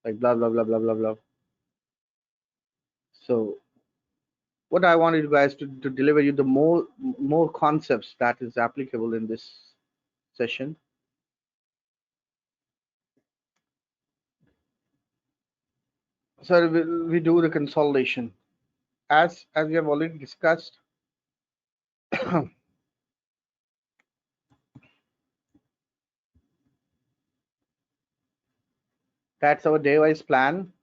like blah blah blah blah blah blah. So what I wanted you guys to deliver you the more concepts that is applicable in this session. So we do the consolidation. As we have already discussed, that's our day-wise plan.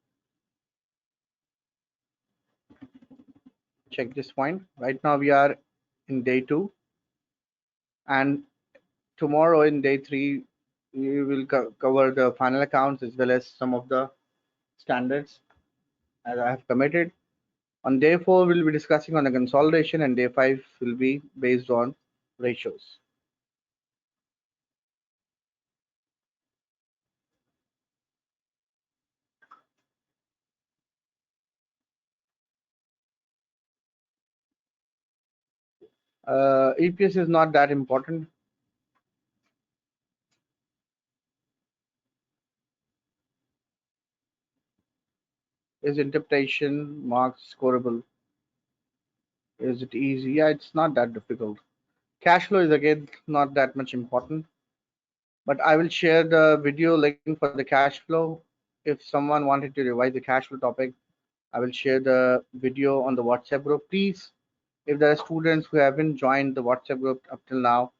Check this point. Right now we are in day 2, and tomorrow in day 3 we will cover the final accounts as well as some of the standards as I have committed. On day 4 we'll be discussing on the consolidation, and day 5 will be based on ratios. EPS is not that important. Is interpretation marks scoreable? Is it easy? Yeah, it's not that difficult. Cash flow is again not that much important, but I will share the video link for the cash flow. If someone wanted to revise the cash flow topic, I will share the video on the WhatsApp group. Please, if there are students who haven't joined the WhatsApp group up till now,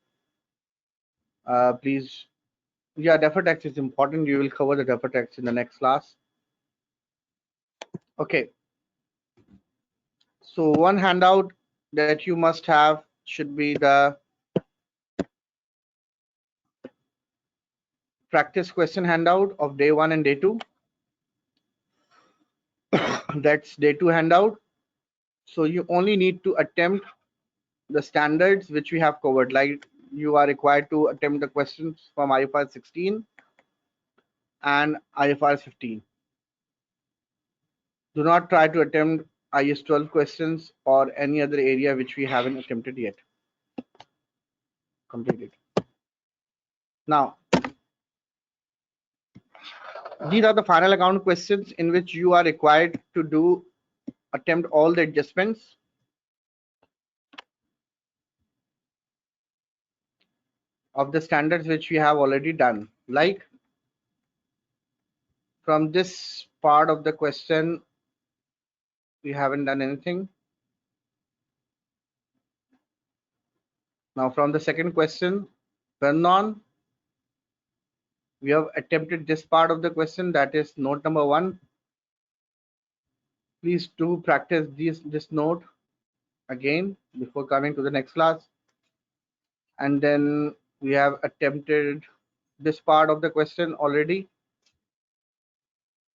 please, yeah, deferred tax is important. You will cover the deferred tax in the next class. Okay. So one handout that you must have should be the practice question handout of day 1 and day 2. That's day 2 handout. So you only need to attempt the standards which we have covered. Like you are required to attempt the questions from IFRS 16 and IFRS 15. Do not try to attempt IS 12 questions or any other area which we haven't attempted yet. Completed. Now, these are the final account questions in which you are required to attempt all the adjustments of the standards which we have already done. Like from this part of the question, we haven't done anything. Now from the second question, run on, we have attempted this part of the question, that is note number 1. Please do practice this note again before coming to the next class. And then we have attempted this part of the question already,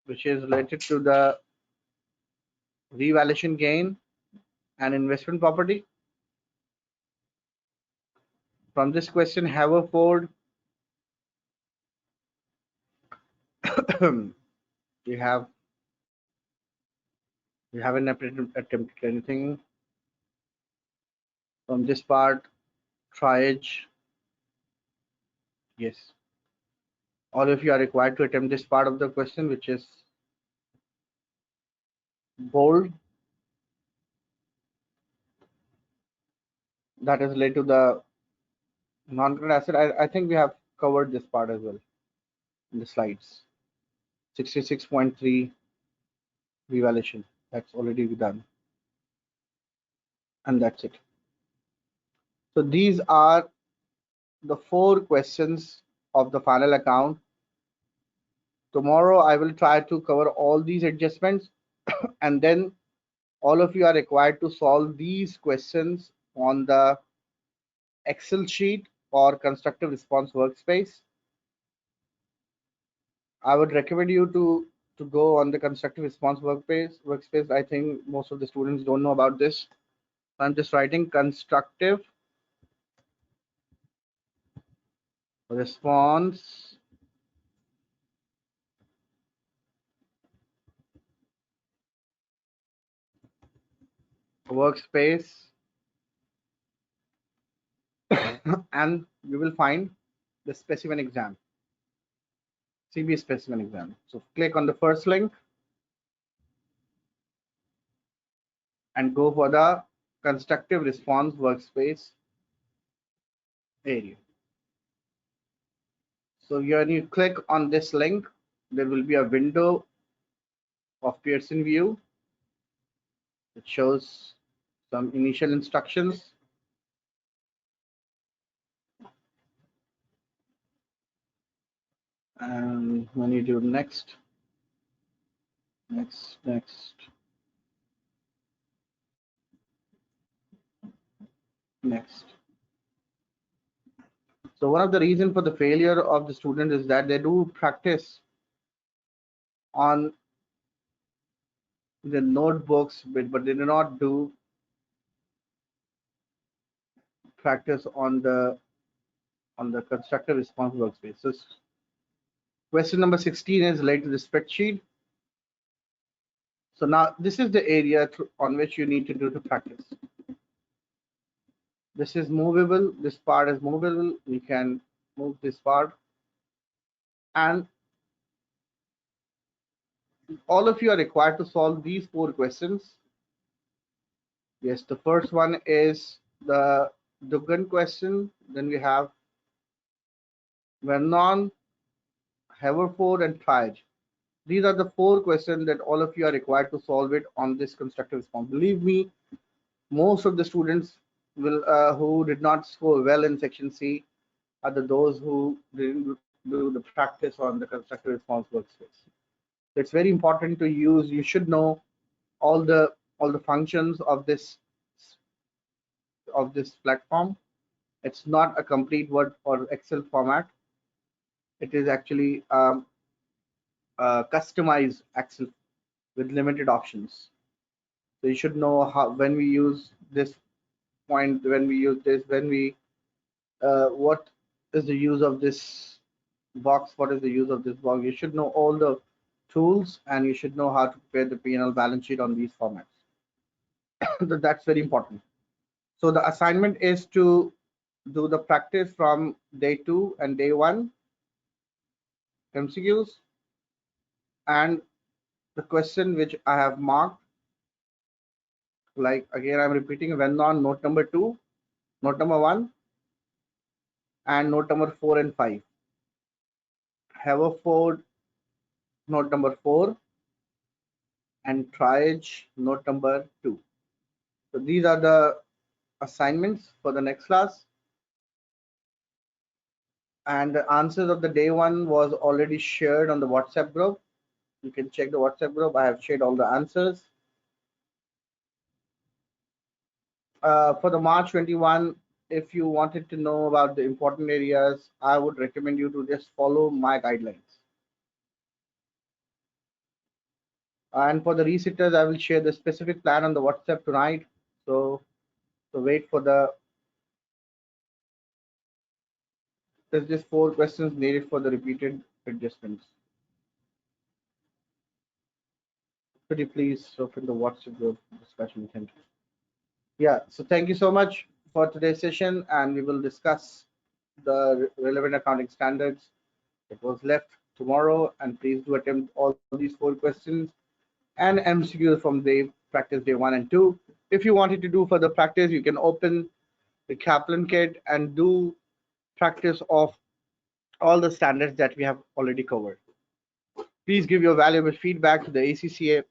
which is related to the revaluation gain and investment property. From this question, Haverford, we haven't attempted anything. From this part, triage, yes. All of you are required to attempt this part of the question, which is bold. that is related to the non-current asset. I think we have covered this part as well in the slides. 66.3 revaluation. That's already done. And that's it. So these are the 4 questions of the final account. Tomorrow I will try to cover all these adjustments and then all of you are required to solve these questions on the Excel sheet or constructive response workspace. I would recommend you to go on the constructive response workspace. I think most of the students don't know about this. I'm just writing constructive response workspace and you will find the specimen exam, CB specimen exam. So click on the first link and go for the constructive response workspace area. So when you click on this link, there will be a window of Pearson view. It shows some initial instructions. And when you do next, next, next. So one of the reasons for the failure of the student is that they do practice on the notebooks, but they do not do practice on the constructive response workspace. So question number 16 is related to the spreadsheet. So now this is the area on which you need to do the practice. This is movable. This part is movable. We can move this part. And all of you are required to solve these 4 questions. Yes, the first one is the Dugan question. Then we have Vernon, Haverford, and Triage. These are the 4 questions that all of you are required to solve it on this constructive response. Believe me, most of the students will who did not score well in section C are those who didn't do the practice on the constructive response workspace. So it's very important to use. You should know all the functions of this platform. It's not a complete Word or Excel format. It is actually customized Excel with limited options. So you should know how when we use this point, when we use this, when we what is the use of this box, what is the use of this box. You should know all the tools and you should know how to prepare the P&L balance sheet on these formats. That's very important. So the assignment is to do the practice from day 2 and day 1 MCQs, and the question which I have marked, like again I'm repeating, when on note number 2, note number 1, and note number 4 and 5. Haverford note number 4 and Triage note number 2. So these are the assignments for the next class. And the answers of the day 1 was already shared on the WhatsApp group. You can check the WhatsApp group. I have shared all the answers. For the March 21, if you wanted to know about the important areas, I would recommend you to just follow my guidelines. And for the resitters, I will share the specific plan on the WhatsApp tonight. So wait for there's just 4 questions needed for the repeated adjustments. Could you please open the WhatsApp group discussion? Thank you. Yeah, so thank you so much for today's session, and we will discuss the relevant accounting standards. It was left tomorrow, and please do attempt all these 4 questions and MCQs from the practice day 1 and 2. If you wanted to do further practice, you can open the Kaplan kit, and do practice of all the standards that we have already covered. Please give your valuable feedback to the ACCA,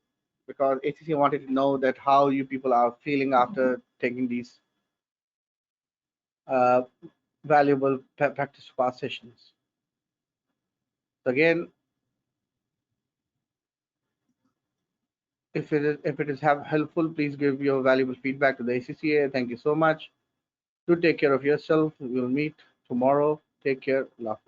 because ACCA wanted to know that how you people are feeling after taking these uh, valuable practice pass sessions. So again, if it is helpful, please give your valuable feedback to the ACCA. Thank you so much. Do take care of yourself. We'll meet tomorrow. Take care. Love.